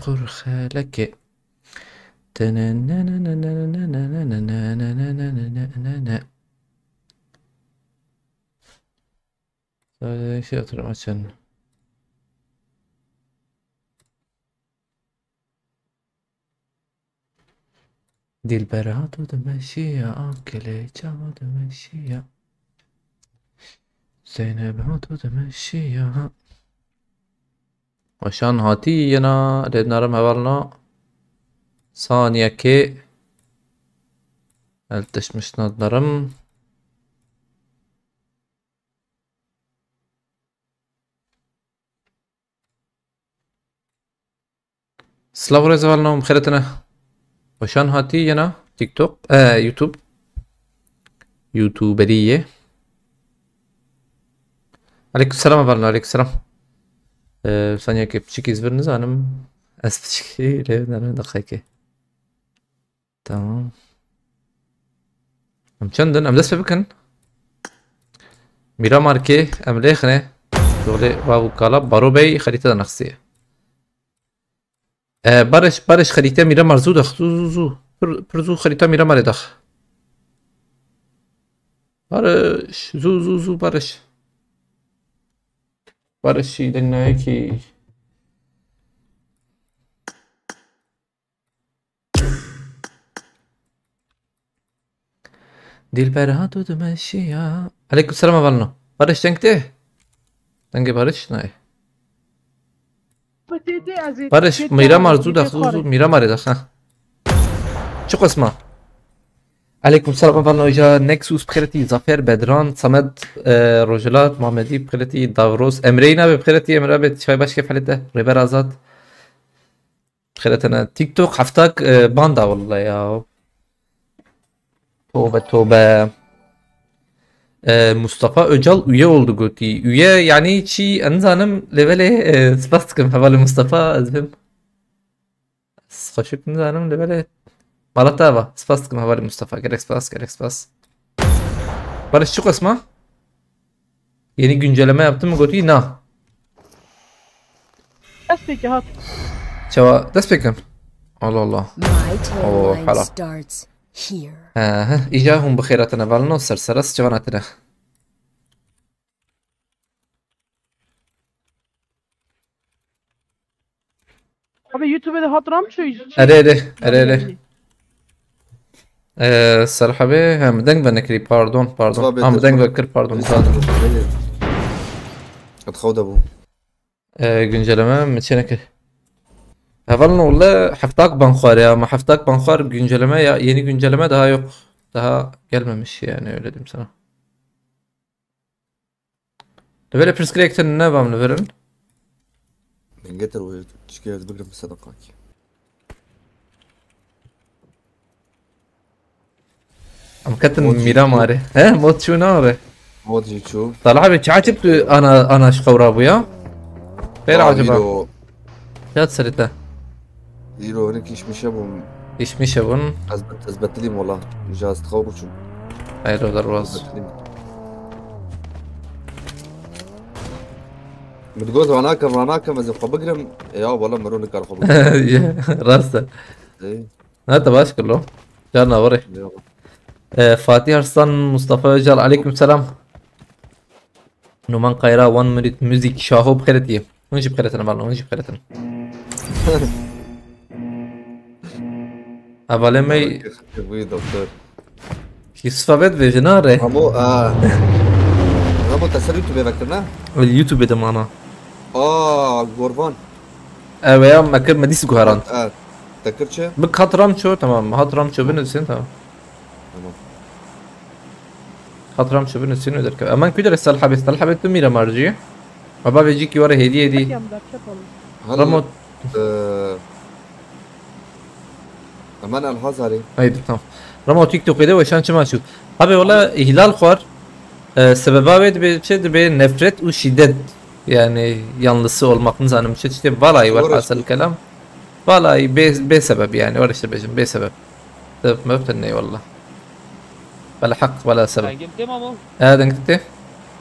قرخالك şey oturum açın. Dilbera تمشيها أكلي جوا تمشيها زينب تمشيها وشان هاتي ينا ريد نرم هوالنا ثانية كي التشمش نظرم سلاو ريز هوالنا مخيرتنا وشان هاتي ينا تيك توك يوتيوب يوتيوبرية عليكم السلام هوالنا عليكم السلام ثانية كي بشيكي زبرنز أنا أسبشكي ريد نرم دقيقة تمام ام چندن ام دست بکن میرا مارکه ام لیخنه شغل بابو کالا بارو بی خریطه نقصیه barış خریطه میرا مرزو دخ زو پرزو خریطه میرا ماری دخ barış زو barış şeyden ne ki Dilbera تمشيها عليكم السلام أبلنا barış تنكته تنكي barış ناي barış ميرا مرزو دخل ميرا ماري دخل شو قسمه عليكم السلام أبلنا إجا نكسوس بخيرتي زافير بدران صمد رجلات محمدي بخيرتي داوروس أمرينا بخيرتي أمرا بيت شوي باش كيف حالته ريبر آزاد بخيرتنا تيك توك حفتاك باندا والله يا توبة Mustafa Öcal üye oldu Goti. Üye yani çi anzanım levele spastkım havalı Mustafa azbim. Hoşuk anzanım levele Malatava spastkım havalı Mustafa gerek spas. Barış çok asma. Yeni güncelleme yaptın mı Goti? Na. Despeki hat. Çava despekim. Allah Allah. Oh hala. إجاهم بخيراتنا فالنو سرسرس جواناتنا Abi YouTube'da hatıram şu. أريلي الصراحة هم دنگ بنكري باردون هم دنگ بكر باردون اتخوض ابو güncelleme meçenekir Havalın oğlu haftak bankhar ya ama haftak bankhar güncelleme ya yeni güncelleme daha yok. Daha gelmemiş yani öyle diyeyim sana. Developer Crack'ten ne bağımlı verin? من جتر وتشكيلة بقرا بصدقك Ama katın Miramari. He mod şu ne abi? مود يوتيوب طلع بي عجبت انا شقورا ابويا. غير عجبه. يا تسرته. يرو هناك ايش مشابه ايش مشابون؟ اثبت لي والله جهاز تخور شو ايرو درواز. بتقول هناك ما زي بقرم يا والله مرونك على خبر راسه. ايه هذا باش كله. جانا وري. Fatih Arslan, Mustafa Öcal, aleyküm selam. Numan Kayra, 1 minute müzik, şaho bkhireti. ونجي بخيرتنا بالله ونجي بخيرتنا. أبالي مي. وي دكتور. يوسف عبد بجناره. رامو رامو تسري يوتيوب فكرنا؟ اليوتيوب ده معنا. غورفان. ويا ما كان مديس جوهران. تذكرت بك هاترام شو تمام هاترام شو بنسين تمام. هاترام شو بنسين ودرك. أمان كده السلحبة تميرة مرجية. بابا بيجيكي ورا هدية دي. رامو. أمان الحزاري. Haydi tamam. Ramo TikTok'da ve şançı maçı. Abi valla ihlal var. Sebebi bir şeydir bir nefret ve şiddet. Yani yanlısı olmakın zanım işte vallahi var asıl kelam. Vallahi be sebep yani var işte bejim be sebep. Sebep meften ne valla. Valla hak valla sebep. Gitti mi ama? Denkti.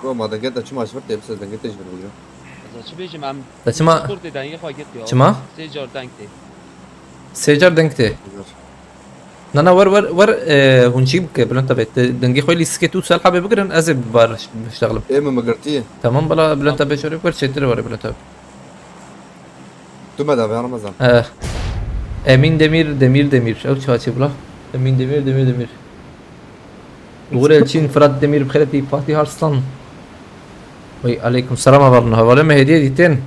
Roma da getta çuma şvart hepsi da getta işbir buluyor. چه بیشم ام Da çima سپورت دنگی خواهی گرد یا çima سه جار دنگ دی secar denkte. Nana war hunçi bke bülent tabi dengi khoy li sketu sal habi bikren azib bar iştaglim. ايه ما قرتيه Tamam bala bülent tabi şöyle bir çetiri var bülent tabi. تو ما دافع رمضان Emin Demir. Ev çaçı bula. Emin Demir. Uğur Elçin Fırat Demir bkhireti Fatih Arslan. Vay aleyküm selam havarına. Havale me hediye diten.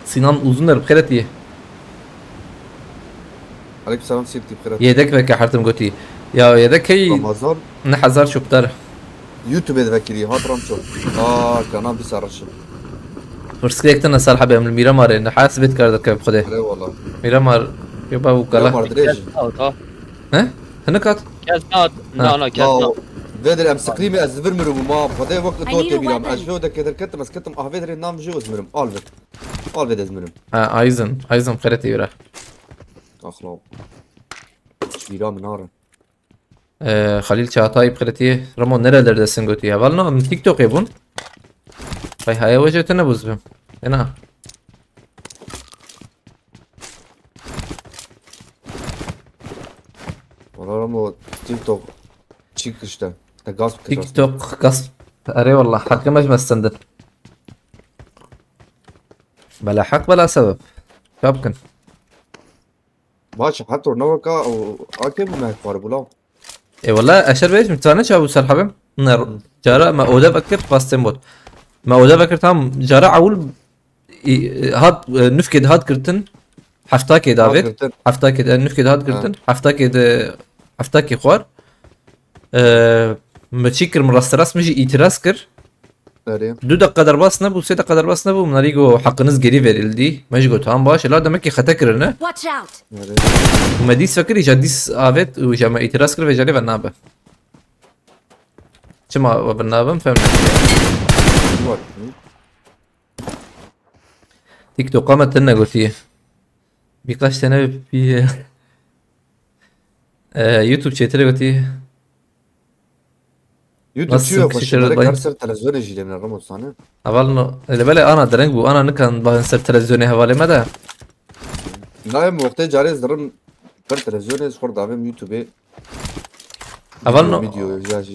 Sinan Uzunlar bkhireti. عليك السلام سيبتي بخير Yedek ve kahartım goti. Ya yedek hey رمضان ne hazar şuptar. يوتيوب اذا فكري هات رمشو كان بيسرش Fırsıkta nasıl haber من Miramar ne hasbet kardı kayıp خده. لا والله Miramar ya bu لا kala. ما ادريش نات ها He? Hınıkat. کس نات نه نه کس لا نات فيدري ام سكريمي از فيرمر وما بخدي وقت I توت need a بيرام weapon. اجلو ده كده كنت مسكتم فيدري نام جو زمرم الفيت ازمرم Ha Ayzın bkhireti yura. اخلاق بيرام نار Halil Çağatay bkhireti. Ramon nerelerdesin goti ya? Valno TikTok ebun. Hay hay vajete buzbim. Ena. والله رمو تيك توك تشيك اشتا تقاس TikTok gasp. Arey والله حكم مش مستندل. بلا حق بلا سبب. يمكن. ماشي حتى نوكا او اكيد ما يكفر بلا اي والله اشر بيش متانه شابو سرحبم نر جارا ما اودا بكر باستم بود ما اودا بكر تام جارا عول هاد نفكد هاد كرتن حفتا كي دافيد حفتا كي نفكد هاد كرتن حفتا كي خوار ما تشكر مرستراس مجي itiraz kır. nereye? 2 dakika darbas ne bu 3 dakika darbas ne bu bunları hakkınız geri verildi. Mecgo tamam baş la demek ki hata kırını. Watch out! nereye? وما ديس فكري جديس آفت وجمع اعتراض كر وجالي بالنابة شما بالنابة فهمنا Var. تيك توك قامت لنا قلتيه birkaç tane bir YouTube chat'e قلتيه يوتيوب بس شو كشي بس شغل بالك باين. هرسر تلفزيون يجي من الرمض صانع أولنا اللي بالي أنا درنج بو أنا نكن بنصير تلفزيوني حوالي مدى لا يوم وقت جاري زرم بر تلفزيون صور دامم يوتيوب أولنا فيديو جاجي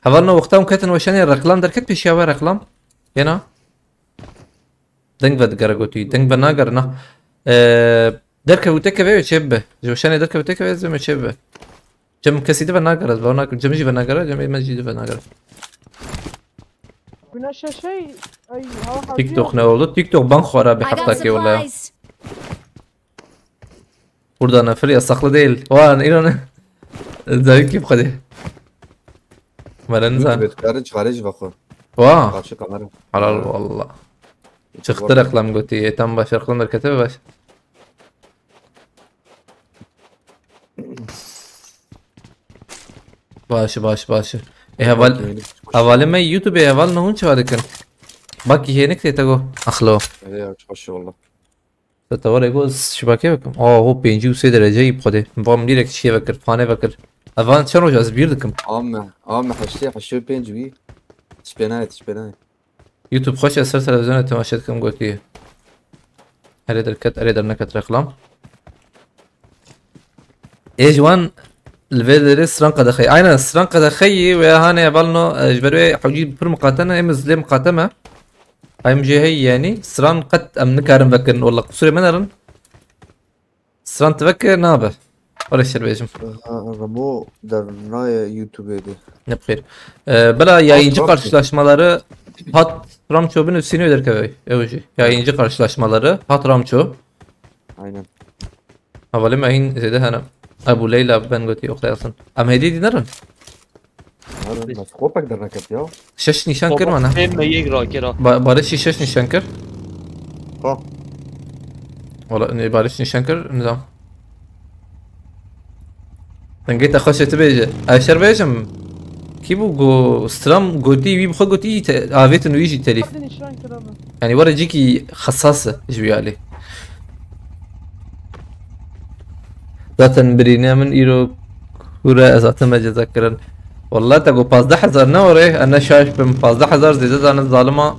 حوالنا وقتها كتن وشاني الرقلام دركت بيشيا رقلام هنا دنگ بد قرقوتي دنگ بناقرنا دركه وتكه بيه شبه جوشاني دركه وتكه بيه زي شبه جم كسي دبا ناقرز بوناك جمجي بناقرز جمجي مسجد بناقرز Güneşe şey ay hava تيك توك ne oldu? TikTok bank خورا bir I got haftaki valla. supplies! Burada nefir yasaklı değil. Vay İran. Zevk gibi hadi. Maranıza. يوتيوب خارج خارج بخو Vay. قاشي كاميرا Halal valla. Çıktı reklam götü. Tam baş reklam merkezi baş. باشه اول ما يوتيوب اول نهون چه وادکن باقی هنک تیتگو اخلو ايه تخش والله تطور اگو شبکه بکم هو 53 درجه ای بخوده بام دیرک چیه بکر فانه بکر اول چند روز از بیر دکم عم حشي بينجوي تشبيناي يوتيوب خوش اثر تلفزيون تماشيت كم قلتيه اريد الكت اريد النكت رقلام ايش وان الفيدري سرانقة دخي اينا سرانقة دخي ويا هاني بالنو اجبروي حوجي بر مقاتنة امز لي مقاتمة ايم جي هي يعني سران قد ام نكارن بكن والله قصوري منرن سران تفكر نابه ولا الشر بيجم رمو درناي يوتيوب'deydi. Ne bخير bela yayıncı karşılaşmaları Hat Ramço bin üstünü öder kavay evoji yayıncı karşılaşmaları Hat Ramço Aynen. havalı mahin zede hana Abu Leyla ben قلت اختي اصلا ام هدي دينرن بس خوبك درنكت يا شش نشان كر معنا هم یک را کرا بارش شش نشان كر ها والله بارش نشان كر نظام تنجيت اخش تبيجي اشر بيجم كيبو جو سترام قلتي بي بخو قلتي عافيت انه يجي تليف hadi nişan kıralım. يعني ورا جيكي خصاصة جوي عليه zaten birine من ايرو كورا zaten ما جذكرن والله تقو 15000 نوري انا شايف بم 15000 زيادة عن الظالمة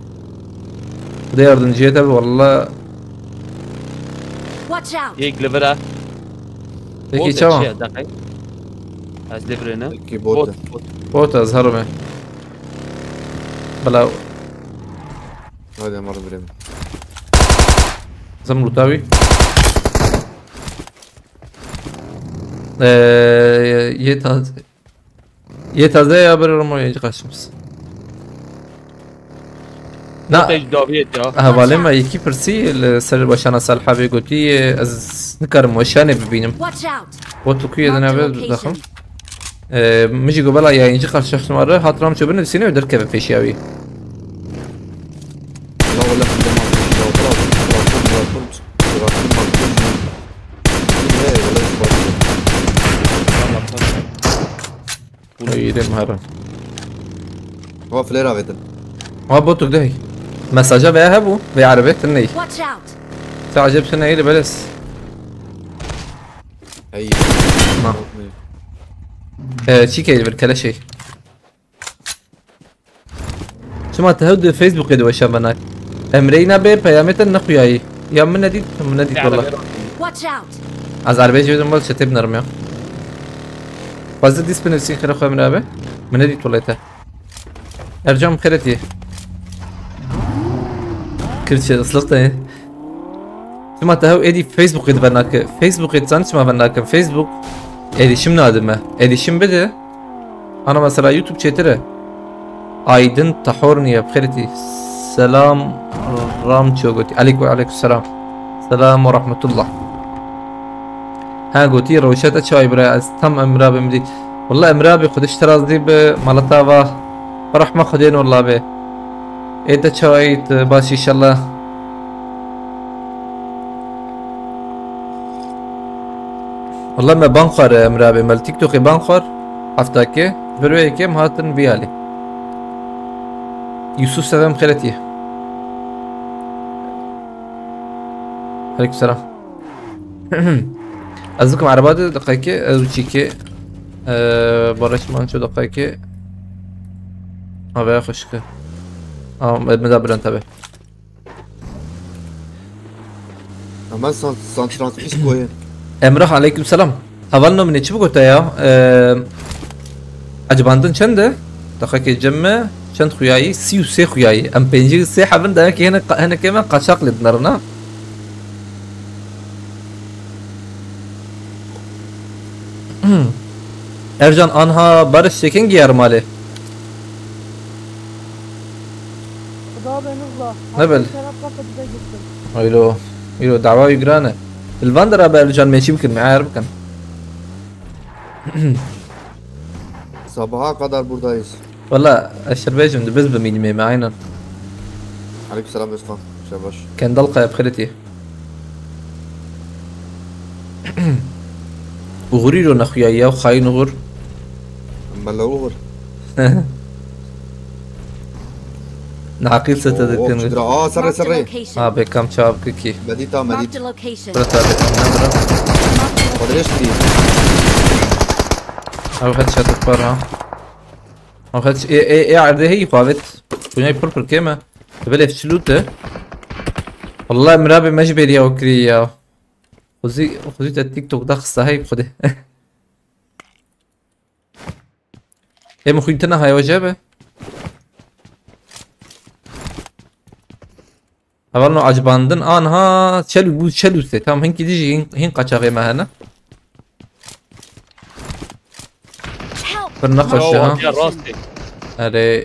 ده yardımcıya والله Watch out! یک لیور peki çavam دقیق از لیور نه کی بوت بوت بوت بوت أظهرمه بلا هذا مره بريم زم روتاوي يتازه يا برمو يجي قاشمس نا تج داویت یا هواله ما یکی پرسی سر باشن صالحه به گوتی از نکرم وشانه ببینم Watch out! با تو کی Marked a دنیا داخل location. میشه قبلا یا اینجا قرش شخص مره حاضرام شو بنو سینه ودر كيف فيشاوي لا والله عندما لو يريم هرم هو فليرا بيتن ما بوتو ده مساجا بها هبو بعربه تني Watch out! تعجب سنه اللي بلس اي ما شي كيد بالكلا شيء شو ما تهود فيسبوك يدو شبناك امرينا به پیامت نخویایی یا من ندید والله Watch out! از عربی جوزم بال شتیب نرمیم فازد دیس بنفسين خير اخويا من ابي من نديت والله تا ارجعهم خيرتي كل شيء اصلقت شما تهو ايدي فيسبوك يدبرناك فيسبوك يتسان شما بناك فيسبوك ايدي شم نادمه ايدي شم بده انا مثلا يوتيوب شيتره ايدن تحورني بخيرتي سلام رام قلتي عليكم وعليكم السلام السلام ورحمة الله ها قلتي روشات شاي برا تم امرابي مدي والله امرابي خدش ترازدي بمالتاوا رحمة خدين والله به ايدا شاي باش ان شاء الله والله ما بنخر امرابي مال تيك توك بنخر هفتاكي بروي كم هاتن بيالي يوسف سلام خيرتي عليكم السلام أزكم عربات دقيقة أو شيكي برش مان شو دقيقة أبي أخشك مدبر انتبه اما سانترانس بيس كوين امرح عليكم السلام أولنا من يشبه قلت يا عجباندن چنده دقيقة جمع چند خویایی 33 خویایی ام 53 حبن ده که هنا كمان قشاق لدنرنا Ercan anha barış çekin giyer mali. خدا بنزله نبل. ايلو ايلو دعوة يقرانه الفاندر ابا ارجان ماشي يمكن معاه يربكن sabaha kadar buradayız. والله الشربيج بس بميني معانا Aleykümselam Özkan. Şabaş. كان دلقة بخيرتي وغريرو نخويا يا وخاين غر ملوغر. نعقيل ستذكر اه سري Marked a سري. location. بكم شاب كيكي مديتا Marked مديت. a location. برتا بكم قدرش دي. او خد شات برا او خد ايه عرضي هي قابت بناي بربر كيما تبلي في شلوته والله مرابي مجبر يا وكري يا خذي التيك توك ده خصها هي خده ايه مخيلتنا هاي وجابه اولنو عجباندن انها شلو تام هنكي ديجي هين قاچاغي ما هنا Help! برنقش ها یا راستی اري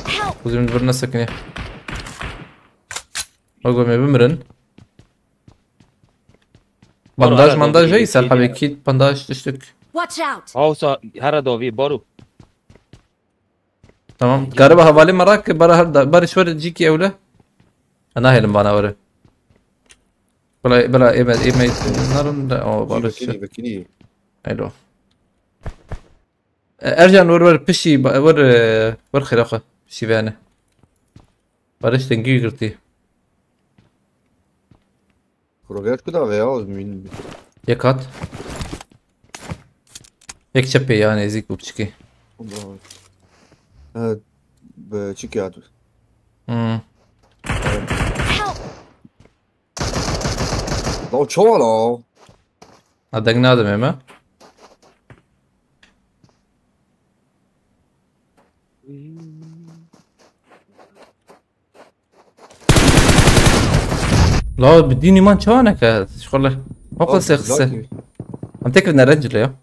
Help! خذي من برنا سكني اقول ما بمرن بانداج هي سالحة بكيد بانداج تشتك Watch out! هاوسا هر داوی بارو تمام قاربها حوالي مراك برا شوار تجيكي اولا انا هي لمبانا ورا بلا ايما نارن لا او بارش بكيني بكيني. حلو ارجع ور بشي ور خلاقه بشي بانا بارش تنجي قرتي Provet kuda veya min. يكات يك شبي يعني زيك وبشكي بشيكي هاتو امم Help! لو تشوالا عندك نادم يا ما لا بديني مان شلونك شغله مو قصة قصة عم تكفي من الرجل يا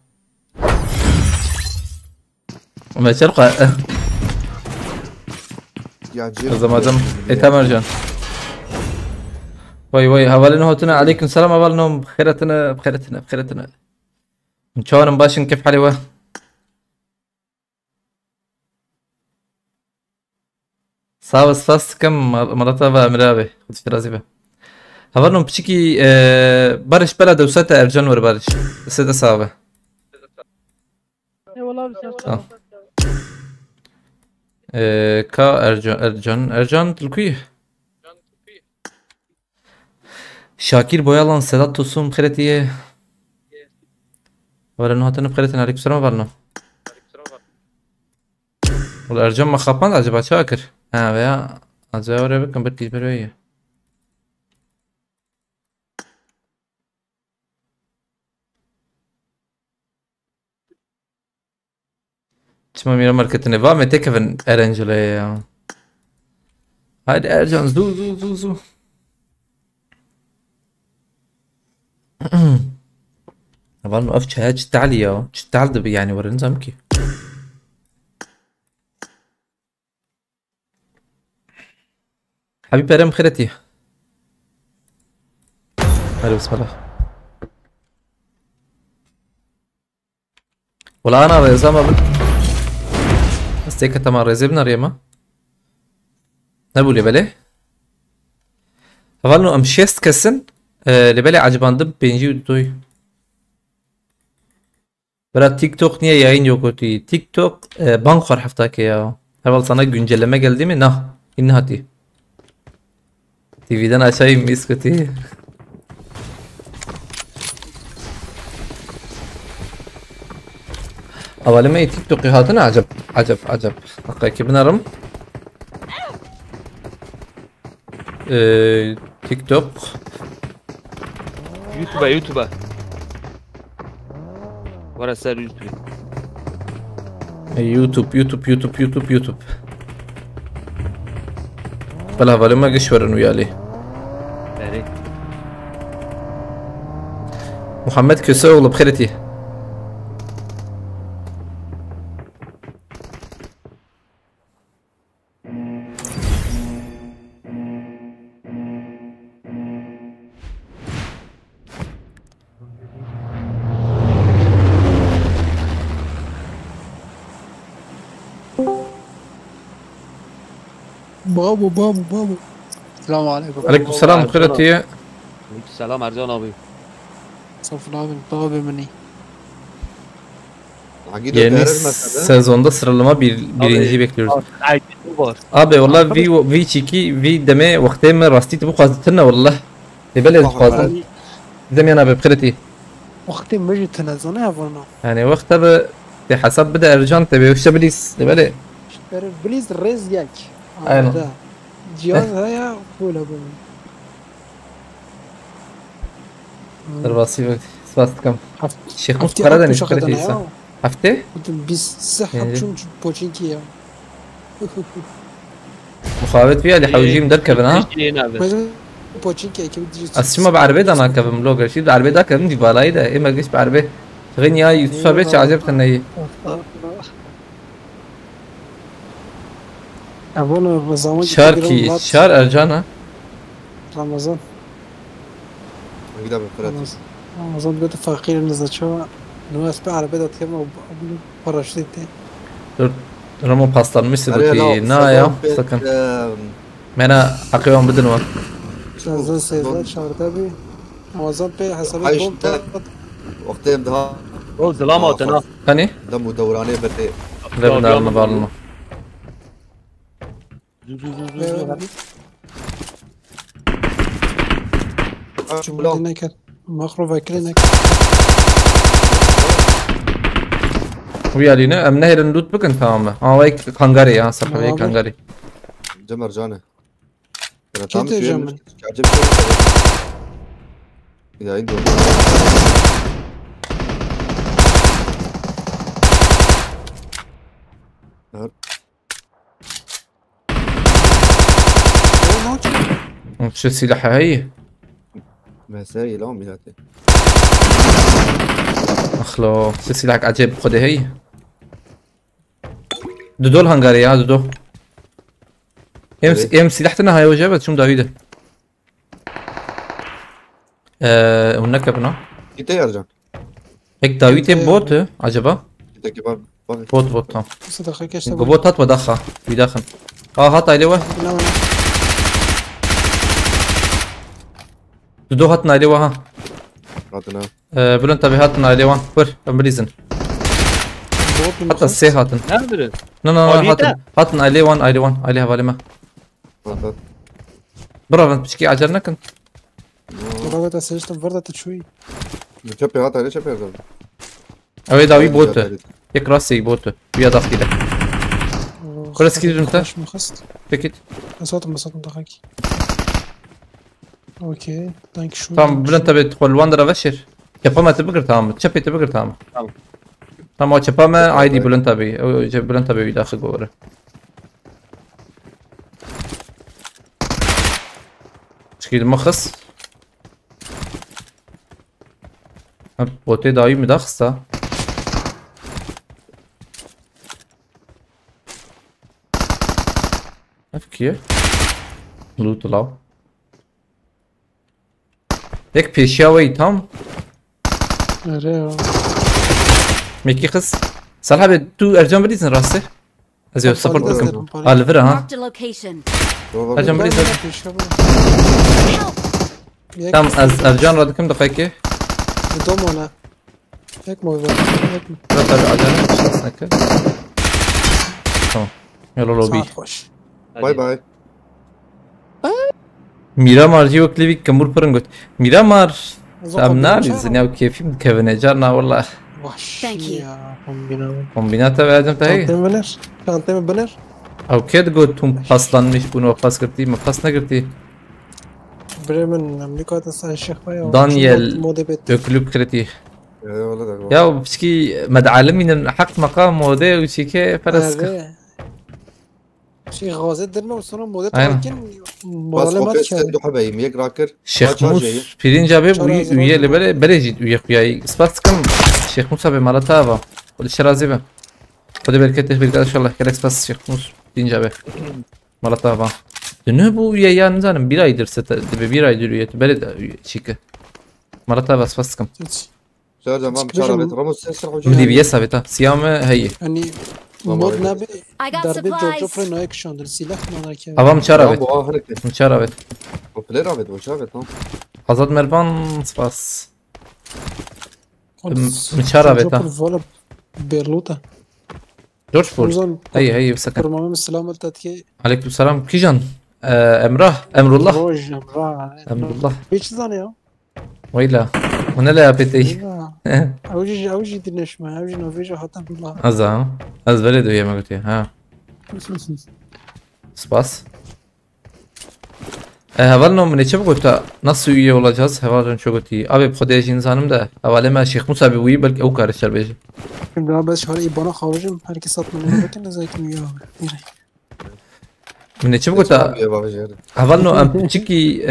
ما شرقة إذا ما دام إتمرجان وي هوالنا هوتنا عليكم السلام هوالنا بخيرتنا شلون مباشن كيف حالي واه صابس فاست كم مرتبة مرابي خد في رازي به هوالنا بشكي برش بلد وستة ارجان وربارش ستة صابة اي والله بس كا ارجان تلقيه شاكر بويالان سداد توسum بخيرتيه ورنو هاتنا بخيرتنا عليكم السلام ورنو والارجان ما خابان عجبا شاكر ويا عجبا ورا بكم بركي برويه شما ميرا مركتني با متكفن ارنجلي هاي ارجان زو طبعا ما قفش هاج تعالي يا تعال يعني ورن زمكي حبيبي ارم خيرتي هلا بسم الله ولا انا ريزا ما استيك تمام ريزبنا ريما نبولي بله هفالنو امشيست كسن لبالي عجباندم بينجي ودوي برا تيك توك niye yayın yok ötü TikTok bank var haftaki ya. Heval sana güncelleme geldi mi? Nah. İnne hati. TV'den aşağıyım mis kötü. أولما تيك توك هاتنا عجب حقيقي بنرم تيك توك يوتيوب ورا سر يوتيوب بلا أولما قشورن ويالي يعني محمد كسوغل بخيرتي بابو السلام عليكم. عليكم السلام بخيرتي السلام ارجان abi صفر abi baba مني. Yeni sezonda sıralama birinci bekliyoruz. Abi والله في تشيكي في دمي وقتين من راستي تبغى قاصدتنا والله يبلد قاصد دمي انا بخيرتي وقتين مجي تنازلنا فرنا يعني وقت بحسب بدا ارجان تبي وش بليس يبلد بليز ريز ياك ايوه جيان هيا فولا بوم الراسي سباست كم شيخ مفكرة ده نشكرتي صح هفته بس صح شو بوتشينكي يا مخابط فيها اللي حوجيم دركب انا بوتشينكي كيف تجي اسمع بعربي ده انا كم بلوجر شيء بعربي ده كم دي بالاي ده ايه ما جيش بعربي غني يا يوسف بيتش عجبتني هي أبونا رمضان شاركي شار ارجانا رمضان كده بفرات رمضان بده فقير نزل شو ناس بعرف بدأت كم برشتي رمو paslanmış sıvıtı na ya sakın mena akıyorum بدون وقت رمضان سيزار شهر تبي رمضان بي حسب الدوم وقتين ده او ظلاماتنا hani دم ودوراني بدي lebnar mı varlı شو ملون نكر مخروف كلينك ويالينا ام نهر اللوت بكن تماما ها ويك كانغاري ها صفحه نعم. كانغاري جمر جانه انا كيف تعمل شويه تجمل؟ عجبت اذا عنده شو السلاح هي مسائل هم ياتي اخلو شو السلاح عجيب خذي هي دودو الهنغاري يا دودو ام سلاحتنا هاي وجبت شو داويده هناك ابنا انت يرجع هيك داويته بوت عجبه انت كيف بوت تمام بس دقيقة ايش تبغى؟ بوتات ودخه بيدخن هات عليه لا، دودو هاتنا عليه ها عطنا بلو انتبه هاتنا عليه ور امبريزن بوت حتى السي هاتن نادر لا هاتن عليه وان عليها بالما برا انت بتشكي عجلنا كنت رغبت اسجلت فرضة شوي. شبي هات عليه شبي هذا اوي داوي بوت هيك راسي بوت ويا ضغطي لك كل سكيل انت مش مخست. بكيت صوت دقيقة. اوكي ثانك شو. تمام بلو انت بتدخل واندر ابشر شبا تبقر تمام تشبي تبقر تمام تمام شبا ما عادي بلو انت بي بلو انت بي داخل جوه تشكيل مخص بوتي داوي مدخصة كيف لو طلعوا هيك بيشاوي تام ميكي خص صراحة تو ارجع بريزن راسه ازيو سبورت لكم الفرا ها Marked a location. ارجع بريزن Help! تام از ارجع رادكم دقيقة دوم ولا هيك موضوع هيك لا ترجع عجلة تمام يلا لوبي ساعة خوش. باي باي ميرامار جيو كليبي كمور برنجوت ميرامار أظن امنا قبل لزنيا وكيفي مكفن جارنا والله وحش Thank you. يا قنبلة. كومبيناتا بعدم تهي كانتين بنر كانتين بنر او كيد قلت هم اصلا مش بونو باس قرتي ما باس نقرتي بريمن امريكا تسعى الشيخ بايا دانيال. مودي بيت كلوب كرتي يا ولد يا بشكي مد عالمي من حق مقام مودي وشيكي فرس شي غازات درنا وصلنا مودي أيوة. لكن بس مظالمات فوكس كان عنده حبايب ميك راكر شيخ موس بيرين جابي ويا اللي بلا جيت ويا خوياي سباس كم شيخ موسى بمالتافا ولا شرازيبه خدي بالك بالك ان شاء الله كلك سباس شيخ موس بيرين جابي مالتافا دنبو يا نزانم bir aydır sete bir aydır üyeti böyle şike مرتبة سباس كم شارجة ما مشاربت رموز سيسر بدي بيسا بتا سيامة هي يعني مود نبي I got دربي جو supplies. فري نايك شاندر سلاح ما نايك أبا مشاربت هنك مشاربت وبلاي رابط وشابت Azad Mervan سباس مشاربت فولا بيرلوتا جورج فول فرزان هي بسكن برمام السلام التاتكي عليكم السلام كيجان أمر الله روج أمر الله بيش زانيا ويلا هنا لا بيتي اوجي دنش ما اوجي نوفيجا حتى بالله أزا أز بلد ويا ما قلت ها سباس Havalno mu ne çabuk ota nasıl üye olacağız? Havalno çok ötü. Abi bu kadar insanım da. Havale ma Şeyh Musa bir uyu belki o karışır bence. Şimdi daha bes şöyle ibana kavacım herkes satmıyor bakın ne zayıfım ya abi. Mu ne çabuk ota يا بابا جاري Havalno am çiki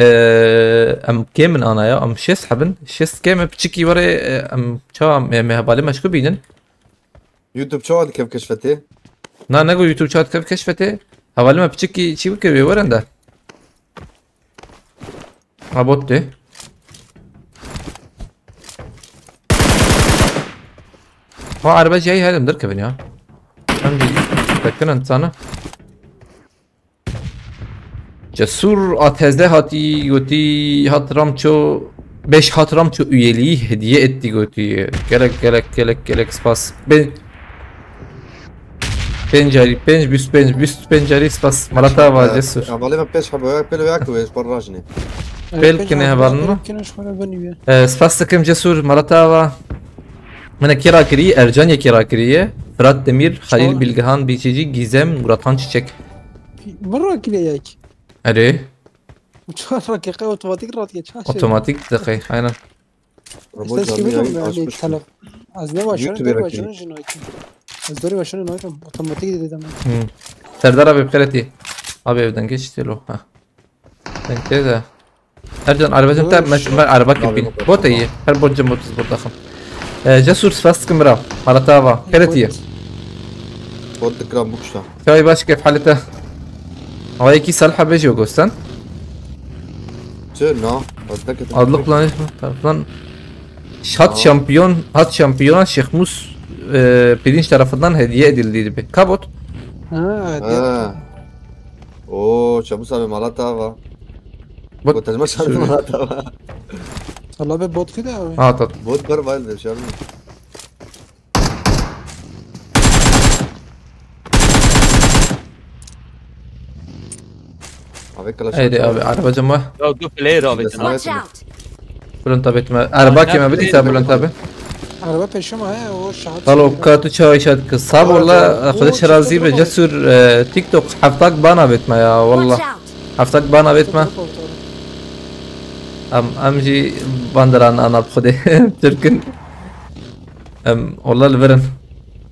am kemin ana ya am şes habın şes kem çiki var am çam me havale ma şku binin. يوتيوب شو هذا كيف كشفتي؟ Na ne go YouTube chat kaf keşfete. Havale ma çiki çi bakıyor var anda. Abotte. هو عربية جاي هذا مدركبن يا عندي تكن انت sana Cesur Atez'de hati goti hatramço 5 hatramço üyeliği hediye etti goti gerek spas pencari büst pencari spas malatava cesur عمالي ما بيش حبوا ياكلوا وياكلوا ويش براجني Belki ne haberin var? Belki ne şöyle beni ya. spas takım cesur malatava من كراكري ارجان كراكرية فرات دمير خليل بلغهان بيجي جيزم مراتان çiçek. مرة كده ياك اري مش رقيقة اوتوماتيك رات geçer. اوتوماتيك دقيق aynen. Robot İşte canlı yayın yani açmış. talep. Az ne var? YouTube Şöyle rakip. başını jinayet. Az doğru başını jinayet otomatik dedim. Serdar abi بخيرتي. Abi evden geçti lo. Ha. Denk de. Ercan arabacım tam araba gibi. Bot iyi. Her botcum 30 bot dakım. جسور سفاست كاميرا مالتافا خيرتي. Bot ekran bu kuşta. شاي باش كيف حالته؟ هوايكي صالحة بيجي وغوستان؟ Çö no. Özdeki. Adlık lan tarafından hat şampiyona Şeyh Mus pirinç tarafından hediye edildiydi bir kabot. Ha, Ha. Oo, Şamus abi Malatava. Bot Bu tezme şartı Malatava. Allah be bot kida abi. ha tat. Bot var var der şartı. Abi kalaş. Haydi abi arabacım var. Ya du player abi Watch tena. Watch out! Bülent abi etme. Araba kime bir ise Bülent abi. Araba peşim ha o şahit. طالو كاتو شاي شاد كصاب والله خدش رازي بجسر تيك توك حفتك بانا بيتما يا Watch والله out! حفتك بانا بيتما امجي باندران انا بخدي تركن والله الفرن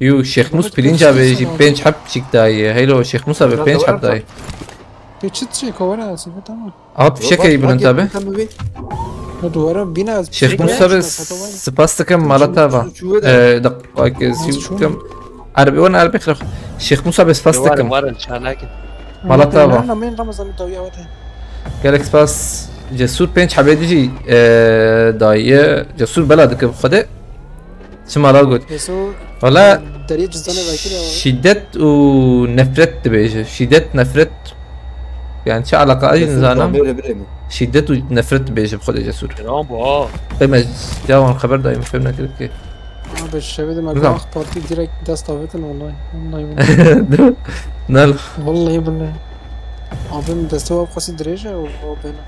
يو شيخ موس بلينجا بيجي بينج حب شيك داي هيلو شيخ موسى بينج حب داي Geçit şey kovara aslında tamam. اب شكي بلنت abi Duvara bina az. شيخ موسى بس سباستكم مالتها دقائق زيوتكم عربي وانا عربي خلق شيخ موسى بس فاستكم Var çanakin. مالتها من رمضان تويا وقتها. جالكس باس جسور بينج حبيدي داي جسور بلدك بخده شو ما قلت Yesu والله deriye cüzdanı belki شدة ونفرت بيجي شدة نفرت يعني شو علاقة أي نزانم Böyle bile mi? شدة ونفرت بيجي بخده جسور Selam bu ha. قيمة جاوا الخبر دايما فهمنا كده كده abi şöyle demek Güzel. AK Parti direkt dest davetin vallahi. Vallahi نال vallahi billahi. Abim desteği avukası direce o beni.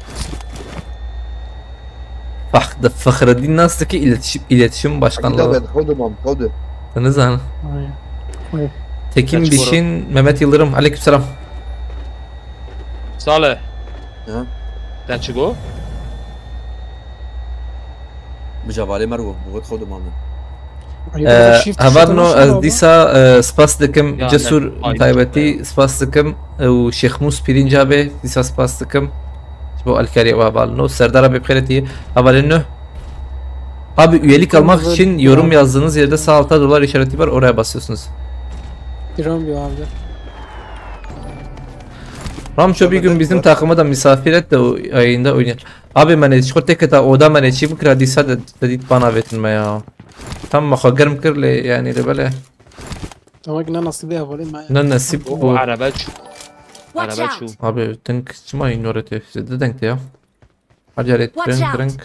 فخر الدين ناس تكي iletişim Akida başkanlığı ben kodu mam kodu. Tanızan Ay. Tekin Kaç Bişin Mehmet Yıldırım aleykümselam Salih. Ha? Sen çıgo? Bicavali Mervo. Bu kodu mam. هبرنو ديسا سباس دكم يعني جسور طيب. تايبتي سباس دكم وشيخ موس بيرين جابي ديسا سباس دكم bu Alkari وهبالنو Serdar abi بخيرتي هبالنو Abi üyelik almak için yorum yazdığınız yerde sağ altta dolar işareti var oraya basıyorsunuz. İran bir abi. Ramço bir gün bizim takıma da misafir et de o yayında oynayalım. Abi ben hiç tek eta oda ben hiç bir kredisa da dedit bana vetinme ya. Tam mahagarım kirle yani de böyle. Tamam ki nasıl bir havalı mı? Ne nasip Bu bu. araba şu. Watch Araba şu. out! Abi denk çıma inorete size denk ya. Acele Watch out. drink.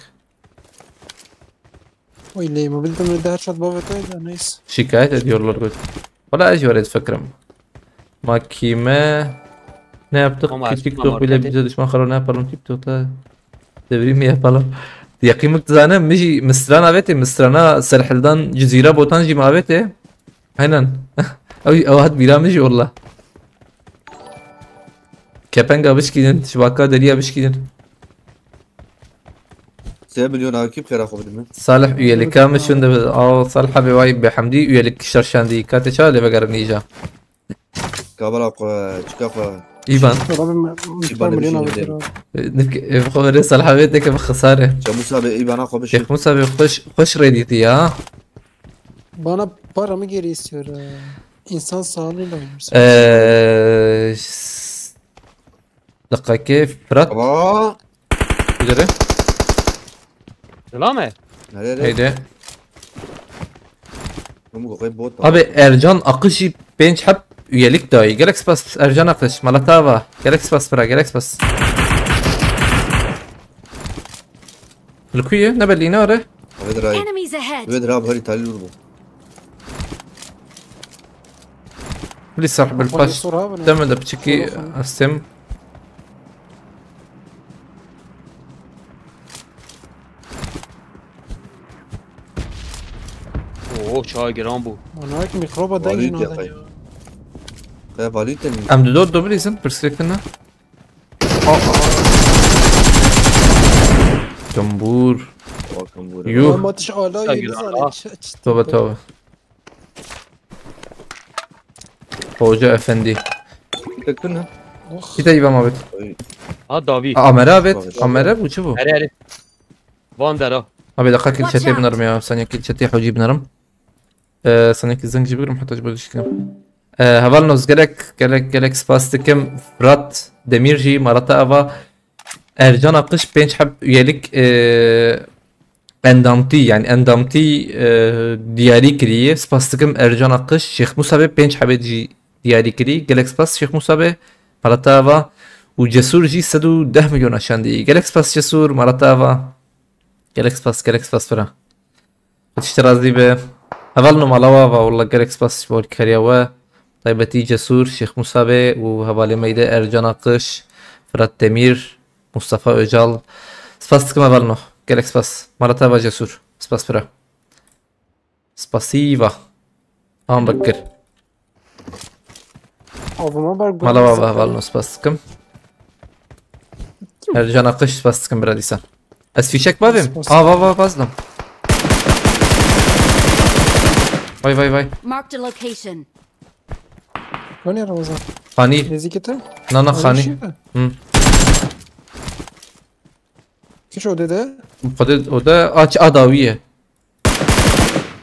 Oy ley mobilde her şat baba da neyse. Şikayet ediyorlar göt. Valla ecvaret fikrim. Mahkeme ne yaptık Ama ki açma TikTok bile marketi. bize düşman karar ne yapalım TikTok'ta devrim mi yapalım? Yakimik zane miji Mısır'ına vete Mısır'ına Serhil'dan Cezire botan jima vete. Aynen. Av hat bira miji valla. Kepenga biş gidin, şvaka deriya biş gidin. 3 milyon akip kere kodu mu? Salih üyelik kamış şunda Salih abi vay be Hamdi üyelik şarşandı. Kate çale ve garnija. Kabala çıkak. İban. Abi milyon abi. بخبر صالح بيتك بخساره Şamus abi iyi bana kodu. شيخ موسى خوش ريديتي يا Bana paramı geri istiyor. İnsan sağlığıyla oynuyorsun. دقة كيف فرات Aba. جري Selam e. Nereye? هيدا Mu koyup bot. ابي ارجان اقشي بينش حب üyelik dahi Galaxy Pass Ercan Akış Malatava Galaxy Pass para Galaxy Pass الكوية نبلينا ورا Vedir ay. Enemies ahead! Vedir abi hadi talil bu. لي صاحب الباش تم ده بتشكي استم اوه چای گران بو. انا هيك ميكروبا والد دنجن يا هذا أخي. خايف عليك ام دو دو بریزن پرسکتنا جنبور يو. ما تش آلا ينزل توبه توبه hoca efendi تكتنا bir de İvan abi. ها داوی. Amere abi. Amere bu çu bu. اره اره. وان درا. Abi dakika kill Watch chat'e out. بنرم ya. Saniye kill chat'e حوجي بنرم. Saniye kill زنگ جبرم حتى جبر شكلم. Havalnos gerek spastikim Fırat Demirci Marata Ava Ercan Akış Bench hep üyelik endamti yani endamti diyari kiriye spastikim Ercan Akış Şeyh Musa be Bench habeci diyari kiri gerek spas Şeyh Musa be Marata Ava و جسور جی 110 میلیون اشاندی گلکس پاس جسور مرتبا گلکس پاس برا اشتراطی به اول نمالاوا و والله گلکس پاس بول کریاوا طيبتي جسور شيخ مصابي وهوالي ميدة ارجان اقش فرات دمير مصطفى اجال سباستكم اولنو گلکس پاس مرتبا جسور سپاس برا سپاسيفا هم بكر مالاوا و اولنو سپاستكم Ercan Akış bastıkım biradiysen. Az fişek babim. Va bazdım. Vay. Marked a location. وين يا رمضان؟ Hani. نزيكته؟ Nana hani. كيف شو ده؟ O da aç adaviye.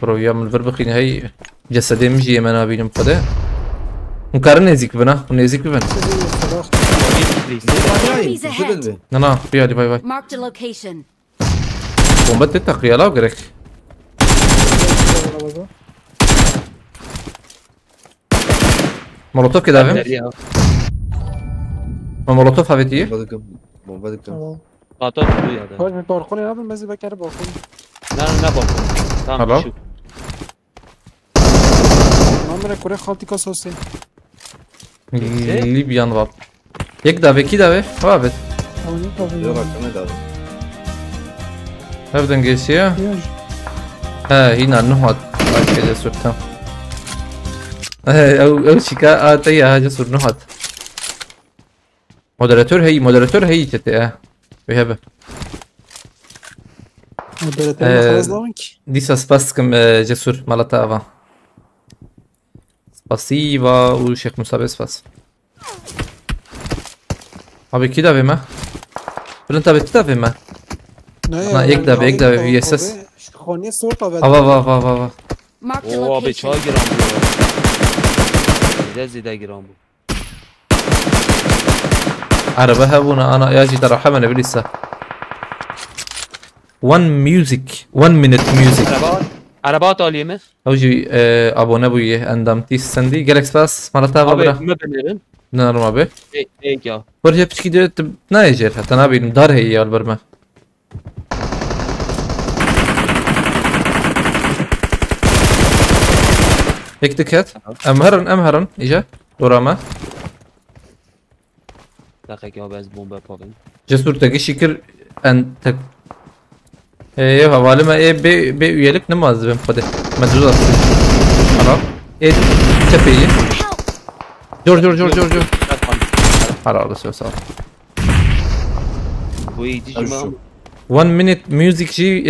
Bro ya من ver bakayım hay. Cesedimi jiye men abinin pade. Mukarın nezik bana. Nezik ben. Enemies ahead. Nana bir hadi bay. Marked a location. Bomba takriye la gerek. Molotov keda abim. دریا. Molotov havetiye. bomba dikkat. قاطع تو یاده. هاي من بالكون يا ابن مزي بكره بالكون. نه نه بالکن. حالا؟ تمام شو. ما من كوري خالتي كاسوسي. Libyan var. Yek dave ki dave. Evet. هوني كافي. يلا كمان ده Nereden geçiyor? هنا النهض كذا صرتها او شيكا تيا حاجه صر نهض مودراتور هي تتاه وهبه خلاص ضامنك. ديسا سباسكم جسور مالتا افا سباسيفا وشيخ موسى سباس abi ki dave ma Bülent abi ki dave ma نه یک دفعه وی اس اس خونی سورت آورد. وا Marked a اوه آبی location. چای گران بو. زیده گران بو. عربه هبونا انا ياجي ترى حمنا بلسه 1 minute music عربات عالیه می؟ اوجي ابونه بويه اندامتي سندي جالكس باس مرتا آبی برا مبنیرن؟ نرم ابي ای یا. ورجه بتشكي ديت نايجر حتى نابين دار هي البرمه هيك دكت امهرن اجا دوراما دقیقه ها باز بوم بپاقیم. جسور تگی şükür انت ايه حواله ما ايه بي üyelik namazı ben fade madruz attı hala e tepeyi Jor hala olsun sağ Bu iyi diyeceğim. 1 minute music جي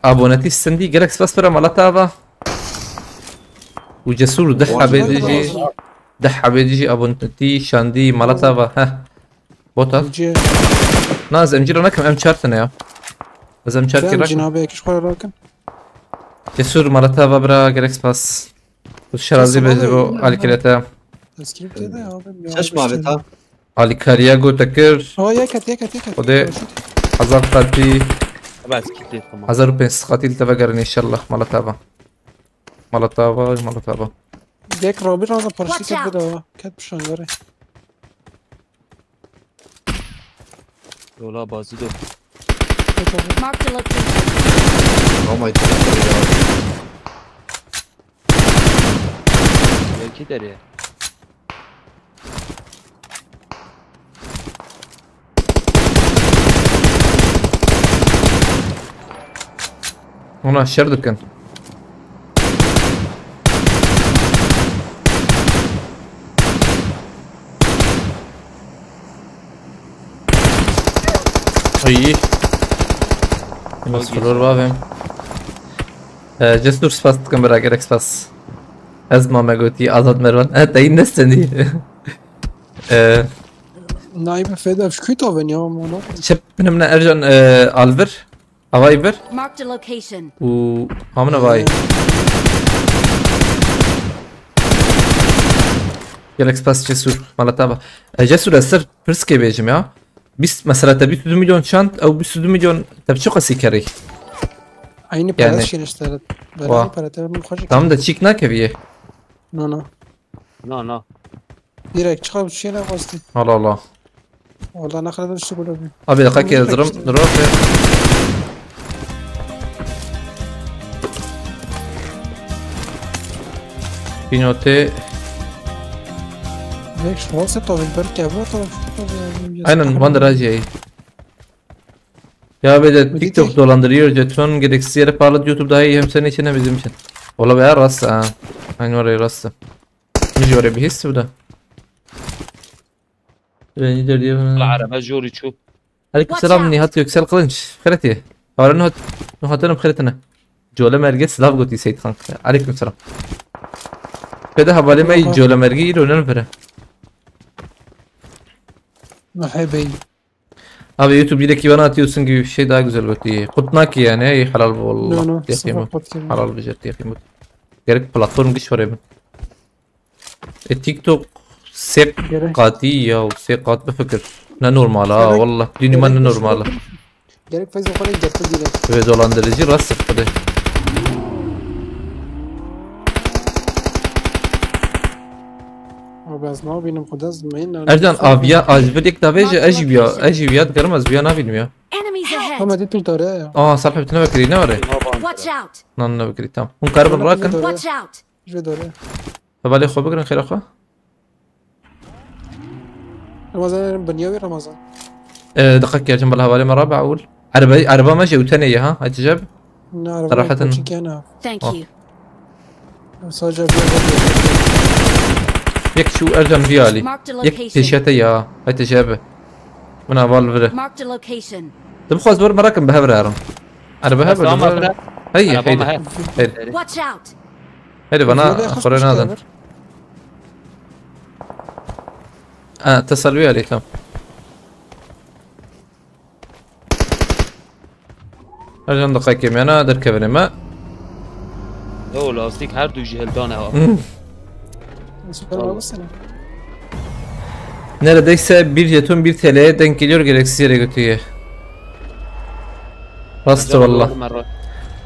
abonati سندي جالكس بس برا مالتها وجسور دح بيجي abonati شاندي مالتها ها بوتا ناز امجير انا كم ام شارتنا يا بس ام شارتي راك جنابه ايش خير راكن؟ جسور مالتها برا جالكس باس والشرازي بيجيبو الكليتا اسكريبت ده يا ابن. شش ما بتها الكارياغو تكر اه يكت. وده حزار قاتي بس کلیت کما. 1500 قاتل تفقرني ان شاء الله مالتها یک رابی رازا پرشتی Watch کت out. بده کت بشنگاره. رولا بازی دو. Marked a location. ama یکی داره. هنا الشر دكان اي مسفلور بابم جسور سپاس دکم برای گرک سپاس از ما مگوتی آزاد مروان تاین نستنی نایب فدا في كويتا فينيا مانا شب من ارجان الفر هوايبر Marked a location. و همنا باي گرک سپاس جسور مالتابا جسور اثر پرسکه بیجم یا بیست مثلا تبي 2 مليون شانت او 2 مليون تبي شو قصي كري عيني يعني- بلاش اشتريت واه. بلاش بلاش من خوشك tamam da çik nakevye نو نه نه ديريكت تخرب شي انا قصدي Allah Allah والله انا خليت الشغل بي abi dakika yazırım drop Pinote ليش واسط طول بركة طول aynen Van der Ajay ya be de TikTok dolandırıyor jeton gereksiz yere parladı YouTube daha iyi hem senin için hem bizim için ola be rasta ha aynı oraya rasta مش oraya bir his bu da beni de diyor العربة جوري شو Aleyküm Watch selam out. Nihat Yüksel Kılınç. Kırıtı. Öğren Nihat'ın kırıtını. Jola merge silav goti Seyit kanka. Aleyküm selam. Kede havale may Jola merge ironen vere. مرحبا Abi YouTube direkt bana atıyorsun gibi bir şey daha güzel goti. Kutnak yani ey halal نو والله. نو Yakayım. صفقات كده Halal bir jet yakayım. Gerek platform güç var evin. TikTok sek qati ya sek qat befekir. Ne normal ha والله. Dünyanın ne normal. جالك فايز وخلي جت ديريكت Ve dolandırıcı rast sıfırdı. بس ما بينهم خداز ما هنا Ercan abiya azbelik da veje ejiviyat görmez bir yana bilmiyor. Enemies ahead. هم دي تلتوري Aa salih bitine bekri ne var? Watch out. Nan ne bekri tamam. Hun karbon rakın. Watch out. جو دوري Habali خو بگرن خیر خو. رمضان بنيوي رمضان دقيقة يا جنب الهوالي مرابع أقول عربة ماشي وتانية ها هتجاب نعرف صراحة. كان Thank Oh. you. سوجا يك شو أرجن فيالي Marked a يك location. تشاتي يا هتجاب من أبال فره Marked a location. تبخو أزبر مراكم بهبر يارم عربة سلام هبر أبرا هي عربة هيدا هاي هيدا Watch out. هيدا بنا أخرين هذا اتصل ويالي تمام أرجن دقيقة يمينا در كفري ما او لاستيك هر دو جهلدانه ها Neredeyse bir jeton 1 TL'ye denk geliyor gereksiz yere götürüyor. Rastı valla. مرات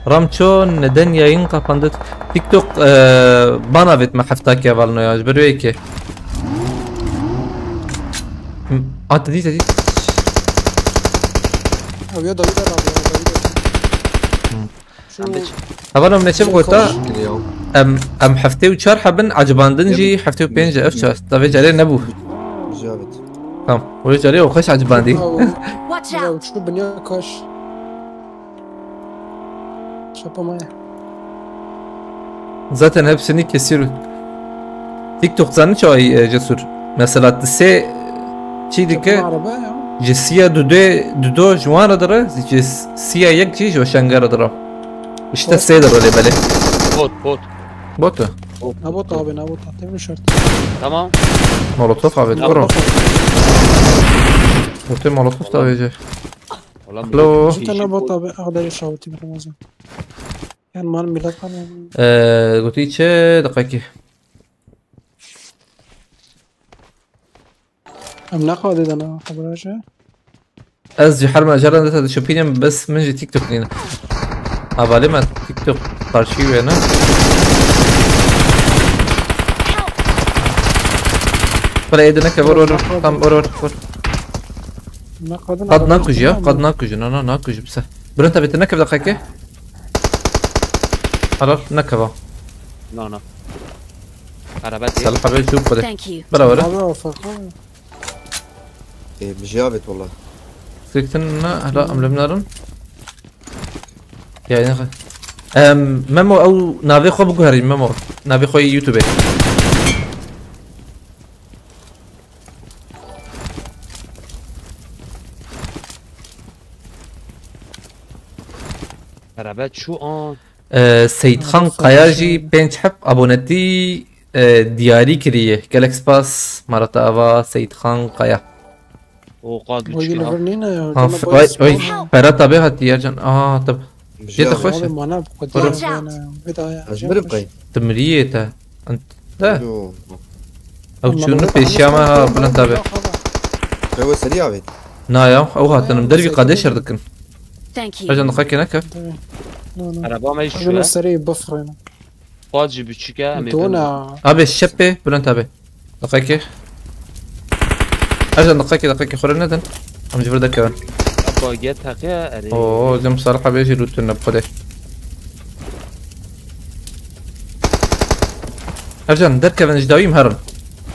Ramço neden yayın kapandı? TikTok bana vetme haftaki ya valno ya. Böyle ki. Dedi. ابيض داوود شو Havanım ne çabuk ota. اليوم Em haftayı uçar habın acabandın ji haftayı pence öfças. Tabi cale ne bu? جابت Tamam. Öyle cale o kaç acabandi. Watch out. شو بنيوي كاش شابا معايا Zaten hepsini kesiyor. TikTok zanı çoğay cesur. Mesela se çiğdi ki عربة يا جسيا دودو جوانا درا جسيا يك جي جو شنغر درا işte سيدر ولا بالي بوت بوت بوتو ابو طابن ابو طابن شرط تمام مولوتوف abi برو بوتو مولوتوف tabii ki والله Hello. شفت انا ابو طابن اقدر يشاوتي برمضان كان مال ميلاد قال قلت لك دقيقة ام ناخذ انا خبر ايش از حرمة جرى ده شوبينيا بس من جي تيك توك لينا أبالي ما تيك توك قارشي وينا فلا يدنا كبر tam or ناخذ قد ناكوج يا قد ناكوج انا ناكوج بس برنت بتنكب دقيقة خلاص نكبه لا لا عربات سال حبيبي شوف بده Thank you. بلا ولا هذا وفقه إيه مش جابت والله سكتنا لا ام لمنارن يعني ممو او نافي خو بقهري ممو نافي خو يوتيوب عربت شو آن سید خان قیاجی 5 حب ابونتی دیاری کریه گلک سپاس مرتا آوا سید خان قیا اوقات ويجي بتشكي لفرنينا وای فرات به هات یارجان طب جيت خوش معنا Watch out. اجبر بقي تمريه تا انت لا شو او شنو بيشامها بلان تابع هو سريع بيت نايا او هات انا مدربي قادش يردكن Thank you. اجا نخاكي نكف عربا ما انا يشوي سريع بفر هنا قاجي بتشكي دونا ابي الشبه بلان تابع دقيقة اجا دقيقة خورنا ندن ام جبر دكان باقيت حقيقة اري اوه زي مصالحة بيجي لوتنا بخده ارجع ندركب نجداوي مهرم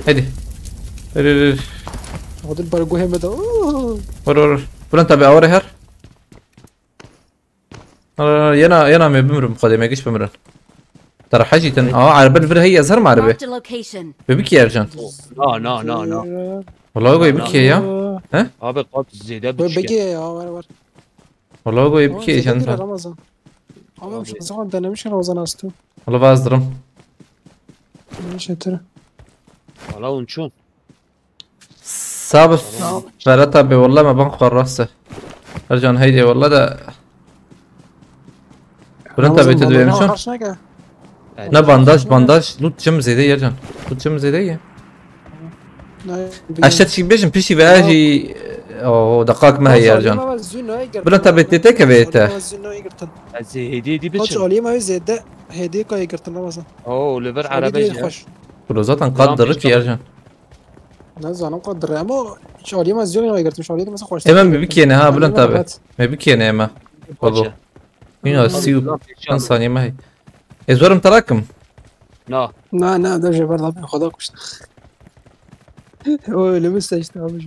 هيدي خد البرجو هم ده ور بلان تابع اوري هر ينا ما بمرم قدي ما يجيش بمرن ترى حاجة على بالفر هي ازهر معربة Marked a location. ببكي يا رجال نا والله يقول يبكي يا ابي قات زيادة بتشكي بيجي يا ور والله يقول يبكي زين عشان رمضان مش زمان ده انا مش رمضان استو والله بازدرم مش ترى والله ونشون صابف فرتا بي والله ما بنقر راسه رجال هيدي والله ده ولنت بتدوي مشون نا بانداج لوت جم زي دي يا رجال لوت جم زي دي اشتت شي بيجن بيشي باجي او دقائق ما هي يا رجال بلنت بتتك بيته زيدي دي خش بتشكي عليه ما زيد ده هديك يقرت رمضان اوه ليفر عربي خش كلوزات نقدرك يا رجال نزل انا قدر اما شو عليه ما زيون ما يقرت مش عليه مثلا خش اما ببكي انا ها بلنت ما ببكي انا اما والله هنا السيوب كم ثانية ما هي ازورم تراكم نا لا ده جبر ده خدك مش هو لسه يشتغل مش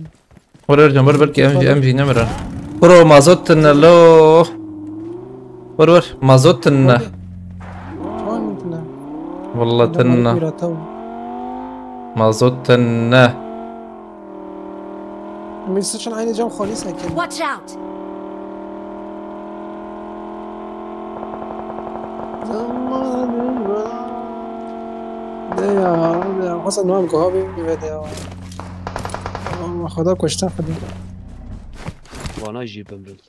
ورا ارجع ورا بركي امجي نمرة ورا مازوتنا لو ور مازوتنا شلون والله تنا مازوتنا من سشن عيني جام خالص هيك Watch out. ده حسن نوام جوابي بده خدك واشتغل وانا اجيب بمرد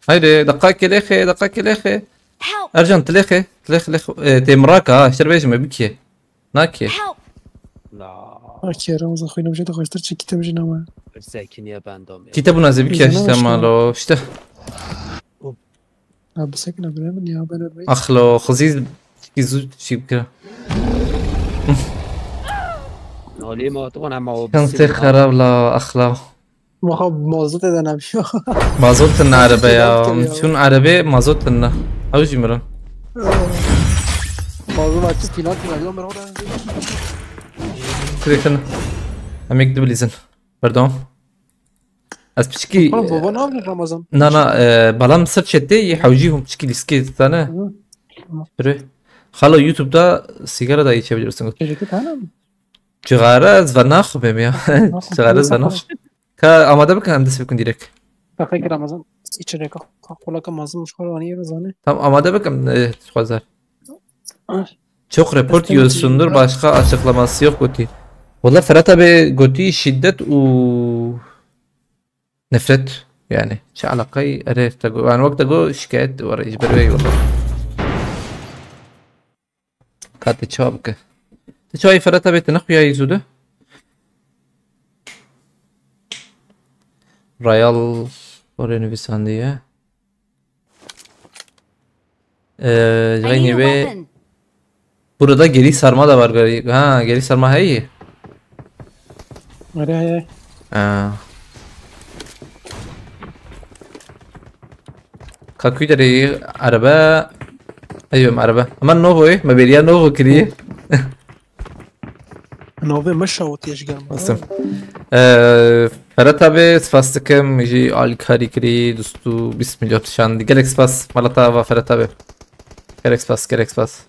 هيدي دقائق الاخي Help. ارجع تلخي تمراك شربيش ما بكي ناكي Help. لا اوكي رمضان خوينا مشيت خشتر شي كتاب جنوا ساكن يا باندوم كتاب نازل بكي اشتمالو اشته بس هيك نبرم من يا بنا البيت اخلو خزيز كيزو شي بكره نالي ما طبعا ما كنت خراب لا اخلا ما خب موضوع ده انا بيو مازوتنا عربي يا شون عربي مازوتنا اوجي مرن موضوع ما تسكينات اليوم مرة كريكن ام يكتب لي زن pardon از بشكي بابا نعم رمضان نا بلام سيرش دي يحوجيهم بشكي سكيت انا بري خلو يوتيوب دا سيجاره دا يچabilirsin شركة انا چغاره زناخ بميا چغاره زناخ كا اماده بكن هندسه بكن ديرك فكر رمضان içerek kulak mazlum şkolani rozane Tamam amade bakın Xazar. Çok report yiyorsundur başka açıklaması yok Goti. Valla Ferhat abi Goti şiddet u nefret yani. شو علاقة عرفت أقول أنا وقت أقول شكاية ورا إجبار بي والله. كانت تشابك. تشاي فرات أبي تنقيا يزوده. Royal oraya bir sandıya. I need a Yine ve weapon. burada geri sarma da var galiba. Ha geri sarma iyi. Oraya Ha. كاكويدري عربة ايوه عربة اما نوفو ايه ما بيريا نوفو كريه نوفي مشى وتيش قام اصلا فرات abi sfastıkım يجي alkari kri dostu bismillah şan gerek spas malata va Ferhat abi gerek spas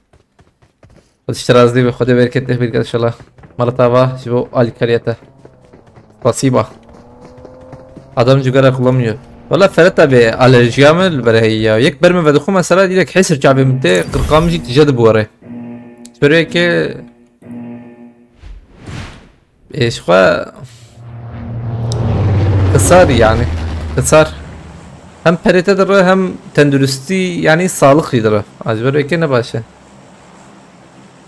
اشتراز دي بخده بركت له بركت ان شاء الله malata va şu alkariyete spasiba adam cigara kullanmıyor والله فرت ابي على جامل برهية يك برمي بدخو مثلا ديك حسر شعبي متى قرقام جي تجذب ورا بريك ايش خا قصار يعني قصار hem peritedir hem tendürüstü yani sağlıklıdır. Acaba öyle ne başa?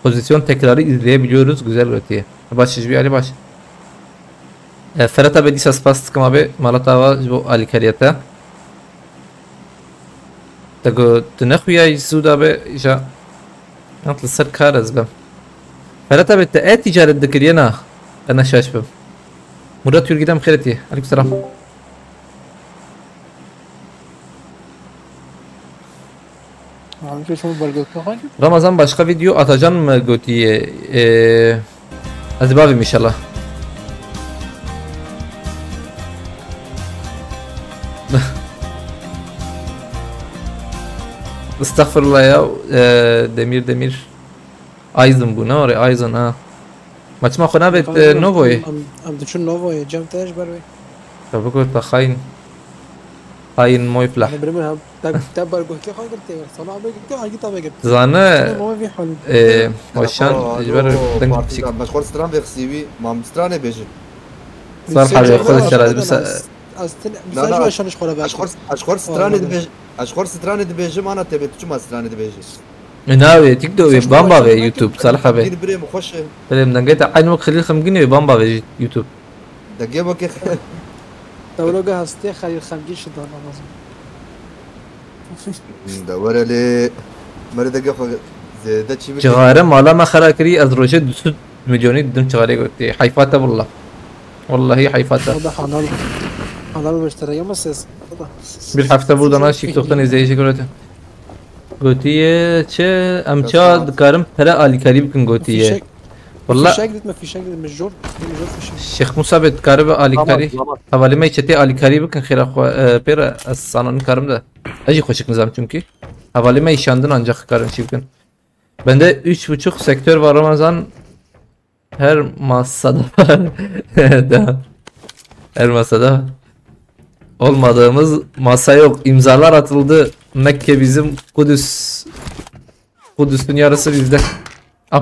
Pozisyon tekrarı izleyebiliyoruz güzel öteye. Başıcı bir Ali baş. Ferhat abi disas pastıkım abi Malatava bu Ali Kariyata. Tago tnekhuya yisud abi ja. Antlı sır karız ben. Ferhat abi te ticaret dikiriyena. Ana şaşbım. Murat Yurgidem xereti. Aleykümselam. عم شو برجوك خالد Ramazan başka video atacan mı Goti'ye? Hadi abim inşallah. Estağfurullah ya. Demir. Aizen bu ne var ya Aizen ha. Maçma khona bet novoy. عم تشو نوفو جام تاج بروي Tabii ki ta hain. Hain moy flah. انا برمي تاب برجوك خالد قلت صنع بقى هاي طابق قلت Zane ما في حل hoşan jiber بارتي مشغول ستران بيخسيبي ما مستراني بيجي صراحة بياخذ الشرائط بس لا عشان اشغل بقى اشخور ستراني دبيجي اشخور ستراني دبيجي ما انا تبي شو ما ستراني دبيجي ناوي تيك توك بامبا في يوتيوب صراحة بي بري مخش فيلم دنجيت عين وقت خليل خمجيني بامبا في يوتيوب دقيقه كيف دولو هستي خليل خمجيش ده رمضان دور لي مرة دقيقه زيادة شي جغارة مالا ما خراكري از روجة 200 مليوني دم جغارة قلتي حيفاتا والله والله هي حيفاتا واضح انا بشتري يوم اساس بالحفتا بود انا شيك توختن ازاي شكرته قلتي چه امچا دكارم ترى آلي كاريب كن قلتي والله ما في شيء من الجور في شيء شيخ موسى بتكارب آلي كاري حوالي ما يشتي آلي كاريب كن خير اخوا بير السانون كارم ده اجي خوشك nizam çünkü havale ma işandın ancak karın şirkin. Bende 3,5 sektör var Ramazan her masada var. Her masada var. Olmadığımız masa yok. İmzalar atıldı. Mekke bizim Kudüs'ün yarısı bizde.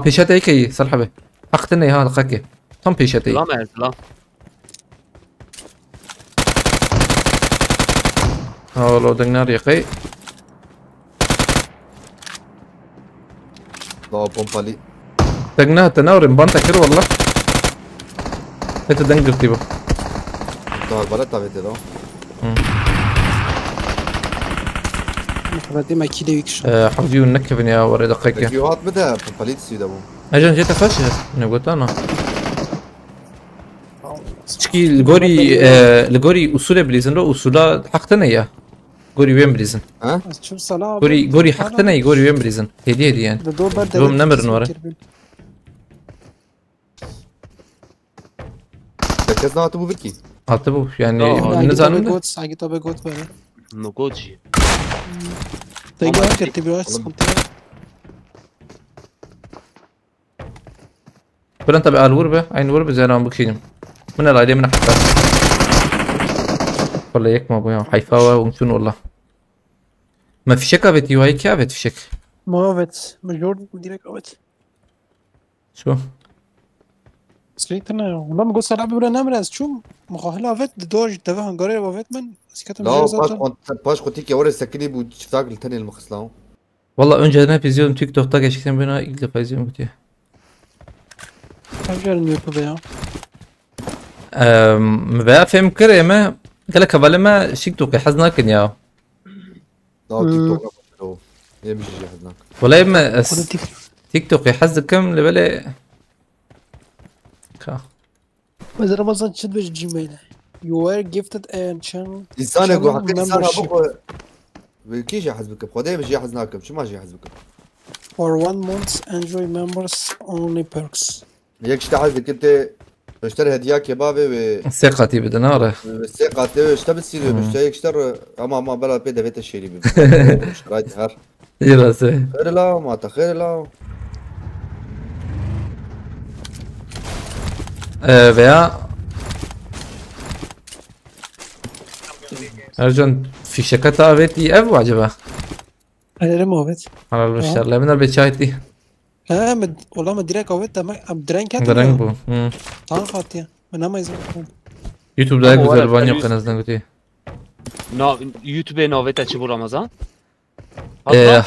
Peşete hikayi Salhabe. Hakkın ne ha dakika. Tam peşete. لا ما لا والله دقنا ريقي ضا بومبالي دقناها تناور بانتا كير والله انت دنقر تيبو ضا البلد تابعتي ضا بعدين ما كده يكش حوجي ونكفني يا وري دقيقة فيديوهات بدا بومبالي تسيد ابو اجان جيت افشل انا قلت انا تشكي الجوري اصول بليزن رو اصولا حقتنا يا جوري وين بليزن ها شو صلاة جوري حقتنا يا جوري وين بليزن هدي يعني ده دور برد دوم نمر نورا ركزنا على ابو بركي عطبو يعني آه. نزال جوتس عاجي طب جوت بقى نقودجي تيجي كنت بيوس بلان تبع الوربة عين وربة زي انا بكشينم من العيدة من حتى والله يك ما ابويا حيفاوة ومشون والله ما في شك ابت يو هاي كابت في شك موفت مجور ديريك اوت شو سليتنا والله ما قلت صلاة بيقول نمرز شو مخاهلة فت دوج تبع هنغاري وفت من سكتم لا باش قلت لك يا ورا سكني بو شفتاك الثاني المخصلاو والله önceden hep izliyordum TikTok'ta gerçekten ben ilk defa izliyorum diye. رجع اليوتيوب يا بقى فهم كده ما قال لك قبل ما تيك حزناك يا لا تيك توك يمشي هناك ولا ما تيك توك يحزك كم لبالي بس رمضان شد بيج جيميل you were gifted a channel انسان يقول حق انسان ابوك كيش يحزبك بخدي مش يحزناك شو ماشي يحزبك for 1 month enjoy members only perks هيك اشتحزك انت بشتري هدياك يا بابي ثقتي بدناره الثقة اشتا بتصير بشتري اشتر اما بلا بيدا فيتا الشيري شرايط هر يراسي خير لا ما تخير لا veya Ercan fişeka tavetti ev mi acaba? Alerim evet. Halal müşteriler minler beçayeti. Ha والله ما direkt evet demek direkt Renk atıyor. bu. Hı. Tank atıyor. Ben ama izin. YouTube'da Ama güzel orada ban yok yüz- en azından kötü. YouTube'e navete açı bu Ramazan.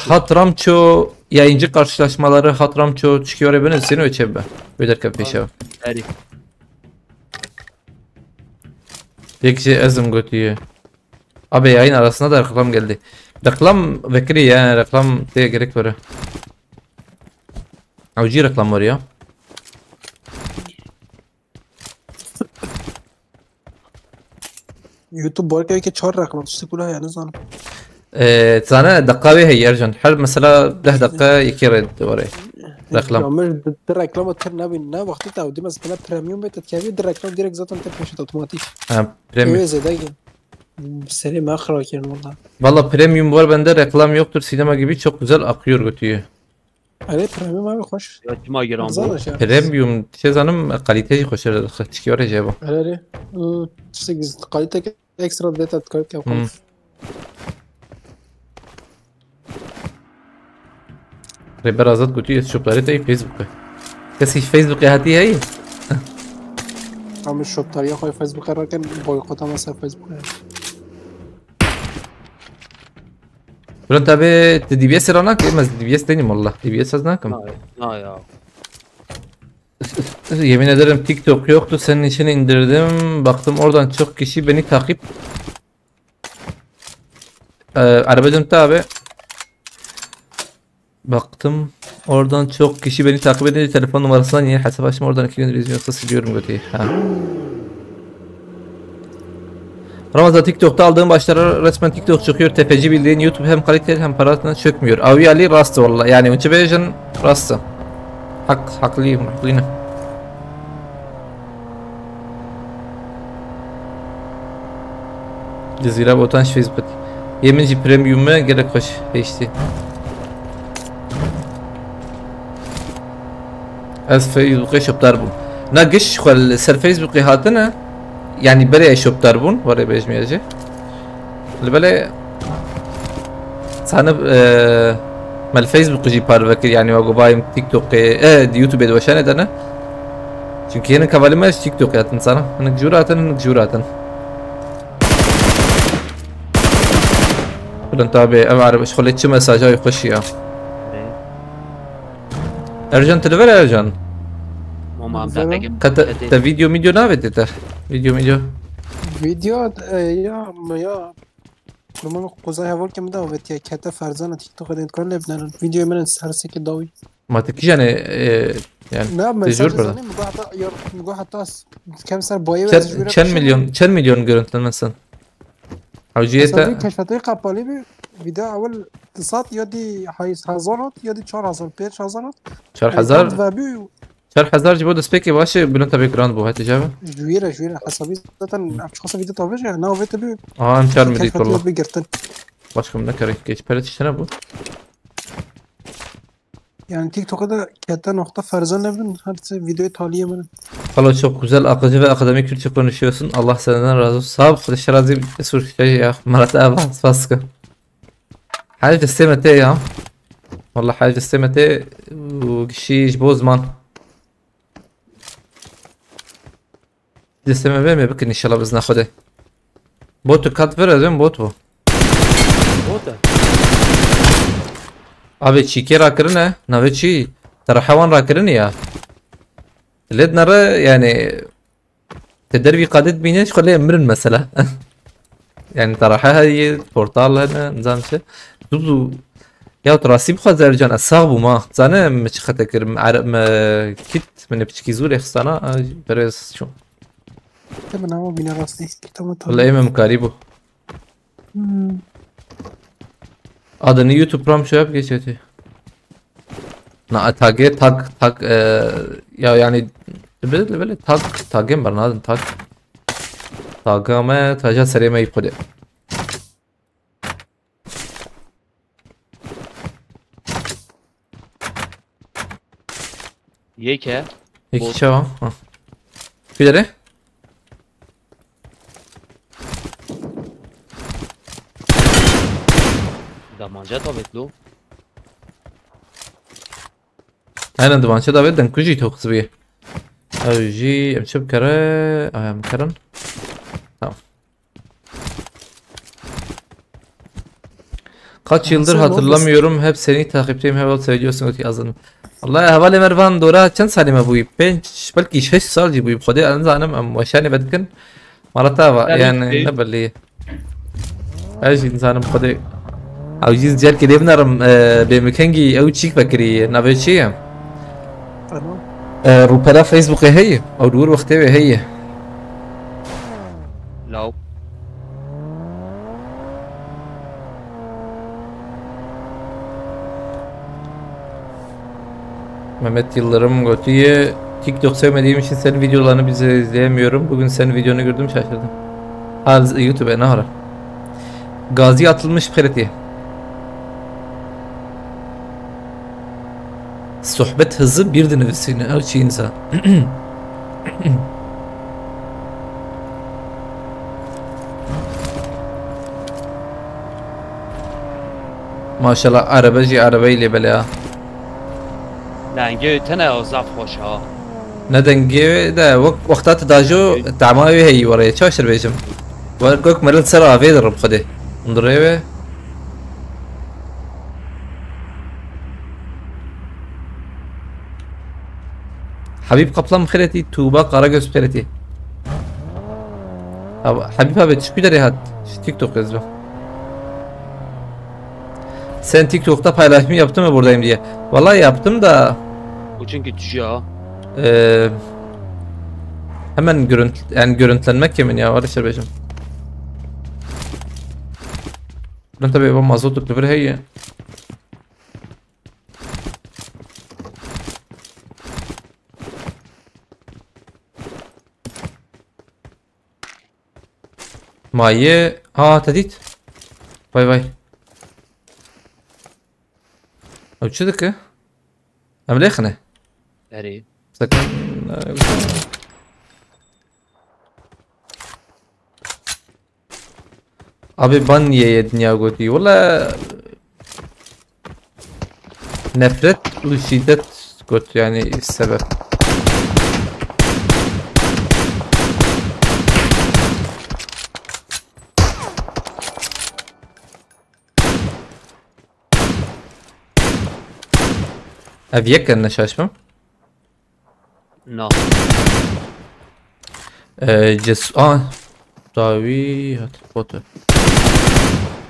Hatramço yayıncı karşılaşmaları Hatramço çıkıyor ebene seni ölçebe. Öderken peşe. Eri. Peki ezim götüyor. Abi yayın arasında da reklam geldi. Reklam vekili ya reklam diye gerek var. Avcı reklam var ya. YouTube بركة هيك تشرك ما تشتكوا يعني زانم. Sana dakika ve hey Ercan. Her mesela 10 dakika 2 red var. Reklam. مش در ركلام تر نبي نا وقت تعودي مثلا بريميوم بتتكابي در ركلام ديريكت ذات انت بتمشي اوتوماتيك. Ha, premium. ايه زي ده سريع ما اخرك يعني والله. Valla premium var bende reklam yoktur sinema gibi çok güzel akıyor götüyor. عليه بريميوم ما بيخش. Ya kima giran bu? زانش يعني. Premium şey zanım kaliteli koşar çıkıyor acaba. عليه تشتغل قالتك اكسترا داتا تكارت او Hmm. Reber azat götüyor shopları da Facebook'a. Kesi Facebook'a hati hay. عم الشوب طريقه خوي فيسبوك كان بويكوت مثلا فيسبوك. Buran tabi DBS ranak emez DBS değilim valla. DBS az nakım. Ha ya. Yemin ederim TikTok yoktu senin için indirdim. Baktım oradan çok kişi beni takip. Arabacım tabi. Baktım oradan çok kişi beni takip edince telefon numarasından yeni hesap açma oradan 2 gündür izliyorsa siliyorum götüyü. Ramazan TikTok'ta aldığım başlara resmen TikTok çıkıyor. Tepeci bildiğin YouTube hem kaliteli hem parasından çökmüyor. Avi Ali rastı valla yani önce beğen rastı. Haklıyım. Cezire botan Facebook. Yeminci premium'a gerek hoş HD. از فيسبوك شوب داربون ناقش خل سر فيسبوك هاتنا يعني بلا شوب داربون ورا بيجميجي البلا صانب مال فيسبوك جي بار فكر يعني واقو بايم تيك توك يوتيوب دوشانه دنا çünkü yeni kavalime TikTok yatın sana. Hani juratan. Buradan tabi ev araba şöyle mesajı yokuş ya. Ercan telever Ercan. Ama amtaqim. Kata video ne vedete? Video. فيديو يا كلما قزاي هاول كم ده وبتيا كتا فرزانة تيك توك دين كل لبنان فيديو من سرسي كداوي Matik yani yani نعم من tecrübe سرسي burada. مقاطع حتى كم سر بايو Çen milyon görüntülenmesin. Avciyete كشفتي قبالي فيديو أول اتصال يدي حيز هزارات يدي 4000 5000 4000 4000 جبود سبيكي باشه بلون tabi grand bu hadi cevap. جويرة حسابي zaten أشخاص فيديو طبيعي يعني ناو فيديو بي Ankar mı dik valla. كشفتي بيجرتن Başka ne gerek geç peret işte bu. يعني تيك توك ده كتا نقطة فرزان لبن هر فيديو تالية من Valla çok güzel akıcı ve akademik Türkçe konuşuyorsun. Allah senden razı olsun. Sağ ol. Arkadaşlar razı Türkçe ya. Marat avans faska. حاجة استمتع يا والله حاجة استمتع وشي جبوز مان استمع بهم يمكن ان شاء الله باذن ناخده بوتو كات فيرا زين بوتو Bota. ابي تشيكي راكرنا نافيتشي ترى حيوان راكرنا يا لد نرى يعني تدربي قادت بيناش خليه مرن مثلا يعني ترى هاي بورتال هنا نظام شيء دوزو يا تراسي بخواد زرجان الصاغبو ما زانا مش خطكر ما كيت من بتشكي زول اخسانا بريز شو تبى ناو بينا راسي كتاب والله ايمه مكاريبو adını YouTube'ram şey yap geçiyordu. Na tag ya yani böyle tagem var nadın tagame taja serime ipode. Yeke. İki çava. Güzel. دمانجه داوید لو انا دمانچه داوید دن کجی تو قصبیه او جی ام شب کره ام کرن tamam. Kaç yıldır Sen hatırlamıyorum. Hep seni takipteyim. Heval söylüyorsun öteki yazdım. Allah heval mervan dora çend salime bu ben belki 6 سال جي bu خدي انا زعلم ام وشاني بدكن مرتها يعني نبلي ايش انسان خدي عاوزين زياد كده بنرم بمكانجي او تشيك بكري نافيتشي Tamam. روبرا فيسبوك هي او دور وقتها هي لاو Mehmet Yıldırım Götü'ye TikTok sevmediğim için senin videolarını bize izleyemiyorum. Bugün senin videonu gördüm şaşırdım. YouTube'a ne ara? Gazi atılmış pratiğe. Sohbet hızı bir dinlesine her şey insan. Maşallah arabacı arabayla bela. لنگه تنه ازاف خوش ها ندنجي ده وقتات داجو تعماوي هي ورايا شاشر بيجم ورقوك مرل سرعة في ضرب خده انضريبه حبيب قبلم خيرتي توبا قراجوز خيرتي حبيب abi şu bir hadi TikTok yazıyor. Sen TikTok'ta paylaşım yaptın mı buradayım diye? Vallahi yaptım da bu çünkü düşüyor. Hemen görüntülenmek yemin ya var işte bacım. Ben tabii bu mazot tuttu هي مايه تديت باي باي او تشدك ام ليخنه اری سكن Abi ban yedin ya Goti. Valla nefret ve şiddet Got yani sebep. Evye kendine şaşmam. نه داوی هات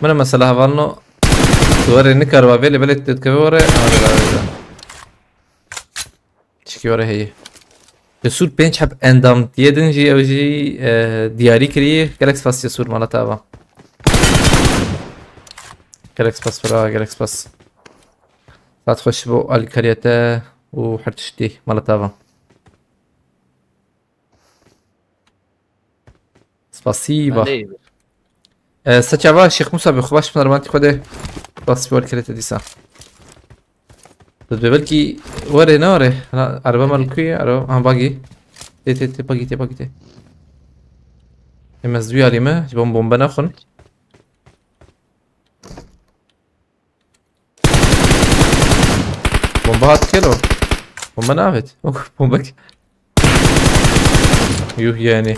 من مثلا هفالنو دوره نكر وابيلي بلت تتكبره چکی وره هی جسور پنج حب اندام دیدن جی او جی دیاری کریه گلکس پاس جسور مالا تابا گلکس پاس برا گلکس پاس ساعت خوش بو الکریته و حرتشتی مالا تابا Спасибо. Сачава, Шейх Муса, бихваш нормально ходе. Спасибо الكريتة دي سا. بالكي وري نوري انا عربة مالكوية عربة باقي تي باقي اما زوي عليما جيبهم بومبا ناخن بومبا هات كيلو بومبا نافت بومبا يوه يعني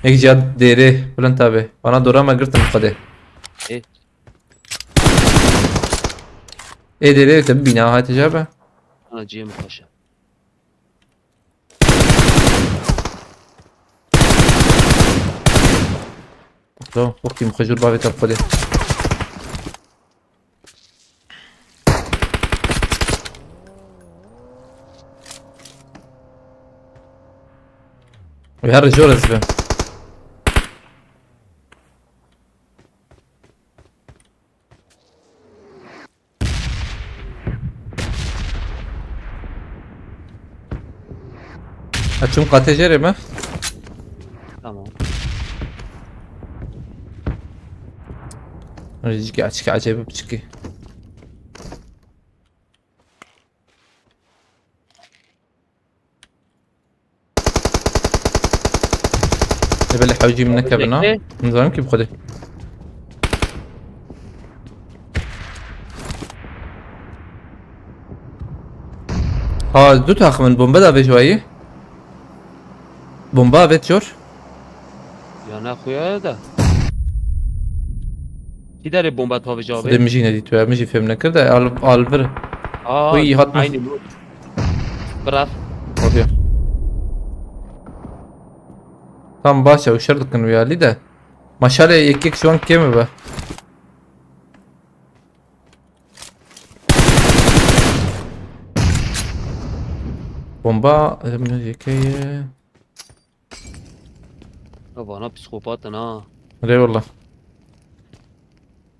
एक जात दे रे बुलंद ताबे बना दोरा मगर तुम खदे ए दे रे तब बिना है तजाबा انا جي مخشه तो वक्त मुखजुर बावे तब खदे ويا الرجال الزبان Açım katecere mi? تمام رجعي açık acayip بتشكي يبلي حوجي منك ابنا من زمان كيف خده ها دو تا من بمبا دا بجوایی بمبا بيت جور یا نه خویا ده کی داره بمب تا به ده جابه مجي ندي تو مجي فهم نكرده الفر وی هات عینی بود برات وديا tam başa uşardık uyarlı da maşale ek şu an kemi be bomba yekeye bana psikopat ha eyvallah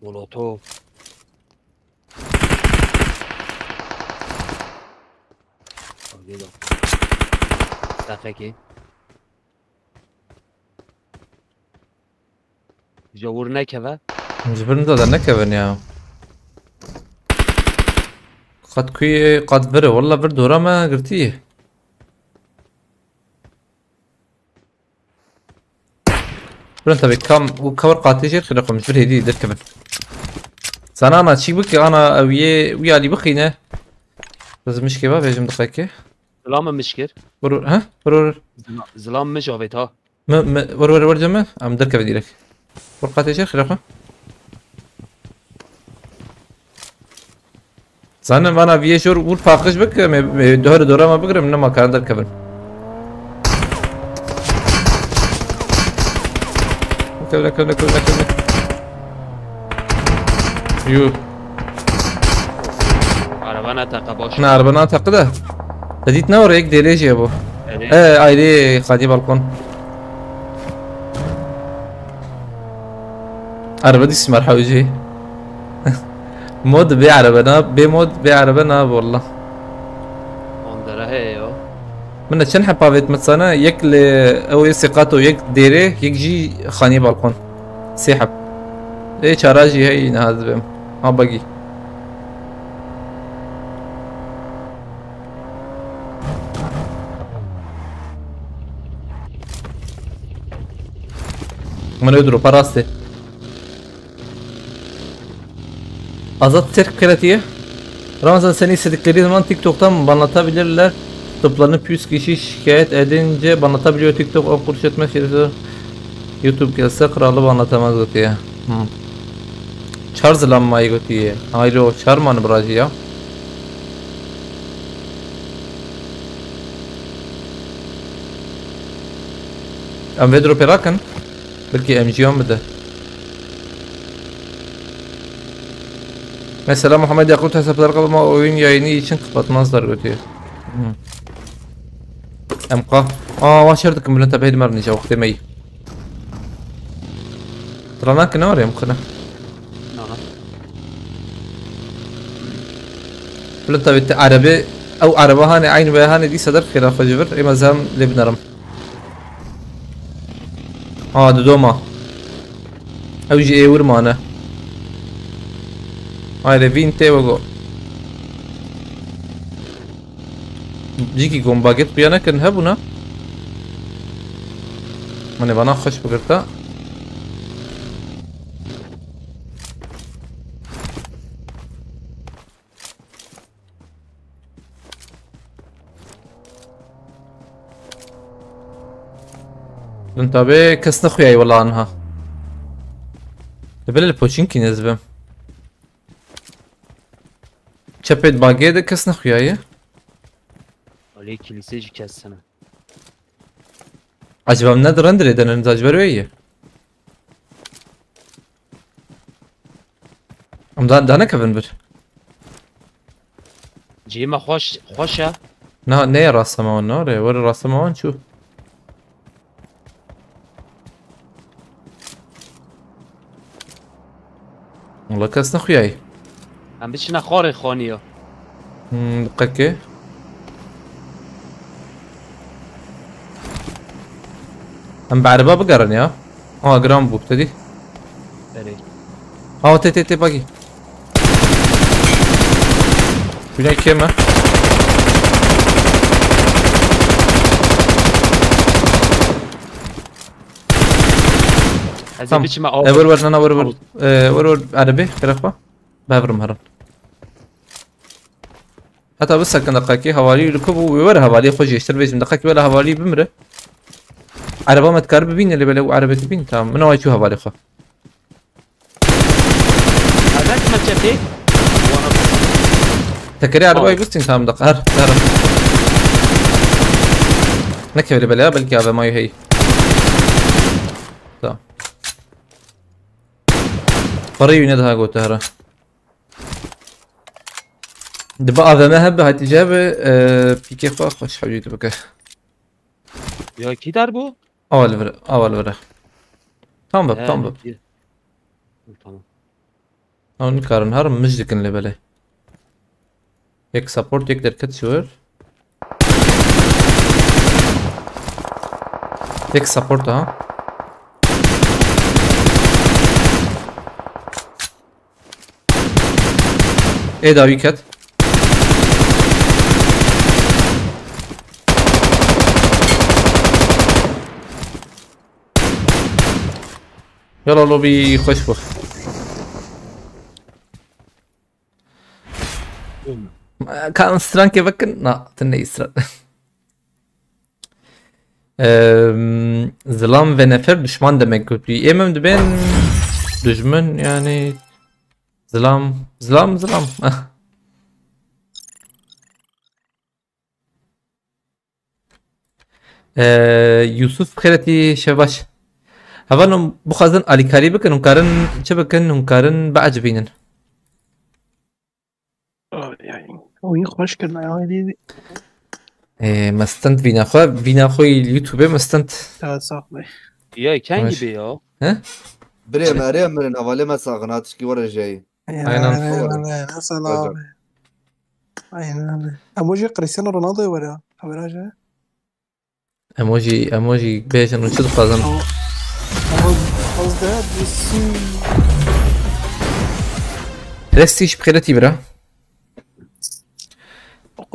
molotov دقیقی جاور نکوه مجبرن دادن نکبن ya قد كوي قد بره والله بر دورة ما قرتيه برن تبي كم وكور قاتل شيء خلينا مش بر هدي دركبن سنة أنا شيء بك أنا ويا اللي بخينه بس مش كبا بيجم دقيقة زلام مشکر ورور ها ورور زلام مجاوید ها ورور جمع أم دركب ديرك ور قاتل شيء خلينا زن من ویه شور ور پاکش بک می دور ما بگیرم نه مکان در کبن کل یو عربه نتقه باش نه عربه نتقده تدیت نور یک دیلیجی ابو ایدی خادی بالکن عربه دیس مرحوجی مود بعربه ناب بمود بعربه ناب والله اندره هيو من چند حبا بيت متصانا يك ل او يسقاتو يك ديري يك جي خاني بالكون سيحب ايه شراجي هي نهاز بهم ها باقي من يدرو براستي Azat Terk Kratiye Ramazan seni istedikleri zaman TikTok'tan banlatabilirler. Toplanıp 100 kişi şikayet edince banlatabiliyor TikTok 10 kuruş etmez şeyleri. YouTube gelse kralı banlatamaz götüye. Çarzlanmayı götüye. Hayır o çarmanı bırakı ya. Am vedro perakan. Belki MG'om bir de. Mesela Muhammed Yakut hesapları kapama oyun yayını için kapatmazlar götüyor. MK. Başardık mı lan tabi hedimar nice vakti demeyi. Tranak ne var ya MK'na? بلن tabi عربي أو عربة هاني عين بيهاني دي صدر خلاف جبر إما زام لبنرم. دوما. أو جي إيه ورمانه. Hayır vinte vago. Jiki gombaget biyana kan ha buna. Mane bana hoş bugurta. Lan tabi kasna khuyay والله عنها. Lebel poçinki nezbem. Çepet bagye de kız ne khuyayı? Ali kiliseci kessene. Acaba ne drendir edeniniz acaba öyle? Ama daha ne kavun bir? Cima hoş ya. Ne rastlama var ne oraya? Var rastlama var şu. Allah kız ne khuyayı? هم بچینه خاره خانی ها دقیقه هم بعربه بقرن يا جرام بو ابتدي بله تي باقي بنا كيما از این بچی ما آب ور انا ور عربي خير اخوه بابرم هرن حتى بس كان دقاكي حوالي ركب وورا حوالي خوش يشتر بيجم دقاكي ولا حوالي بمره عربه ما تكرب بين اللي بلا عربه بين تمام من واي شو حوالي خو هذاك ما شفتي تكري عربه يقصتين تمام دق هر نكفي اللي بلا بلكي هذا ما هي تمام فريو ندها قلت هرا دبا هذا ما هب هاي تجابه بيكي خو خوش حبيبي بك يا كي دربو اول ورا تمام تمام تمام اون كارن هرم مجدكن اللي بلا هيك سبورت يقدر كتشور هيك سبورت ها ايه دا ويكت يلا لوبي خوش بخ كان ستران كيفكن لا تني ستران ظلام ve nefer düşman demek kötü. Emem de ben düşman yani ظلام يوسف خيرتي شباش هفانم بخازن علي كاري بكن هنكارن شبكن هنكارن بعجبينن يعني وين خوش كنا يا هذي مستنت بينا خوي اليوتيوب مستنت صاحبي يا كان ماشي. يبي يا ها بريم اريم من اولي ما ساغنات شكي ورا جاي اينا سلام اينا اموجي كريستيانو رونالدو ولا حبراجه اموجي بيجن وشد خازن قصده بسي برستيج بخيرتي برا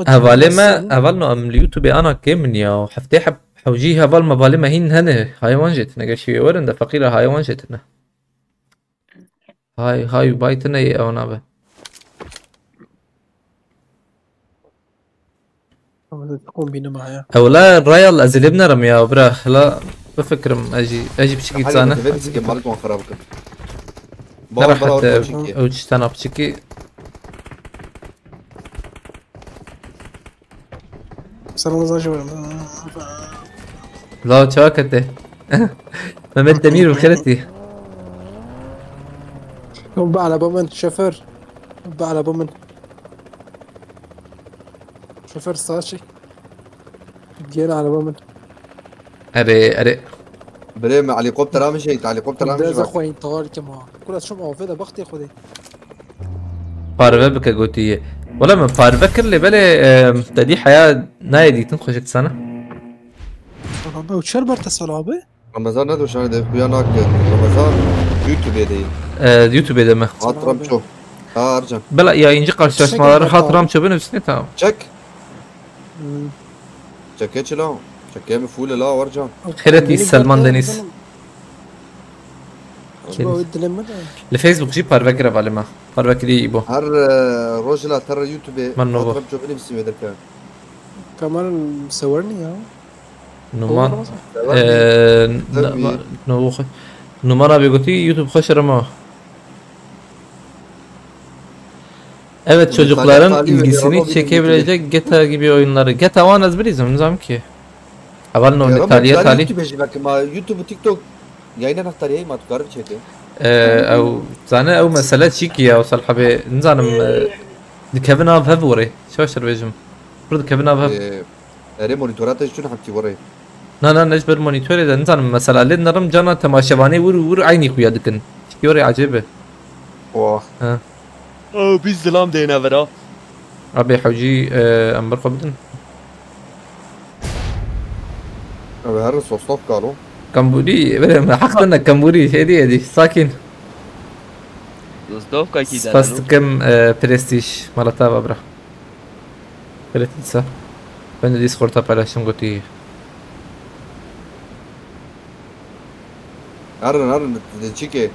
هفالنا ام اليوتيوب انا كمن يا حفتي حوجي هفال مبالي هين هنه هاي وانجت نقشي ورن ده فقيرة هاي وانجتنا هاي بايتنا او نابه تقوم بينا معايا او لا الرايال ازلبنا رميا برا لا بفكرم اجي بشكي تسانا تفيتسكي مالكم خرابك راحت او تشتانا بشكي سلام زاجور لا شاكته ممد دمير بخيرتي يوم على بومن شفر على بومن شفر ساشي جينا على بومن اري بريم علي قبطة رامي شيء علي قبطة رامي ده شيء اخوين طوال كما كل شو معوفه بختي خذي باربك قوتي ولا من باربك اللي بالي تدي حياة نايدي تنخشك سنة ربي وشربر تسلابي رمضان هذا وشان ده بياناك رمضان يوتيوب يدي يوتيوب دمه هاترم شو ارجع بلا يا انجي قرش اسمه حاطرام شو بنو سنتها تشك تشكيت لا تشكيه مفولة لا وارجع خيرتي سلمان دنيس الفيسبوك جيب باربك رفع لما باربك دي يبو هر روجلا ترى يوتيوب من نوبة. هاترم شو بني بسمي ذا كان كمان صورني يا نومان نوخ numara begoti YouTube hoşarama. Evet çocukların ilgisini çekebilecek GTA gibi oyunları. GTA One az bilizim nizam ki. Avalno İtalya tali. YouTube TikTok yayına naktar yayı matu garip çekti. او زانه او مسألة شيكي او صلحة نزانم كيفن اب هاف وري شو اشتر بيجم برد كيفن اب هاف اري مونيتورات شنو حكي وري لا نجبر مونيتور اذا نزانم مسألة لين نرم جانا تماشباني ور عيني خويا دكن يوري عجيبه واه ها او biz ظلام دينا برا ابي حوجي امبر قبدن ابي هرس وصوف قالوا كمبوري حقنا كمبوري هدي ساكن Dostovka ki بس كم برستيج مرتا ببرا بريتسا ben de Discord'da paylaştım Goti'yi. Arın çiki.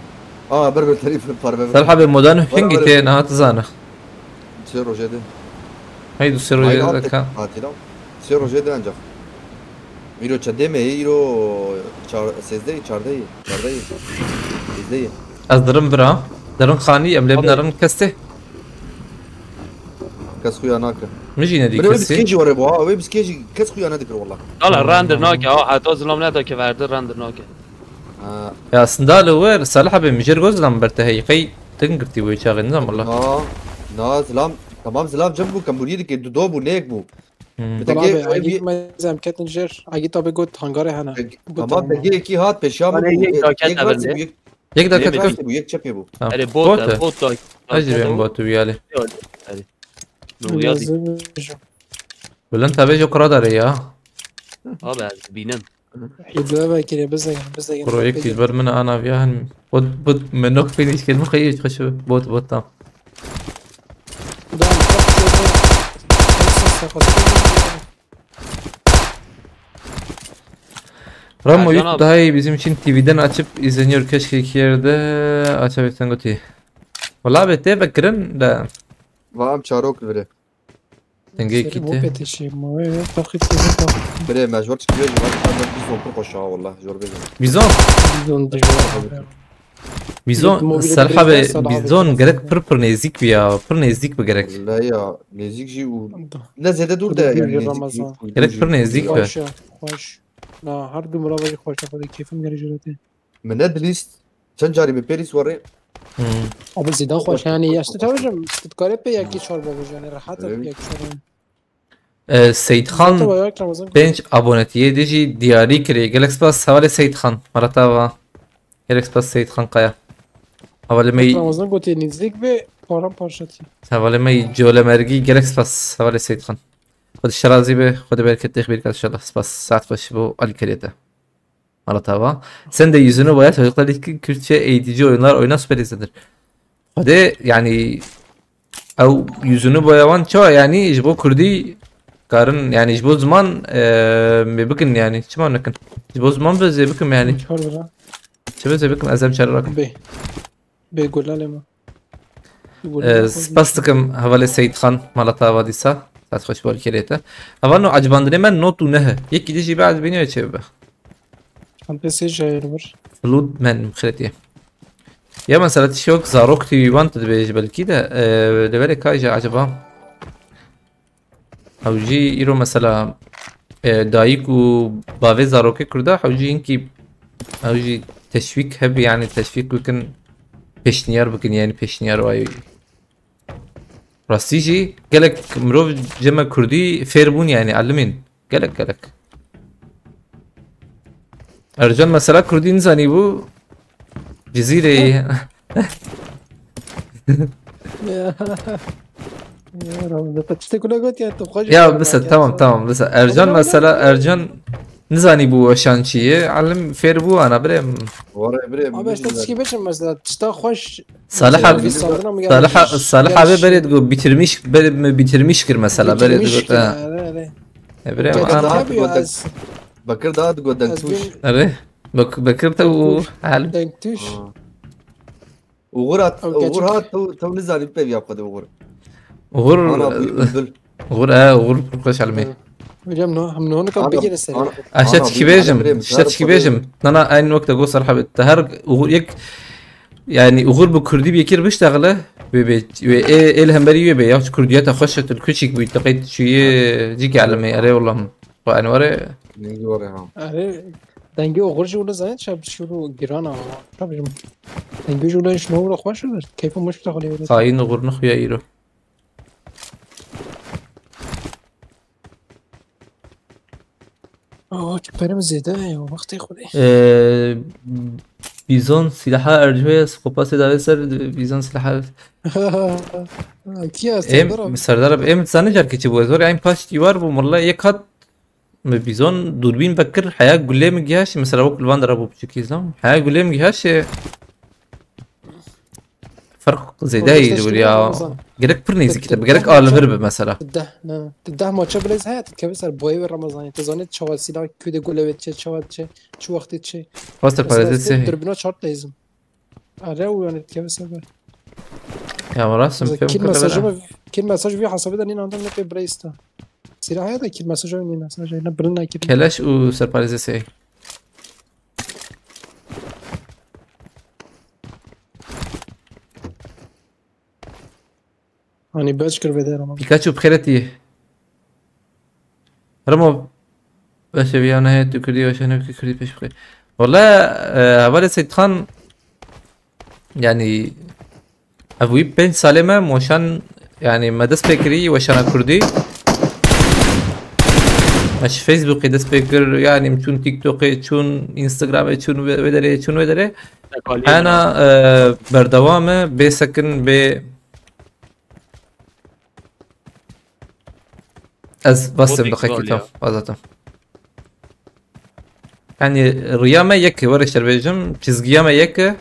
Aa bir telefon var be. صراحة بالمودان فين جيتين هات زانا. Çero jedi. هيدو سيرو Hayır يدا alt كان tatil al. Şey roje direnecek. Miro çademe iro sezde içeride sezde از درم برا درن خاني ام لب نرن كسته kas kuyanaka. مجينا دي Böyle bir كسي skeji var bu ha. Böyle bir skeji kas kuyana dikir valla. لا راندر ناكي اه حتى ظلم نادا كفردر راندر ناكي Ha. يا سندال وير صالحة بمجر جوز لم برتهي قي تنقرتي ويشاغل نظام والله Na selam. Tamam selam canım bu kamburiye dikir dudo bu nek bu. Bir طلع de اجيب مزام كاتنجر اجي طب قلت هنغاري هنا tamam peki iki hat peşam bu. Bana yek daket Yek varsa evinde. bu yek. يقدر Yek كتكف varsa bu yek çapıyor bu. اري بوت بوت بوت داي اجري ام بوت ويالي نويادي ولا انت بيجو كرادر يا اه بس بينام يبقى بقى كده بس كرو يكفي البر من انا فيها بوت بوت منك فينيش كل مخيش خشو بوت بوت تام Ramo Ercan YouTube daha iyi bizim için TV'den açıp izleniyor keşke iki yerde açabilsen götü. Valla abi tefekkürün da Vam çarok vere. denge مو gitti. بتشي مو تاخذ كذا Bre mecbur çıkıyor. Bir son koşa valla. Zor bir. Bizon, بدون ضجر bizon, Mobil Salih abi telefon, Salih abi bizon telefon. gerek pır nezik bir ya, pır nezik bir gerek. Vallahi ya nezik şey u. Ne zede dur da Dur, yani dur, nezik. Ramazan. Gerek pır nezik be. خوش خوش لا هر دو مرة خوش أخذ كيفهم قال جلتي Menet list. Sen cari bir peris var ya. أبو زيدان خوش يعني يا استتوجم استتقارب بيا كي شار بابو يعني راحت Evet. بيا كي شار Seyit Khan تو ياك رمضان 5 abonetiye dici diyari kire. Galaxy Pass havale Seyit Khan. Maratava. Galaxy Pass Seyit Khan kaya. Havale mey رمضان قلت نزيك بي بارم بارشتي havale mey Jole Mergi Galaxy Pass havale Seyit Khan. خد الشرازي به خد بالك التخبير ان شاء الله بس ساعات فش bu Ali Kariye'de. Maratava. Sen de yüzünü boya çocuklar ilk Kürtçe eğitici oyunlar oyna süper izlenir. Hadi yani او yüzünü boyavan çoğu yani bu Kürdi karın yani bu zaman bebekın yani çiman nakın. Bu zaman biz bebekım yani. شار برا Çebe bebekım azam çararak. بي بي قول لا ما Spastıkım havale Seyit Khan Malatava disa. Saat hoş bol kerete. Havano acbandine men notu nehe. Yek gidici bazı beni öçebe. عم بس جاي بر فلود من مخلتي يا مسألة شوك زاروكتي وانت بيجبل كده لبالك حاجة عجبها او جي ايرو مثلا دايك و بافي زاروكي كردا او جي انكي او جي تشويق هب يعني تشويق بكن بيشنيار بكن يعني بيشنيار واي راستي جي قالك مروف جمع كردي فيربون يعني علمين قالك Ercan mesela Kürdi insani bu Cezire يا رب ده تشتكي لك قلت يا تبغى ya mesela tamam mesela Ercan mesela Ercan nizani bu şançiye alim fer bu ana bre Var ya bre. أبى أشتكي بيش مثلا تشتا خوش Salih abi في صدرنا مجال Salih abi bered go bitirmiştir mesela bered go bre ana Bakır daha da godan tuş. are bakır ta bu hal دنكتوش Uğur at. Ama Uğur gerçek- hat. Tav ne zani pev yapmadı Uğur. uğur Ana bülbül. uğur koş almay وجم هم هون كان بيجي السنة اشت كبيجم اشت كبيجم انا اين وقت اقول صراحه بالتهر يك يعني اغور بكردي بيكير بيشتغله الهم بري بي ياخذ كرديات خشت الكوتشيك بيتقيت شويه جيك على ما اري والله وانا وري Ne var ya. أري دنجي أغرج ولا زين شاب شو جيرانا شاب جم دنجي ولا شنو ولا خوش ولا كيف مش تغلي ولا خاين اغور نخويا ايرو برم زيادة وقتي خذي بيزون سلاحها ارجوية سكوباس داوي سر بيزون سلاحها كيا ام سردار ام تسانه جار كيچي بو زور يعني باش ديوار بو والله يك هات بيزون دوربين بكر حياة قلة مجيهاش مثلا وقت الوان ضربوا بشكل زلم حياة قلة مجيهاش فرق زي ده يقول يا جرك برنيزي كده جرك الفيرب مثلا تده ماتش بلز هات كبسر بوي رمضان تزانت شوال سيدا كده قلة چه شوال چه شو وقت چه باستر بارازيت سه دربنا شرط لازم آره و يعني كبسر Ya وراسم فيهم كل كل مساج بلا كل مساج في حسابي ده نين عندهم نبي بريستا سلاح هذا كل مساج نين مساج نبرنا كده كلاش و سربرايزسي يعني بشكر بدير ما بيكاتشو بخيرتي رمو باش بيانا هي تكردي واش انا كردي باش بخير والله اول سيد خان يعني ابوي بين سالمه موشان يعني ما دس بكري واش انا كردي مش فيسبوك دس بكر يعني مشون تيك توك تشون انستغرام تشون ودري انا بردوامه بسكن ب از بس بدقيقة فازتم يعني رياما يك ورش البيجم تزقياما يك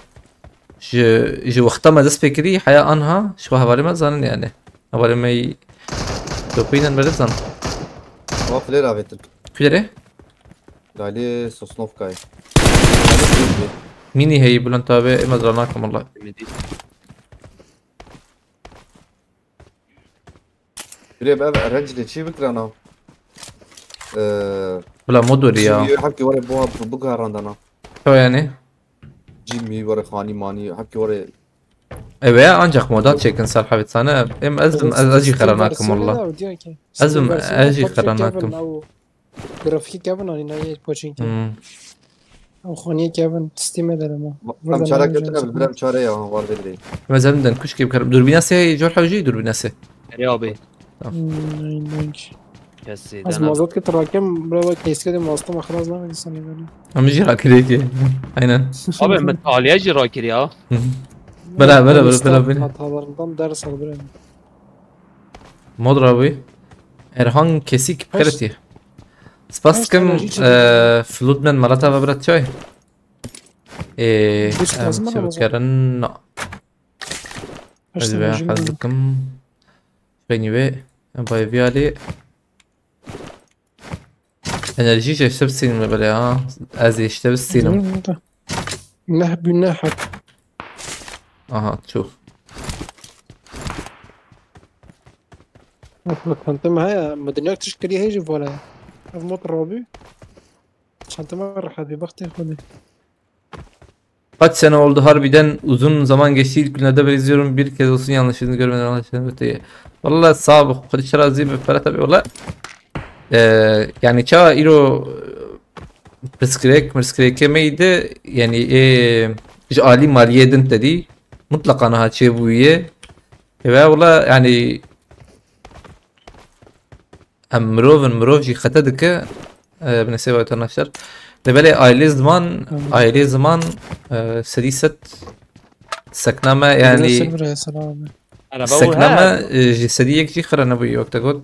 جو وقتما دست فكري حياة انها شو هوالي ما زانن يعني هوالي ما توبينن برزان واقف ليه لعبتك كده عليه سوسنوفكاي ميني هي بلان تابع ما درناكم والله بلي بقى الرجل شي بكره انا بلا مدوري يا حكي وري بوها بقها راندنا شو يعني جيمي وري خاني ماني حكي وري ايوه انجح مودات شيكن صالحة بتسانا ام ازم اجي خرناكم والله ازم اجي خرناكم جرافيك كابن يعني ناي بوشين او خانيه كابن تستيم ده ما هم شاركتنا بالبلام شاريه وارد لي ما زمدن كشكي بكرم دوربيناسي هي جور حوجي دوربيناسي رياضي ماشي يا سيدي از انا موضوع كتراكم برا كيس كده مواصله خلاص ما انسان يعني هم يجي راكريكي اينن abi متعالي اجي راكر يا بلا hatalarından ders al bre. مضربي ارهان كيسيك بخيرتي سباسكم فلودمن مرتا ببرت شوي Hiç lazım شو ama بكرن لا هذا حظكم بيني بي باي فيالي انرجي جاي سبسين من بلا ها ازي اشتبسين نهب ناحك اها شوف انت معايا مدنياك تشتري هيجي ولا في موت الرابي انت ما راح ابي بختي خذي Kaç sene oldu harbiden uzun zaman geçti ilk günlerde ben izliyorum bir kez olsun yanlışını görmeden anlaşılan öteye. Valla sabık Kılıç Arazi ve Ferhat abi valla yani çağa ilo preskrek meydi yani Ali maliyedin dedi mutlaka naha çebuye ve valla yani مرov جي خطدك بنسبة وتناشر لبالي عائلة زمان سديست سكنامة يعني انا بقول سكنامة جسديك جي خرنا بي وقت قلت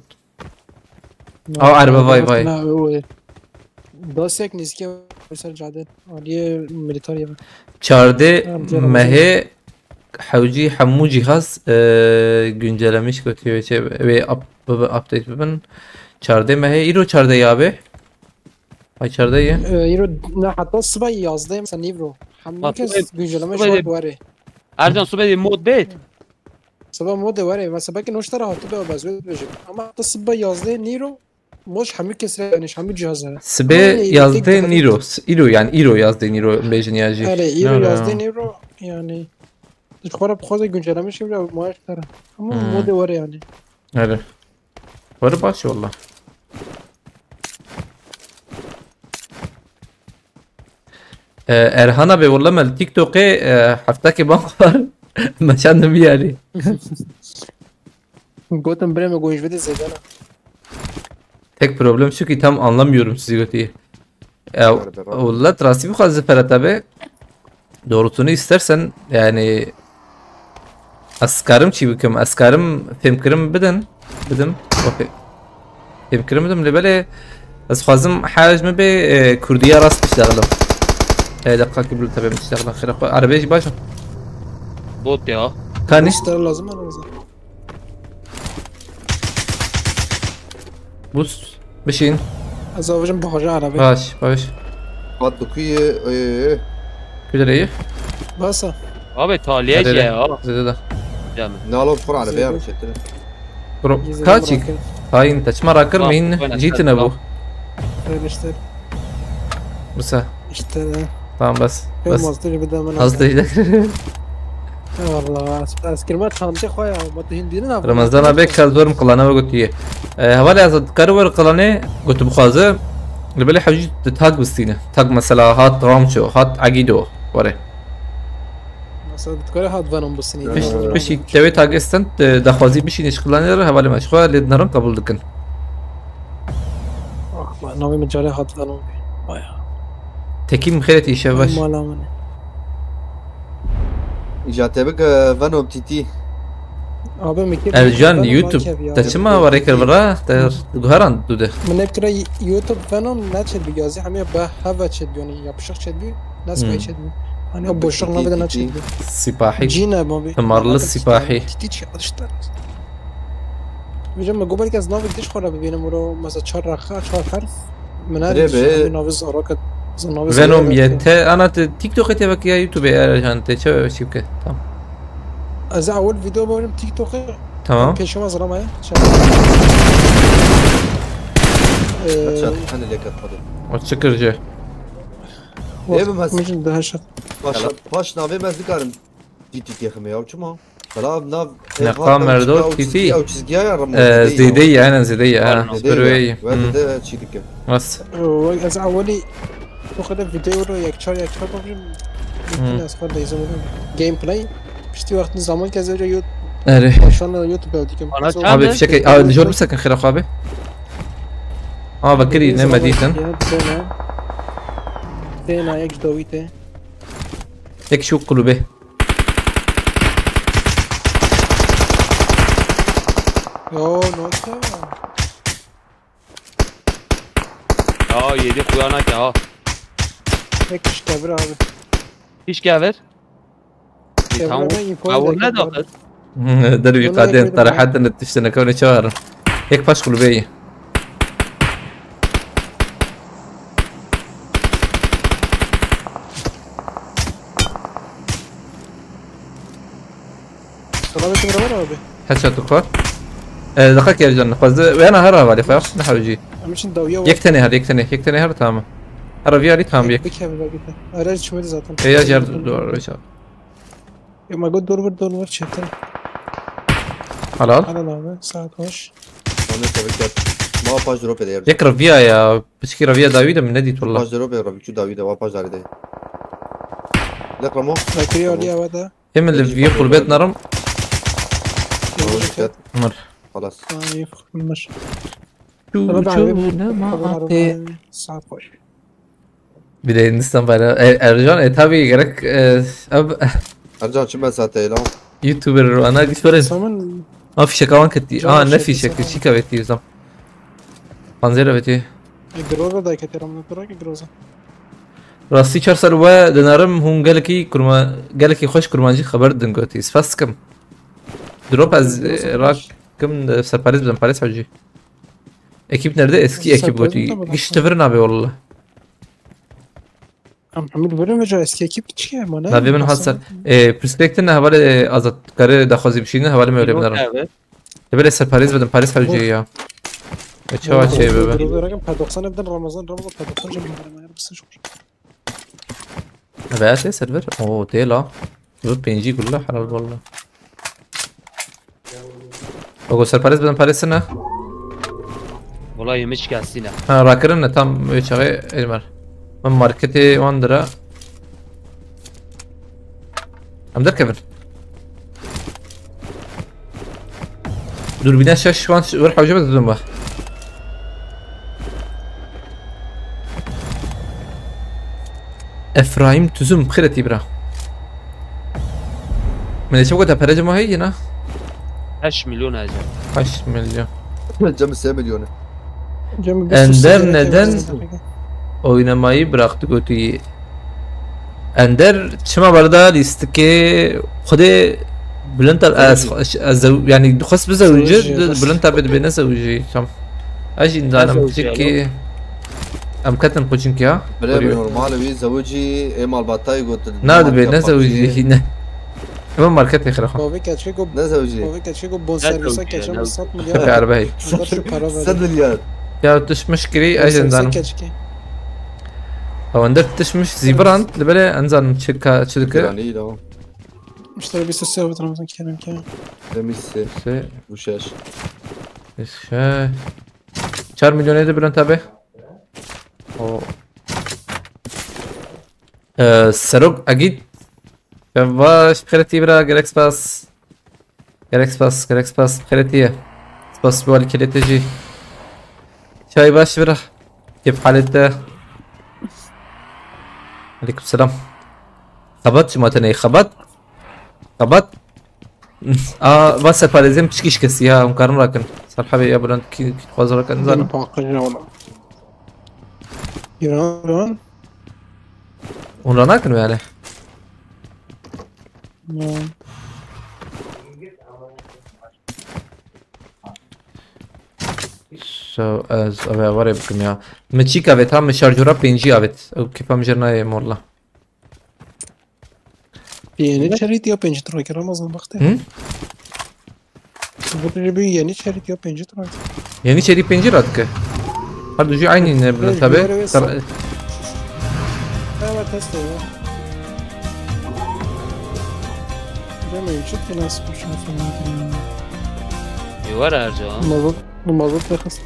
او عربة فاي داسك نزكي وصل جادل عالية ميليتارية çarde mehe حوجي حمو جهاز güncellemiş götürüyor ve update bibin çarde mehe iro çarde ya abi ay çarde ya يرو حتى الصبح yazdı مثلا نيفرو حمو كيس güncelleme صبح شوية واري ارجع صبح مود بيت صبح مود واري مثلا باكي نوشترى هتبقى بزود بيجي اما حتى الصبح yazdı نيرو مش حمو كيس يعني حمو جهازها Sbe yazdı Niro iro yani iro yazdı Niro mecniyacı evet يرو yazdı نيرو يعني تخبر بخوض güncelleme شوية ما اشترى اما مود واري يعني öyle var baş valla Erhan abi valla mal TikTok'e haftaki bank var meşanım yani قلتم بريمة قويش فيديو زي ده tek problem şu ki tam anlamıyorum sizi götüyü valla trasibi fazla Ferhat abi doğrusunu istersen yani askarım çivikim askarım femkirim bidim okey femkirim bidim lebele az خازم حاجم به كردية راس تشتغلهم دقيقة قبل تبي تشتغل خير عربي باشا بوت يا كان اشترى لازم انا لازم بص مشين ازوجن بحاجة عربي باش قد دكية كده ايه بس abi taliye ya زي ده جامد نالو بخور على بيع بتشتري برو كاتشيك هاي انت ما راكر مين وين جيتنا ابو اشتري بس اشتري tamam bas فيلم bas قصدي بدأ من قصدي والله بس كلمات خانتي خويا ما تهندينا رمضان ابيك كالدور قلنا وقلت ايه هوالي از كرور قلنا قلت بخازه اللي بالي حاجه تتهاج بستينه تاج مثلا هات رامشو هات عقيدو وري مثلا تقولي هاد فانوم بالسنين بشي تبي تاج استنت دخوازي بشي نشكلانه هوالي مشخوه اللي نرم قبول دكن والله ناوي مجالي هاد فانوم وايا تكيم خيرتي شباش مالا مني جاتبك فانوم تي تي abi mikir الجان يوتيوب تشما وريك البرا تغهران دوده من نكره يوتيوب فانوم ناتشد بيجازي همه به هوا تشد يعني yapışık çedbi nasıl bir çedbi hani boşluk ne kadar çedbi سباحي جينا ما بي تمارلس سباحي تيجي اشتر بيجي ما قبل كاز نافي ديش خرا ببينم ورو مثلا 4 رخا 4 حرف من هذا نافي زراكه فينوم يته انا تيك توك تبك يا يوتيوب عشان تشوف شبكه تمام از اول فيديو ببینم تیک توک تمام پیشم از رامه انا اللي كنت فاضي متشكر جي ايه بس میشن دهشت باش نافي ما ذكرم جي تي تي خمي او چما بلا ناف نقام مردود تي تي او تشزقيا يا رمو زيدية انا زيدية سبروي وهذا شي ديك بس از اولی تو فيديو رو یک چهار ببینم میتونی از خود دیزم گیم پلی پشتی وقت زمان که از اینجا اره شان یوتیوب دیگه ابي بشكل الجول مسكن خير اخو ابي بكري نما ديتن تينا یک دويته هيك شو قلوبه يو نوكا yedi kuyana ki ha. هيك كبر abi Hiç gever. كبر Kavur ne dakika? دربي قادين ترى حد نتشتنا كوني شهر هيك فاش قلوبيه صلابتي مرة abi هاتشات اخوات دقيقة يا جنة فاز وانا هرب علي خلاص نحوجي مش ندويه يكتني هر تمام هرب يالي تمام بيك بكمل aracı çömedi zaten يا جار دور وش ما قلت دور ور شتى حلال على abi saat hoş انا تبكت ما باش دروب ده يكرف فيها يا بشكي رفيا داويدا من نديت والله باش دروب ربي شو داويد ما باش داري ده لك رمو bakıyor Ali havada هم اللي في قلوبات نرم مر خلاص يفخمش شو ما saat hoş بدأ Hindistan bayrağı. Ercan tabii gerek ارجع شو ما ساعتين لا يوتيوبر وانا قلت فرز zaman ما في شكاوان كتير نفي شكل شيكا بيتي زم خنزيرة بيتي groza da keterim bırak groza راستي چهار سال و دنارم هم قالكي خوش كرمانجي خبر دنگوتي سفاس كم دروب از راك كم سرباريز بدن باريس حجي ekip nerede eski ekip goти işteverin abi والله محمد بولم وجه eski ekip چیه ما نه نبي من حصل برسبكتن حوالی ازاد کار دخوازی بشینه حوالی میولی بنارم يبقى سرباريز بدن باريس حجي يا چه چه ببر رقم 90 بدن رمضان 90 جمع ما بس شكر بقى سيرفر اوه تيلا دول بينجي كلها حلال والله بقول سرباريز بدن باريس نه والله yemiş gelsin ha. ها راكرنا تام شغي المر من ماركتي واندرا ام در كيفن دور بينا شاش وان ورح وجبت الدنبا افرايم تزم بخيرتي برا من ايش وقتها برجة ما هي هنا 5 milyon هاجر 5 مليون جم 6 مليون Ender neden oynamayı bıraktı götüyü? Ender çima barda listeki خدي بلنت يعني خاص بزوجة بلنت بين زوجي كم اجي نزعل بتشكي ام كاتن بوجينكي ها بلا نورمال وي زوجي ايمال باتاي قلت ناد بين زوجي هنا من ماركت يا اخي باوی کچه گو Ne zevci? باوی کچه گو بون سرویسا کچه نه. 100 في میلیارد عربي اندر شو پرا 100 ولی milyar. يا تش مشكري اجن زانم کچه او اندر تش مش زيبران لبلا انزان شركة شركة Yani iyi tamam. مشتری 23 بود رمضان کردم که Demişse سي bu şaş. شا 4 مليون يد بلون تابع او سروق اكيد باش بخيرتي برا جالكس باس جالكس باس بخيرتي باس بوالي كده تجي شاي باش برا كيف حالته عليكم السلام خبط شو ما تني خبط بس فالزم تشكيش كسيها مقارن لكن صار حبي يا بلند كي خوازر لكن زن زين باقی ولا ایران ولا ناكن يعني شو از ابي اوري بكم يا متشيكا بيت هم شارجورا بينجي ابيت او كيف مجرنا مورلا یعنی چرید یا 5 تراک رمضان وقته هم بودی بی یعنی چرید یا 5 تراک يعني شري بينجي راتك هذا جي عيني بلند تابع evet test ediyor. Demeyin çok finans kuşunu falan filan. يورا ارجع Mazot bırakız.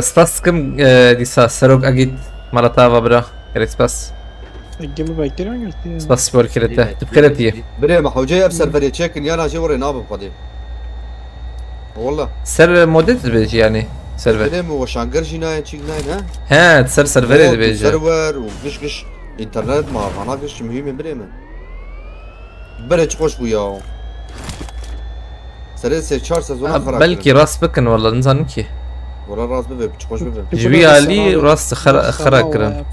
سباسكم ديسا سروق اكيد مرتابا برا جالكس باس Gemi bekliyor mu ya? سباس بول كريته بخيرتي Bre ma hoca افسر فري تشيكن يانا جي وري نابه قدي. والله سر مودت بيجي يعني سيرفر benim o şangır jinayet çiğnayet ha. ها تسر سيرفر بيجي Server و gış gış internet ma bana gış mühim bre mi? Bre çıkış bu ya. Sere se 4 sezon خراب. بلكي راس بكن والله نزان كي Valla razı be çıkış be. جبي علي راس خرا كرن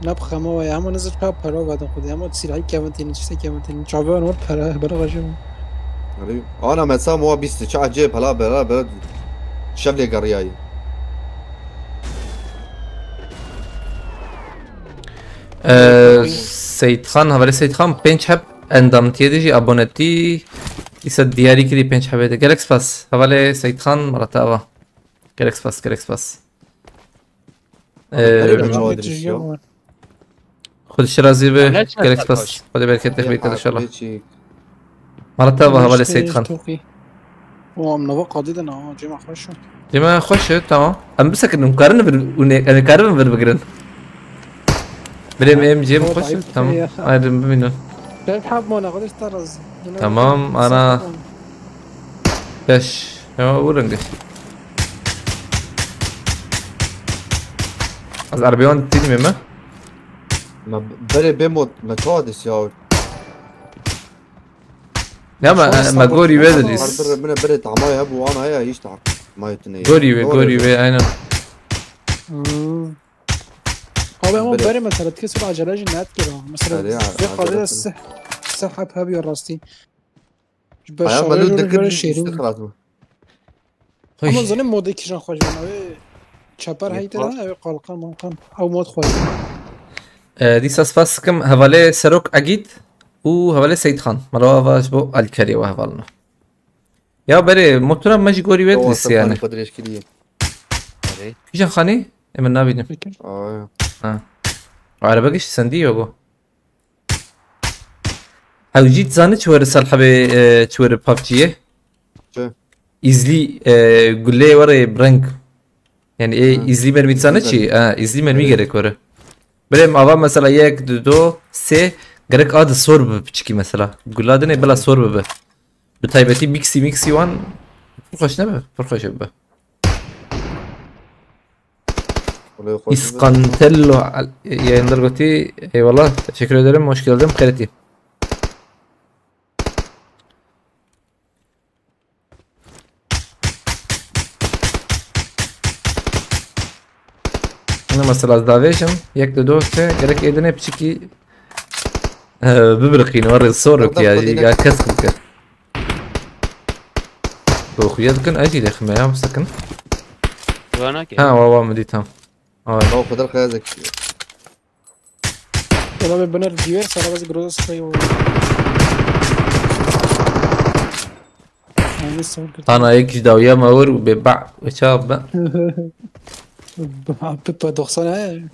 نه بخمه و اما نظر که پرا بدن خودی اما سیرایی که من تینی چیزی که من تینی چابه آنور پرا برا قشم انا مثلا مو 20 چا جيب هلا بلا شبلي قرياي سيد خان هذا سيد خان بنش حب اندام تيجي ابونتي يسد دياري كذي بنش حب جالكس باس هذا سيد خان مرتبه جالكس باس خذ الشرازي به جالكس باس خذ بالك التخبيط ان شاء الله مرتبه هذا سيد خان و ام نوا قادی دنا جمع خوش جماعة خوش تمام ام بسك انه مقارنة انا مقارنة بالبقرن بريم ام جيم خوش تمام هذا منو شايف حاب ما نقدرش ترز تمام انا ايش ورنقش از عربيون تيجي مما ما بري بيموت متودس يا لا ما قوري بدرس من بري طعماي هبو وانا هي يشتعل ما يتني قوري انا هو اما بري مثلا تكسر عجلاج نات كده مثلا في قضيه السحب هبي الراستي ايا ملو دكر استخلاص اما ظن مودي كيشان خوش بنوي چپر هيته او قلقان ممكن او مود خوش دي ساسفاسكم هوالي سروك اجيد وهوالي سيد خان مالوا واش بو الكري وهوالنا يا بري موتورا ماجي قوري بدرس يعني قدريش كده كيشان خاني من نابيدم اه وعلى باقيش سندي وقو او جيت زاني تشور سالحبي تشور بابجيه ايزلي قول لي وري برانك يعني ايه ايزلي مرمي تزانتشي ايزلي مرمي جريك ورا بريم اوا مثلا 1 2 3 جريك اد سورب بتشكي مثلا قول لا دني بلا سورب به بتايبتي ميكسي وان خوش نبه فرخوش به İskantello yayınlar götü eyvallah teşekkür ederim hoş geldin Kereti. Ana mesela davejim yek de se gerek edene pçiki ببرقين وري صورك يا كسبك خويا كان اجي لك ما يا مسكن وانا ها والله مدي تمام هو خد الخيازك والله بنر ديوير صار بس جروز شوي من صور كنت انا هيك داوية مور وببع وشاب بيبا دخسان هاي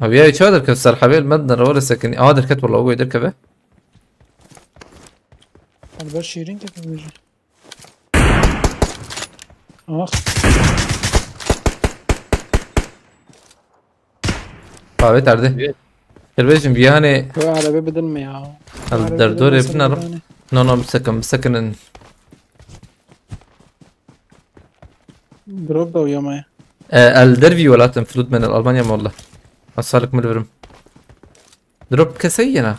ابي شو هذا الكسر حبيل مدنا ولا سكن هذا الكت والله هو يدرك به البر شيرين كيف بيجي اخ قاعد تعرضه البيجن بياني هو على باب بدل ما يا الدردور ابن نو مسكن دروب ده ويا معايا الدرفي ولا تنفلود من الألمانيا والله أصالك من الفرم دروب كسينا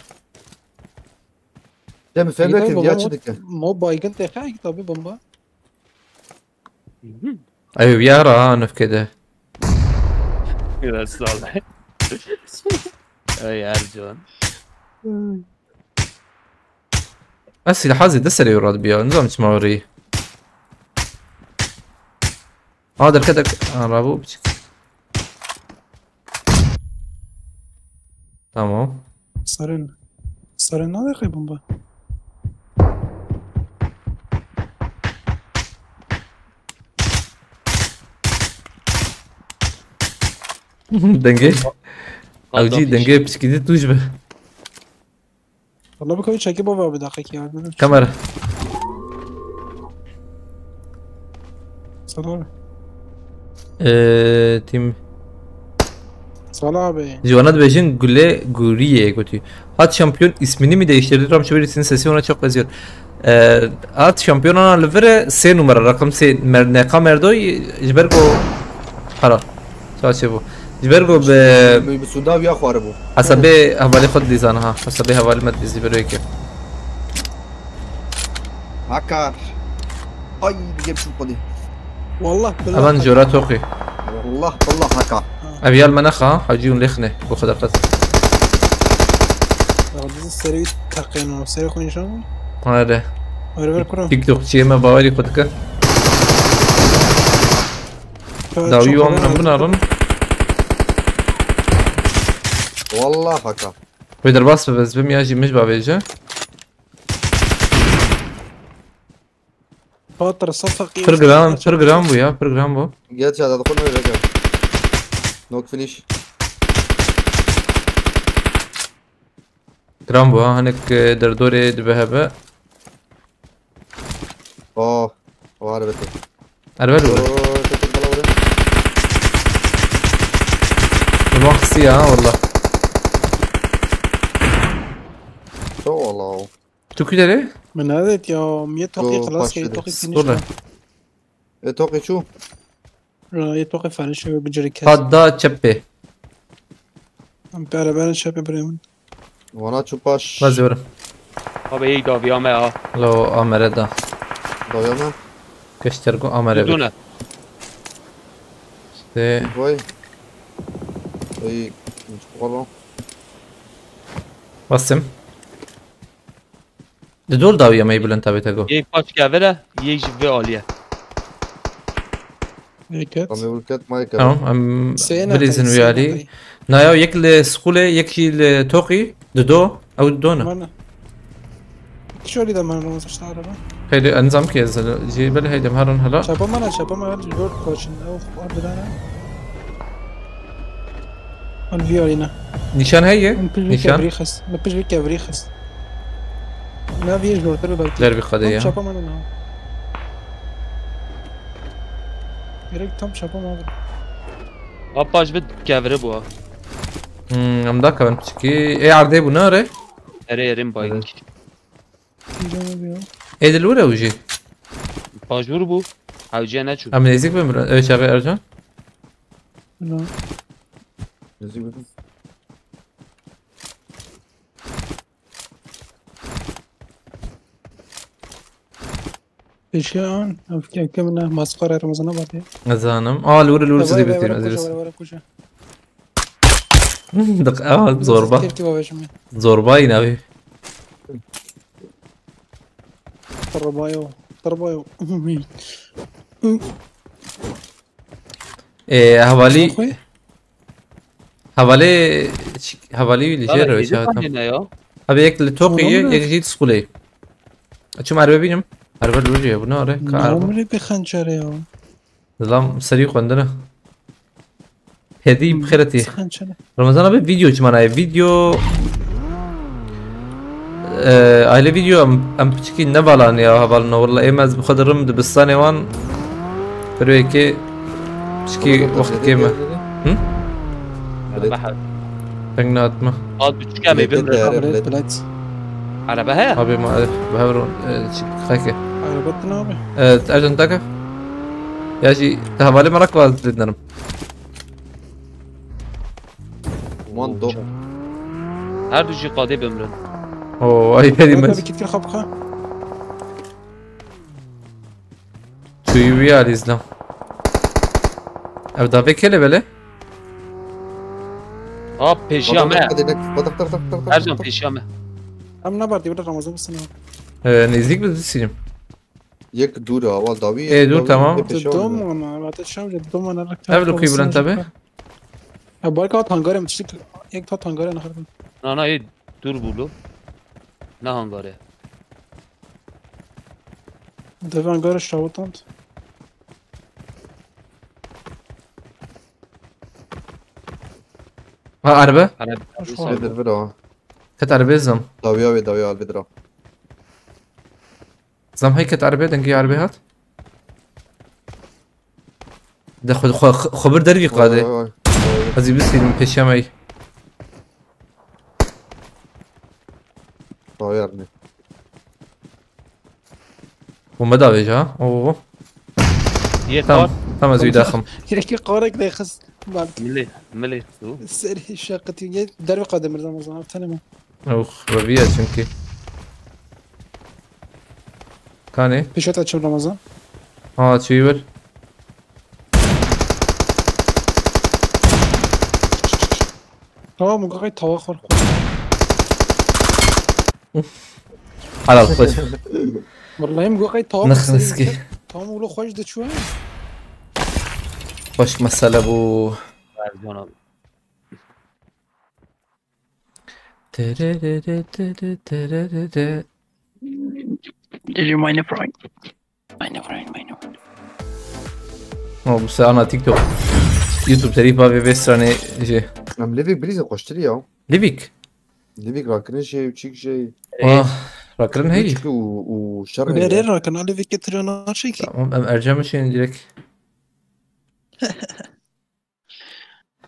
Değil mi? Fevlekin ya çıdık. مو بايقن تخاي طبي بمبا أيوة يارا أنا في كده كذا صالح اي ارجون أسي لحظة دسري يراد بيا نظام تسمعوري هذا الكدك رابو بشك تمام صارن هذا خي بمبا دنجي أو جي دنجي بشكل توجبه والله بكوي شاكي بابا بدقيق يا ولد كاميرا صلاح تيم صلاح bey Civanat Bej'in Guriye götü. At şampiyon ismini mi değiştirdi? Ram şöyle sesi ona çok benziyor. At şampiyona levere se numara rakam se neka merdoy جبركو خلاص شو bu جبركو ب بسوداء ويا خوار ابو حسب حوالي خد لسانها حسب حوالي ما تزي بريك Hakkar. Ay bir şu podi. والله بالله أبان جورا توقي Allah Allah Hakkar. أبي المناخة حجيون لخنة بخد قص هذا السريع تقين وسريع خو نشان هذا وربر كرو تيك توك شيء ما باوري خدك داوي يوم نبنا رن والله Hakkar. ويدر باص بس بمياجي مش بابيجا فاطر صفقي برنامج bu ya program bu. Geç ya da konu öyle gel. Knock finish. program bu هناك دردوري دبهبة Oh. O arabette. أربعة Oo, ولا tekrar bala oraya. المخصية ها والله So Allah. شو كده ليه؟ من هذا يا 100 توقي خلاص باش يتوقي والله فينيش توقي شو؟ يتوقي فينيش بجري كاس هذا تشبه بلا بلا شاب ابراهيم وانا شو باش. ما زورم ها به یک داویامه ها لو أمره ده Doyama. كشتركو أمره بي بدونه ده Vay. Ay. Hiç bakalım. بسم ده دول داوية ما يبلن تابي تاقو یک پاچ گوره یک جوه عالیه هيك Tam ülket mayka. تمام أم سينا بريزن ويالي نايو يك لسخولة يكي لتوقي دو أو دونا مانا شو اللي ده ما نروح اشتغل هيدي أنظام كيز جي بلي هيدي مهرن هلا شابا ما جور كوتشن او بدانا الفيولينا نيشان هي نشان نيشان بريخس نبيش بك بريخس ما في جور ترى بقى دربي قضية شابا ما لنا يريك تام شابا ما ها پاچ بد گوره بوا أم دا كمان بشكي إيه عرضي بو ناره اره ارم باینگ إيه دلورة وجي پاچ برو بو حوجه نچو أم نزيك بمرن إيه شاقي أرجان لا ايش كان افكر كم انه مسخره رمضان بعد نزانم الورة سيدي بتيم أزيرس دق زوربا زورباين أبي طربايو إيه حوالي لجيرو إيش هاتم نه یا أبي يك لتوقي يك جيت سكولي چون عربه بینم عربه لوجیه بنا آره که عربه نامری به خنجره یا نظام سری خوندنه هدی بخیرتی خنجره رمضان به ویدیو چی منای ویدیو آیله ویدیو ام بچکی نبالان یا هبالنا والله ایم از بخدرم دبستان وان بروی که بچکی وقت کیمه بحر تنگنات ما قاد بتشكامي بمرن عربت بلاد على بها ابي ما اعرف بهورون خاكه عربت نابه تأجل تاكا يا شي تهبالي مرك واز تدنم وان دو هر دو جي قادي بمرن او اي هذه ما مس بكتير خبخه شو يبي الاسلام ابدا بكله بله بيشيامه بدك ارجم بيشيامه ام نبردی بده رمضان بسنه نزدیک به سینم یک دور اول داوی دور تمام. دوم انا بعد شام دوم انا ركبت قبل كي بلان تبه بارك اوت هنگاره متشك یک تا هنگاره نخرد انا ايه دور بولو نه هنگاره دو هنگاره شاوتاند عربه بدر برا كانت عربيه زم داوی آل بدرا زم هي كانت عربيه دنقي عربيه هات دخل خبر دربي قاده هذه بس من بيشامي طايرني وما داويج ها اوه هي تمام طار تمام زي داخم يحكي قارك ده يخص بعد ملي السري شاقتي درب قدم رمضان تنم اوخ ربيع چونكي كان ايه بيشوت اتشم رمضان ها تشيور مقاقي تواخر على الخوش والله مقاقي تواخر نخنسكي تمام ولو خوش ده شوي خوش مسألة بو meine Freund. Meine Freund. بس انا تيك توك يوتيوب تريفا في بيستراني جي ام ليفيك بريزة قشتري يا ليفيك ليفيك راكرين شيء وشيك شيء راكرن هي وشر Nereye kan Ali Viketirian şey ki. تمام ام ارجع مشين ديريك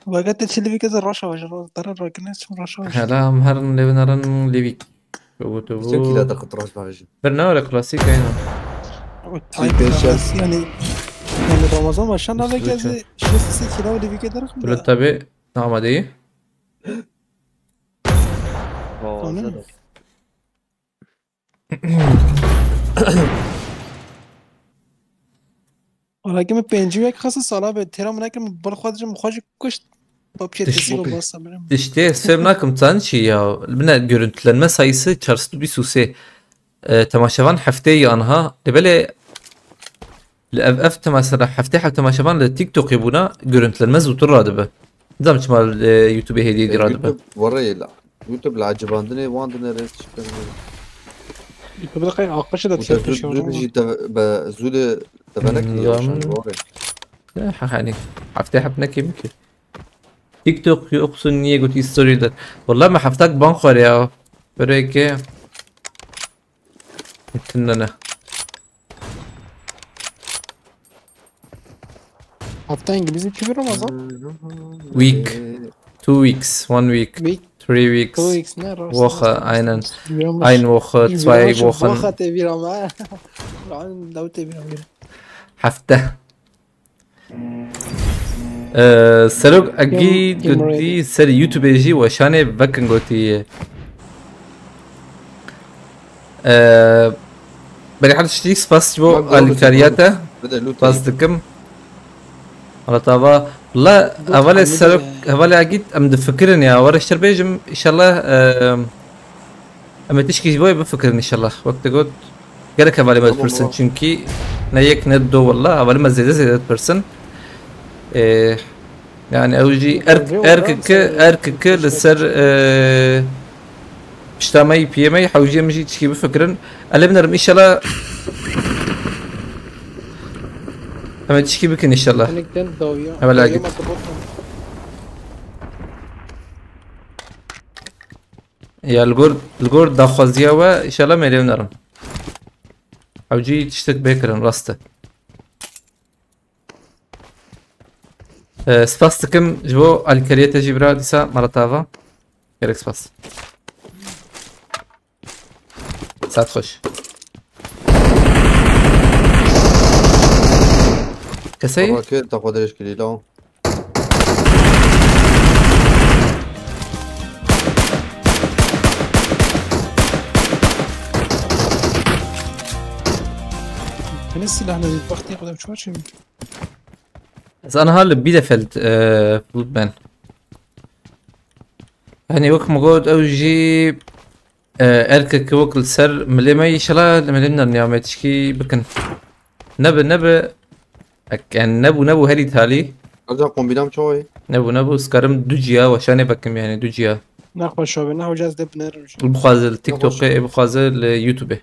Vagat çeli Viket Raşa var. Tara raknes Raşa var. هلا مهرن ليفنرن ليفيك شكل هذا قطراش باجي برنامج كلاسيك هنا Yani Ramazan başında da geldi. Şurası kira Ali Viket rakım. تقول تابع نعم دي Olarak mı penci ve kasa sala be teram ne kim bal khadjım khaj kuşt. Papçe tesiro bassa benim. İşte sevnakum tançi ya bina görüntülenme sayısı çarşıda bir suse تماشفان حفتي انها لبلا الاف تماشفان حفتي حق تماشفان للتيك توك يبونا قرنت للمز وترادبه زعما مال يوتيوب هدي دي رادبه وري لا يوتيوب العجباندني واندنا ريست Bir dakika akbaşı da tiyatro şey hocam. بيجي بزول تبنك يا شان وري يعني حفتي حبنا كيمكي تيك توك يقصن نيه قلت ستوري ده والله ما حفتك بانخر يا بريك كنا Hafta İngilizce kimi Ramazan? week 2 weeks 1 week Week 3 weeks 2 weeks ne? Woche einen ein Woche 2 Wochen Woche تبيرم عن دو تبيرم حفته سلوك اكيد قلتي سري يوتيوب يجي وشاني بكن قلتي بني حد شتيك سباس جو الكارياتا بدا لوت باس دكم على طابا لا اولي سلوك اولي اكيد ام دفكرني يا ورا الشربيجم ان شاء الله اما تشكي بوي بفكرني ان شاء الله وقت قلت قالك اولي ما برسن چونكي نيك ندو والله اولي ما زيادة برسن يعني اوجي اركك لسر اشتامي بيمي حوجي مجي تشكي بفكرن ألا بنرم إن شاء الله أما تشكي بكن إن شاء الله هنك دن داوية أما لا أجد. يا الجور داخوزيا وإن شاء الله ما يلي بنرم حوجي تشتك بكرن راسته سباستكم جو الكريتا جبرا ديسا مرتافا يرك سباس ساعت خوش كسي والله كيف تاخذ ايش كلي لا أنا السلاح اللي بختي قدام شو شيء بس انا هلا بيدفلت فلوت مان يعني وقت موجود او جي اركك وكل سر مليمي شلا مليمنا نعمة تشكي بكن نب يعني نبو هري تالي ارجع قوم بينام شوي نبو سكرم دوجيا وشاني بكم يعني دوجيا ناخذ شو ناخذ جاز دبنر بخازل تيك توك بخازل يوتيوب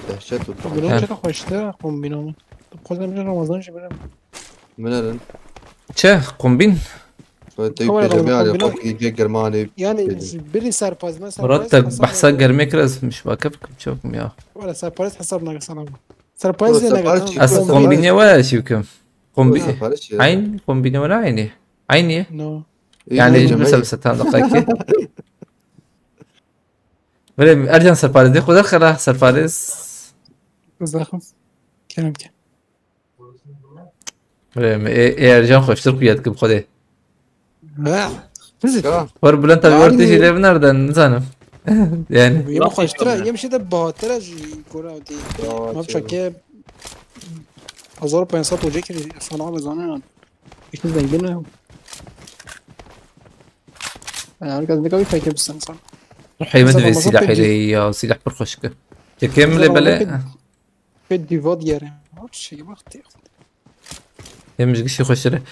دهشت بنام شو خوشته قوم بينام خذنا من رمضان شو بنام منن چه قنبين تيجي جميع اللي يجي جرماني يعني بري سرپاز ما مرتب بحثا قرمي كرز مش باكبكم شوفكم يا ولا سرپاز حسبنا سلام سرپاز أصل قنبين ولا شوكم قنبين سفارش عين قنبين ولا عيني عيني نو يعني مسلسل دقائق بله ارجع سرپارز دي خدا خلا سرپارز زخم كلام كده بله ارجع خوشتر قيادك بخده لا فزت ور بلند تبي تيجي لي بنردن نزانم يعني يما خوشتره يمشي ده بهاتره كورا دي ما بشكل 1500 وجه که صناعه بزنن یکی زنگینه انا قصدي قوي فاكر بالسنسر حي مدري سلاح لي سلاح برخشك تكمل بلا في ديفود يره شيء وقت يمش قشي خوشره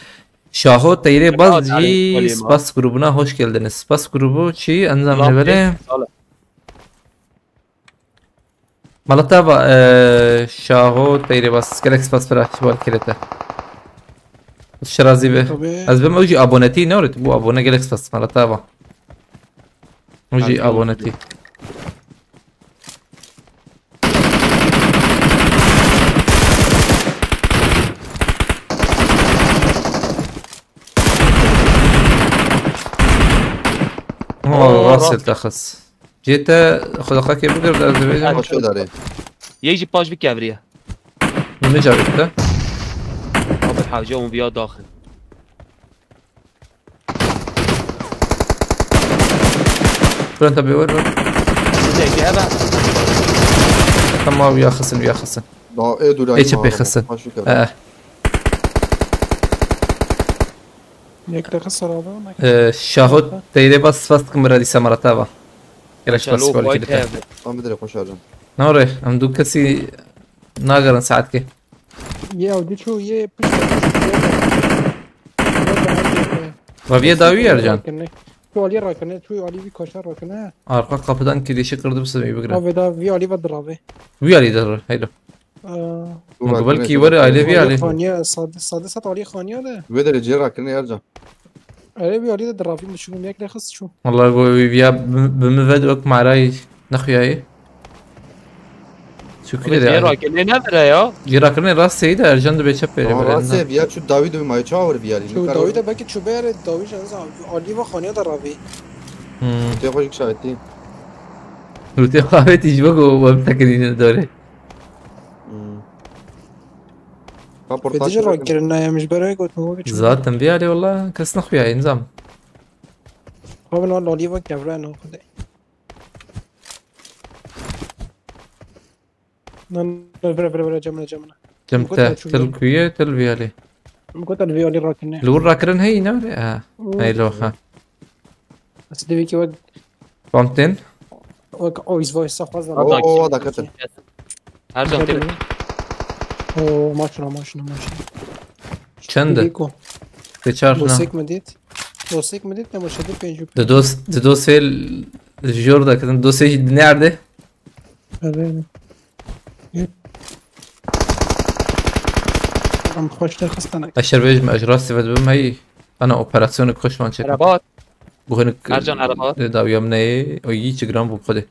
شاهو تيري باز جي سپاس گروبنا hoş geldiniz سپاس گروبو چی انجام بره مالتابا شاهو تيري باز كلك سپاس برا شوال كريتا الشرازي به از بهم اوجي ابونتي نورت بو ابونه كلك سپاس مالتابا اوجي ابونتي راسل تخص جيت خلقك بقدر شو داري يجي باش بك يا من جابته اول حاجه وبيا داخل فرنت بيور زي هذا تمام يا خصن يا خصن لا ايه دول ايش بيخسن یک خسر هذا شاهد تيري بس فاست كاميرا دي سمرتها كلاش بس كل كده ما بدري خوش ارجع نوري ام دو كسي ناقرن ساعتك يا ودي شو يه Raviye davi Ercan. Şu Ali rakene, şu Ali bir koşar rakene. Arka kapıdan kilişi kırdı mısın iyi bir Abi da vi Ali var drabe. Vi Ali der haylo. من قبل كي وري عليه في عليه خانية صاد سات علي خانية ده. بدري جرا كنا يرجع علي في علي ده درافي مش شو ميك لخص شو. والله قوي فيا بمفاد وقت مع راي نخويا ايه شو كده ده جيرا كنا نبرة يا جيرا كرني راس سيد Ercan da beçap böyle راسه بیا شو داوود و مایچا ور بیا شو داوود بکی شو بیر داوود شانس علی و خانیة درافی. تو خوش شاهدی. روتی خواهی تیجبه کو وابتکرین داره. بديش الراجل إنه مش براي قلت هو بيشوف. زاد تنبيه عليه والله كسنا خويا نظام. هو من والله ليه وقت كفرانه خده. برا جمنا. جمته تلقيه تلبيه عليه. ممكن تلبيه عليه راكنه. لو راكرن هي نور هاي لو ها. بس دي بيكي وقت. فهمتين؟ اويس فويس صح وزن. اوه هذا كتل. هرجع تلك. اوه ماشنا. چنده؟ بچار نه. دوسیک مدید نموشده پنجوب. دو سیل جوردا كده دوسي نعرده بله عم خوش ترخصتنك اشر بيج ما اجرا استفاد بهم هي انا اوبراسيون كوش مان شكل عربات بغنك ارجان عربات دا يمني او يجي جرام بخده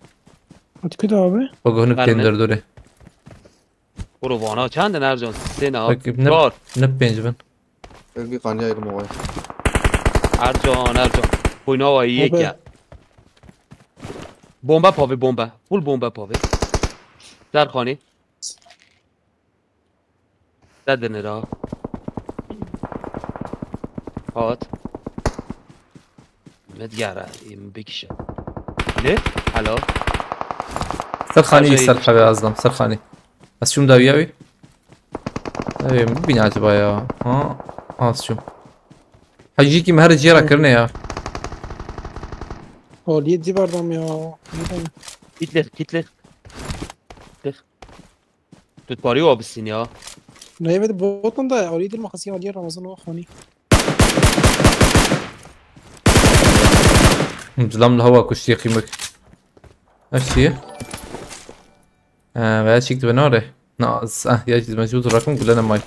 هات كده abi بغنك برنه. تندر دوره برو وانا چند ارجان سه طيب، نه چهار نب بينج بن Bir kanya yedim o. ارجان بوینا و یک بمب پاوی بمب فول بمب پاوی در خانه دادن را هات مدگره این بکشه نه حالا سرخاني أجاي. يسال حبيبي أصلا سرخاني بس شو مداوياوي؟ ايه مو بين عجبا يا ها شو حجيكي مهر جيرا كرنا يا اولیه دی بردم یا kitlik tutpari o bilsin ya نه بده بوتن ده اولیه دی المخصصی اولیه رمضان و خونی مظلم الهوا كشتي قيمك ايش هي؟ بعد شيك بناره ناقص يجي موجود الرقم كلنا ماي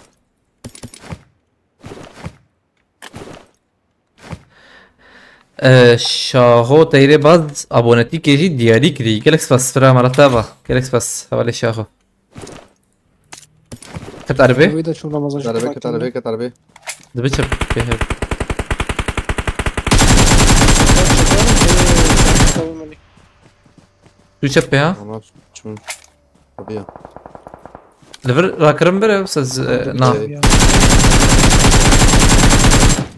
شاهو تيري بعض ابونتي كيجي دياري كري كالكس بس فرا مرتبة كالكس بس حوالي شاهو كنت عربي؟ اولیه ده چون رمضان Tarabe tarabe. دبيتش بيهب شو شبه ها؟ Ama çün. Tabii ya. لفر راكرم بره بس نعم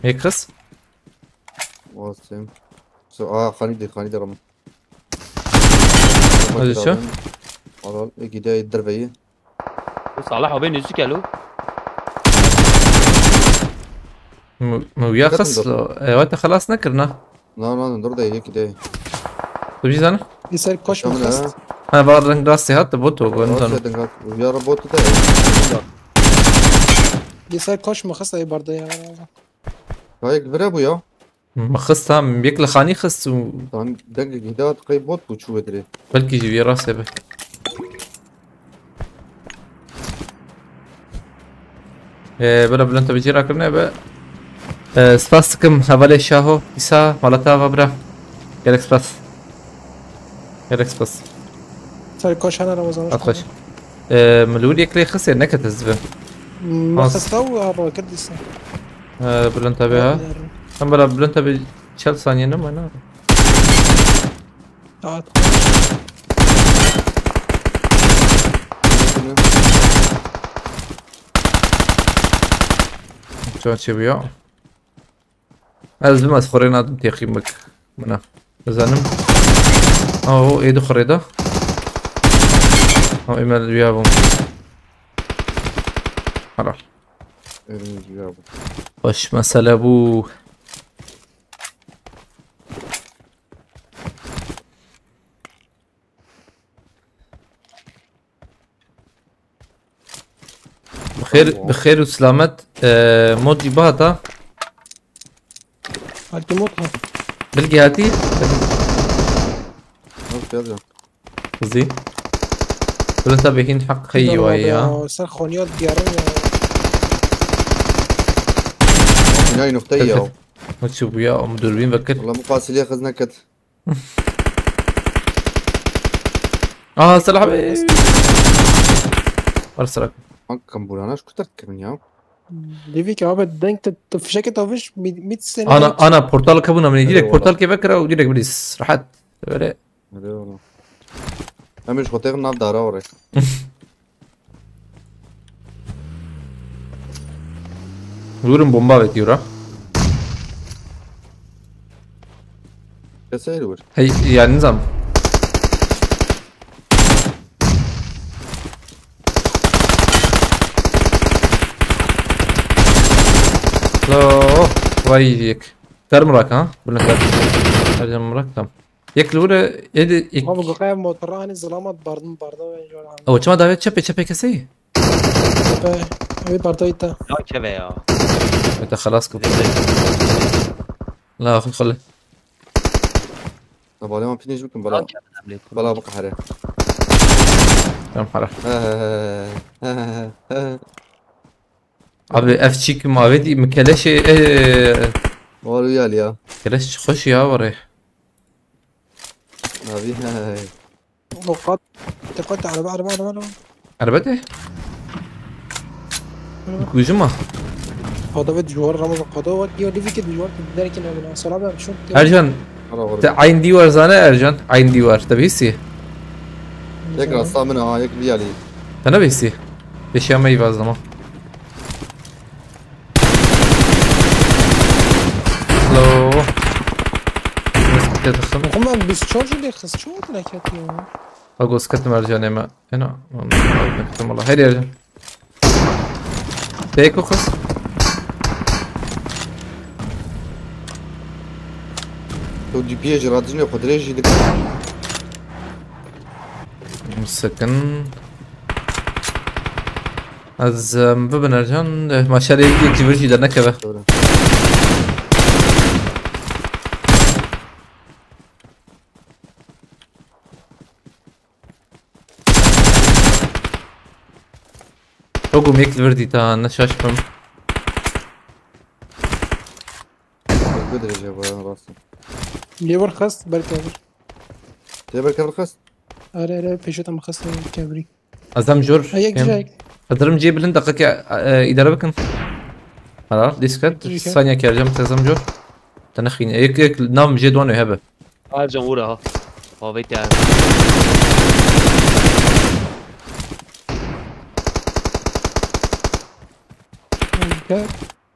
هيك خس O sen. Khani de Ramo. هذا شو؟ Al gide derbeyi. صالح وبين يزيك له مو يا خس وقت خلاص نكرنا No dur da iyi gide. تجي انا؟ یه سر کاش Tamam مخص ya. انا بعد رنج راسي هات بوتو Nasıl قلت edin kat? Ya robotu da. یه سر کاش مخص ای برده یا Kayık bire bu ya. مخص هم بياكل خاني خس Tamam denk gide kayıp bot bu çu edri. بلكي يجي راسي به بلا بلا انت بيجي راكرنا بقى سباستكم حوالي شاهو إسا مالتا غبرة جالكس باس جالكس باس سر کاش هنه رمضان أتخش ملول يكلي خسر نكت الزبن مخص ده و هر کد دیسه بلا انت بها هم بلا بلا انت بي 40 ثانية نما انا شو تشبيع لازم أذكرين هذا تيقيمك منا زانم أو إيدو خريدة أو إيميل بيابهم خلاص وش مسألة أبو بخير وسلامت مودي باتا هالكي موتها بلقي هاتي Nasıl yazacağım? زين ولا انت بيكين حق خي ويا سر خونيات ديارن Dünyayı noktayı ya. وتشوف ويا ام دوربين بكر Valla mukasiliye kız neket. سلاح بي ارسلك Hakkım burana şu kadar kimin ya? ليفيك يا عبد دنك تفشكت توفش 100 سنه انا بورتال كابونا من يجي لك والله. بورتال كيف فكره ويجي لك بليس راحت ولا Hadi oğlum. Hem iş koteğin nav dara oraya. يورم بومبا بتيورا Keseyir vur. هي يعني نظام لا ويك ترمرك ها ولا ترمرك تم يكلوره يد ما بقى قايم موتراني الظلامات باردن باردا او چما داوت چپه کسی ابي باردا ايتا لا كذا يا انت خلاص كبر لا اخي خله بالي ما بينيش بكم بلا بلا بقى حري Tamam para. Abi F2 mavi mkeleş والو يا ليا keleş خوش ya var. هذه هاي نقاط تقطع على بعض بعض بعض Arbete? Kujuma. هذا بيت جوار رمز القضاء يودي فيك جوار ذلك انا صلابه شو Ercan, aynı divar zane Ercan, aynı divar. Tabii hissi. يك رصا منها يك بيالي Sana bir hissi. Beşiyamayı vazlama. Hello. هم بيسشارج اللي خص شو تلاكيت Ago sıkıntım Ercan ema. Ena. Sıkıntım Allah. Haydi Ercan. Peki kız. تو جي بي جرادجني قدري جيدك مسكن. Az bugün Ercan maşallah ilk civarı da ne kadar. Rogum yek verdi ta ne şaşmam. قدري جابوا راسي ليبر خص بركبر تبر كبر خس اري اري بيشوت ما خص كبري Azam jor. هيك جاك Adırım cebilin dakika idare bakın. Hala diskat. Saniye kercem tezam jor. تنخين يك نام جد وانا يهبه. ارجع وراها هاويت يعني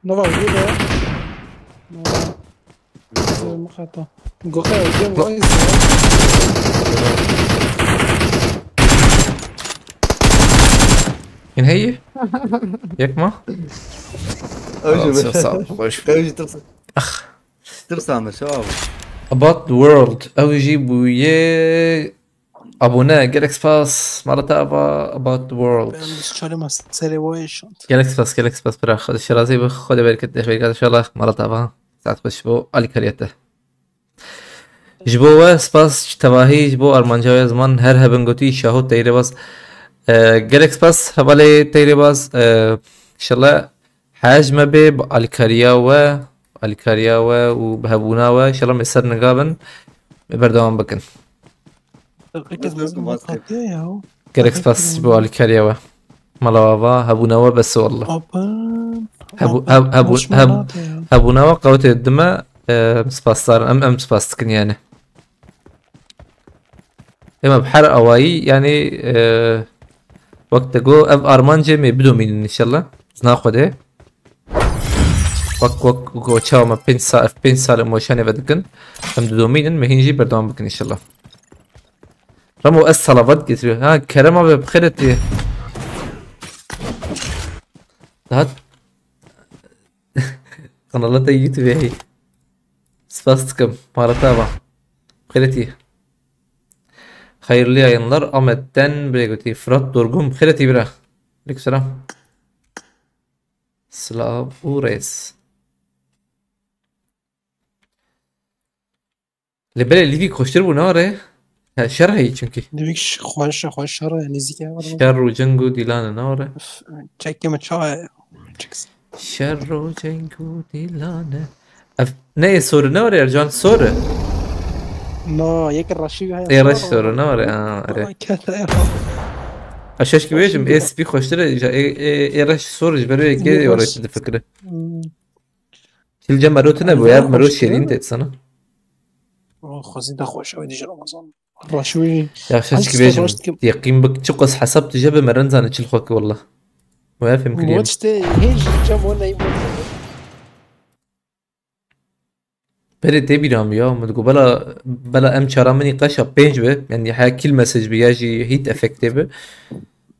نوفا وجوده ما خطا جوخا قدام كويس إن هي؟ ياك ما؟ اوجي صعب خوش. اوجي ترسم شباب About the world أو يجيبوا يه أبونا Galaxy Pass مرة أبا about the world بس شالي ما سري وايش Galaxy Pass برا خد الشرازي بخد بالك التخبير إن شاء الله مرة أبا ساعات بس بو على كريته جبوا سباس تواهي جبوا أرمانجا زمان هر هبن قطي شاهد تيري بس Galaxy Pass حوالي تيري بس إن شاء الله حجم بب الكارياوة وبهبوناوة إن شاء الله مسر نقابن بردوام بكن Galaxy Pass جبوا الكارياوة ملاوة هبوناوة بس والله هبوناوة قوة الدماء سباستار ام سباستكن يعني اما بحر اواي يعني وقت جو اف ارمانجي مي بدو مين ان شاء الله ناخده وقت جو تشاو ما بين سال موشاني بدكن ام دومين مهنجي بردوام بكن ان شاء الله رمو الصلابات قتلوا ها كرمه بخيرتي هات قنالات يوتيوب هي Spastik'ım marataba خيرتي hayırlı yayınlar Ahmet'ten Bregoti Fırat Durgun خيرتي bira Aleykümselam Slav Ures Lebele Livi koştur bu ne var ya şer هي çünkü دبيك خوش شر يعني زيك şer Cengu Dilan ne var تشيك ما تشاي şer Cengu Dilan ne soru ne var Ercan soru لا يك الرشيد هاي ايه رش soru ne var اه كذا Aşaş gibi yaşım SP koştura raş soru جبروا كده ولا الفكرة الجمع روتنا بوياب مروش شيرين تتصنع خزين ده خوش أوي ديج رمضان الرشوي يا أشاش gibi yaşım يقين بك تشقص حسب تجيب مرنزان تشيل خوك والله وياف يمكن يعني موتشتي هيج جم ولا يموت بره تبيرام يا متقول بلا ام چارامني قشا بينج به يعني حاجة كل مسج بيجي هيت افكتيف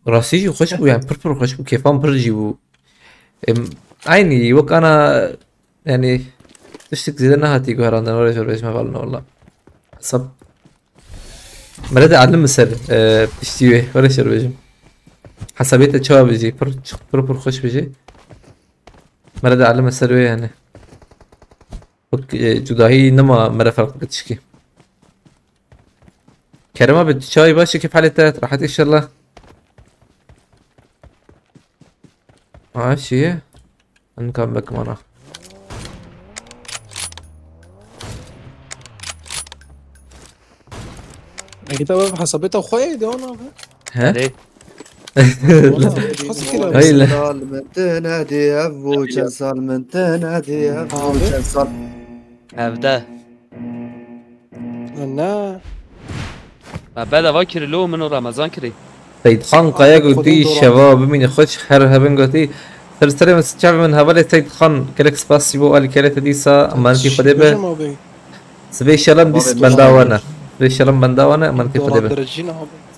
راسيجي خوش بو يعني بربر خوش بو كيفان برجي بو عيني وك انا يعني تشتك زيدنا هاتي قهراندن ولا شو ما بالنا والله حسب مرد اعلم مسر تشتيوه ولا شو بيجي حسابيته تشوا بيجي بربر خوش بيجي مرد اعلم مسر يعني وك جداهي نما مرة فرق بتشكي كريم ابد شاي باشا كيف حالتك؟ راحت ان شاء الله؟ ماشي نكمل بك مرة. اكيد بقى حسبتها اخويا دي انا ها؟ ليه؟ هاي لا صال من تنادي ابو صال من تنادي ابو صال. هبده لا ما بدا فاكر له منو رمضان كري. سيد خان قايا قلتي شباب من يخش حرها بن قلتي ترسلي من شعب من هبل سيد خان كلك سباسيبو قال كلك ديسا مالتي خديبه سبيشالم ديس بنداوانا سبيشالم بنداوانا مالتي خديبه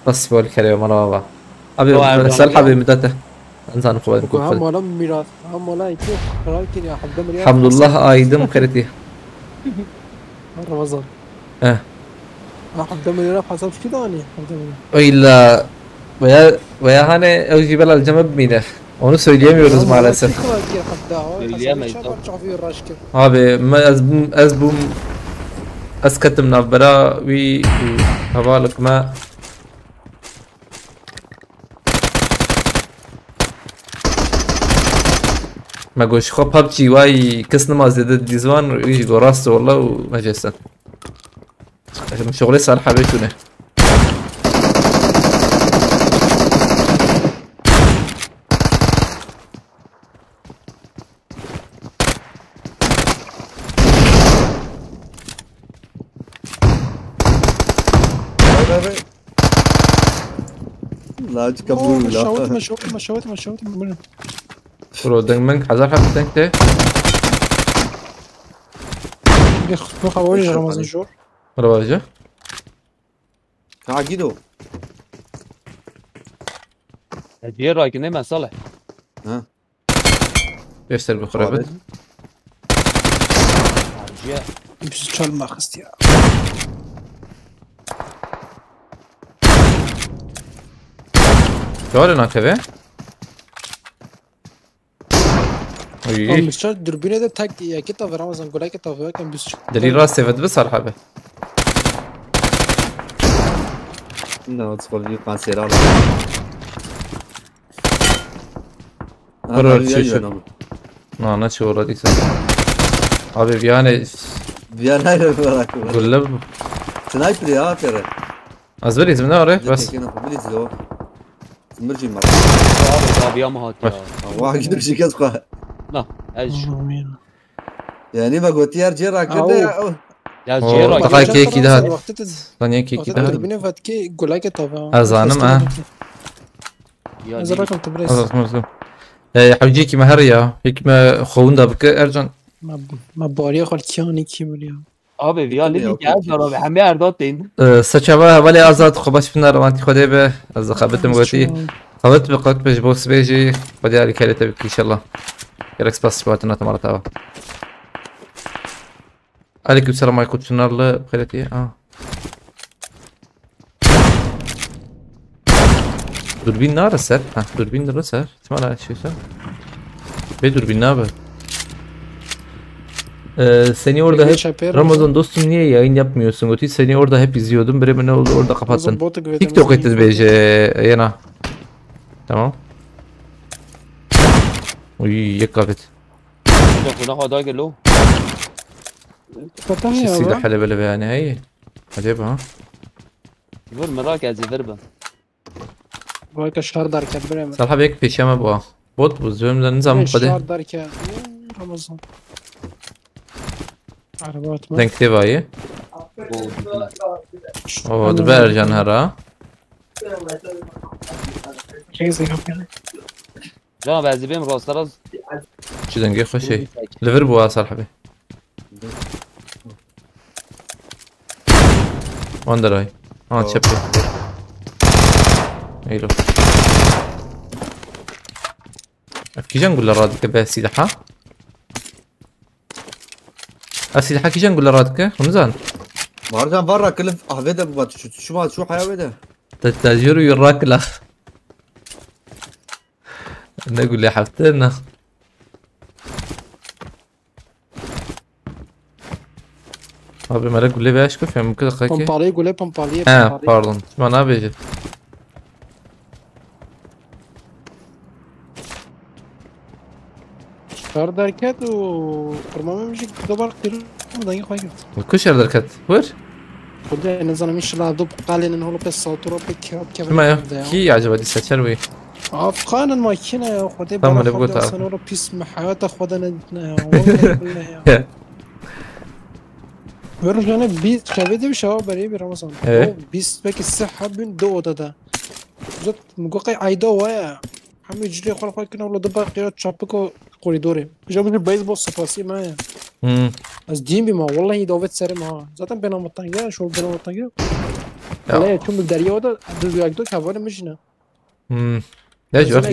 سباسيبو الكلام مرة ابي سال حبيبي مدته انسان قوي هم ولا ميراث هم ولا يكون راكن يا حبد مريم الحمد لله ايدم كرتي رمضان اه حبد مريم حسب كده اني حبد مريم وإلا ويا هاني اوجي بلا الجنب مينه onu söyleyemiyoruz maalesef. Söyleyemeyiz. Abi az bu اسكتم نافبرا وي هبالك ما ما قوش خب هبجي واي كس نماز زيادة ديزوان ويجي قو راسته والله وما جسن عشان شغلي صالحة بيتونه لا تكبروا لا مشوت برو دنمنك حزر حب دنكته خوارج رمضان شور مرة باجة عقيدو الجير رايكن ما صالح. ها يشتري بخرابة الجير بس تشال ما خستيا شوالي ناكبه اي بس تشال دربينه ده تاك يا كده في رمضان قول لك طب كان بس دليل راسي فد بس صالحة لا تصبر لي قان سيرال برو تشوف انا شو ردي سا ابي بياني بيانا وراك قول له سنايبر يا ترى ازبري زمنا وري بس بليز لو مرجي مره طب يا مهات واحد شي كذا لا ايش يعني ما قلت يا رجال كده يا الجير رايكن دقائق كيكي ده ثانية كيكي ده دربينه فاتكي قول لك طب أزانم هذا الرقم تبريس حوجيكي مهرية هيك ما خوندا بك ارجن ما باري خالتياني كي مريا abi via lidi geldi abi همه ارداتین سچابا ولی آزاد خوبش بنا روانتی خوده به از خبرتم گویی خبرت بقت بج بوکس بیجی بدی علی کلیت بکی ان شاء الله گرکس باس باتنا تمارا تاوا عليكم السلام عليكم شنو بخيرتي دوربین نار سر دوربین در سر اسمع شو سر به دوربین نابه seni orada hep Ramazan dostum niye yayın yapmıyorsun? Ötü seni orada hep izliyordum. Biri ne oldu orada kapattın. TikTok ettin bence yana. Tamam. Uy yek kafet. هناك هذا له فتحي يا سلاح حلبة لبه يعني هي عجيبة ها. يقول مراك از ضربه بايك شهر دار كبر صراحة بيك پیشم با بود بزرم نظام شهر قده. دار ك رمضان عربات ما Denk tevayı. O da bercan hara. كيزي كبر جناب از بیم راستراز Şu denge خوشی. Liver bu صراحة بي. Wanderay. Çöpü. ايلو. كيجان نقول لرادك به سلاحة؟ السلاحة كيجان نقول لرادك؟ رمزان مهرجان برا كلهم اهبده شو حياوده تتاجر يراك لا نقول لي حفتنا Abi melek gule beş kuf ya mümkün dakika. Pompalayı gule pompalayı. Ha pardon. Bana ne bece? Çıkar derken o kurmamışık dobar kırır. Buradan yıkay git. Kuş derket. Vur. Burada en azından inşallah dop kalenin holo pes saltura pe kirap kevin. ما كي عجبها دي ساتشروي افغان الماكينه يا خدي طبعاً بلا اللي بقول خدي تعرف. اصلا ولا بيس حياتك خدنا والله بالله Böyle bir şebede bir şava bari bir Ramazan. Evet. Biz peki sıhha bin do odada. Zat مقاقي عيدا ويا هم يجري خلق كنا ولا دبا قيادة شابكو كوريدوري جابوا لي بيسبول سباسي معايا از دين بما والله داوت سر ما zaten ben anlattan ya şu ben anlattan ya والله tüm bu derya oda düzgün havale مجنا يا جوار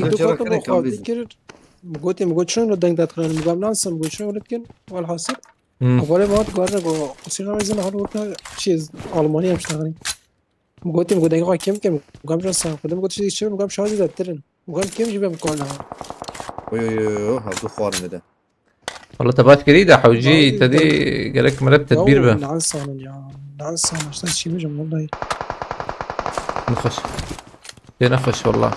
مقول شنو لو دنگ دات خلينا مقام لانسن مقول شنو ولكن والحاصل أولي ما تقارن قصينا ميزان هذا وقت شيء ألمانيا مش نغني مقول دنگ كم مقام جالسان خدام مقول شيء شو مقام شازي داترن مقام كم جيبه مقالها يو هذا خوار ده والله تبات كريدة حوجي تدي قالك مرات تدبير به نعنصان يا نعنصان اشتغل شيء بجم والله نخش نخش والله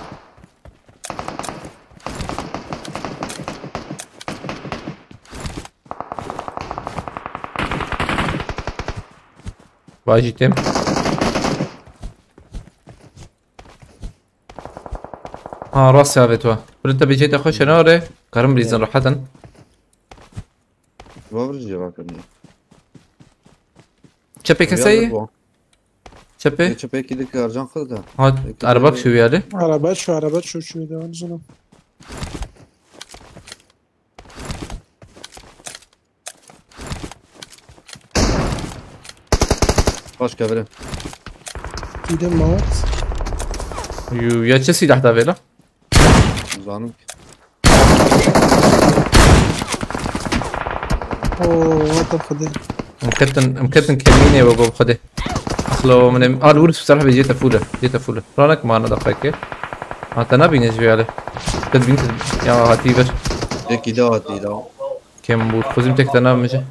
باجي تم راسي هابتوا انت بيجيت اخش نوري كرم ريزن راحة ما برجع باكرني شبي كسي شبي شبي كده كارجان خذها هاد عربك شو يالي عربات شو ده نزلوا باش كبره كده موت يا چه سلاح داويلا زانم اوه هذا خده مكتن كميني وقوم خده اخلو من الورس بصراحة بيجيتا فولة رانك معنا دقيقة هاتا نبي نجوي عليه تدبين يا هاتيبر كده هاتي لا كم بود خزيم تك تنام مجي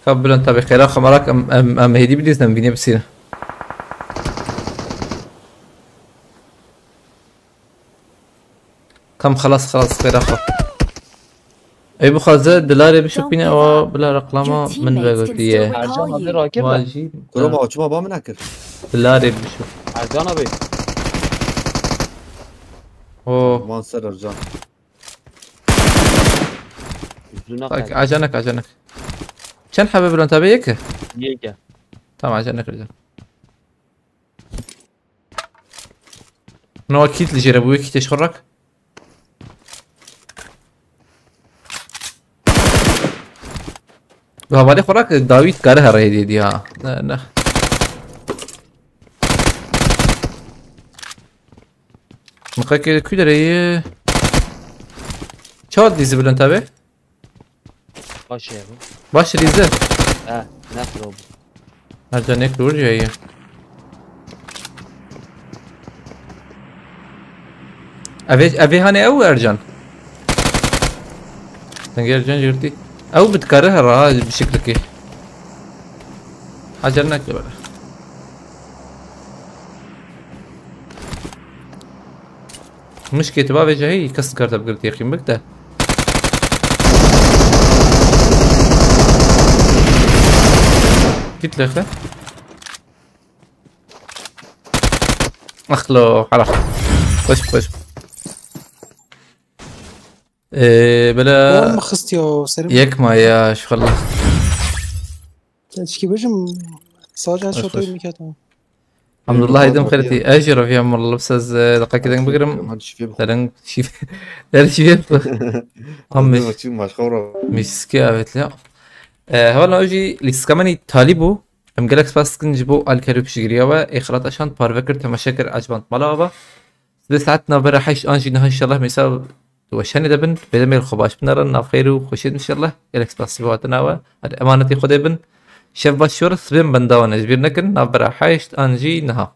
قبل انت بخير خمرك ام هدي بديز نبيني بسينا كم خلاص خير اخو اي بخازه دلاري بشوف بينا او بلا رقلامه من بقولتيه ارجان abi راكب واجي كلهم açma ba منكر دلاري بشوف ارجان abi اوه مانسر ارجان yüzüne عجنك كان حبيب لو انت بيك يجا تمام عجنك رجال نو اكيد اللي جربوك تشخرك هوالي خوراك داويد كاره رهي دي ها نه مخاك كل رهي چهار دیزی بلند تابه باشه باش ریزه ها نخرب هر جا نک دور جاییه اوه هاني او ارجان تنجي ارجان جرتي او بتكرهها راه بشكل كي عجلناك بقى مشكلة تبغى جاي كسر كارتا بقلت يا اخي مقدر قلت له اخي اخلو حرق خش بلا ما خست يا سلام يك ما يا شو خلص شكي بجم صاجع شو طيب مكاتو الحمد لله هيدم خيرتي اجر في عمر الله بس دقيقة كده بقرم هذا شيء ترن شيف ترن شيف هم مش خورة مسكي evet لا هلا اجي لسكماني طالبو ام جالكس بس كنجبو الكاريو بشجريوا اخرات عشان بارفكر تمشاكر عجبان طلابه ساعتنا برحيش انجي نها ان شاء الله مساو وشاني دبن بدمي الخباش بنرى نافخير وخشيد ان شاء الله جالكس بس بواتنا امانتي خدي بن شاف بشور سبين بنداون اجبر نكن نافبر حيش انجي نها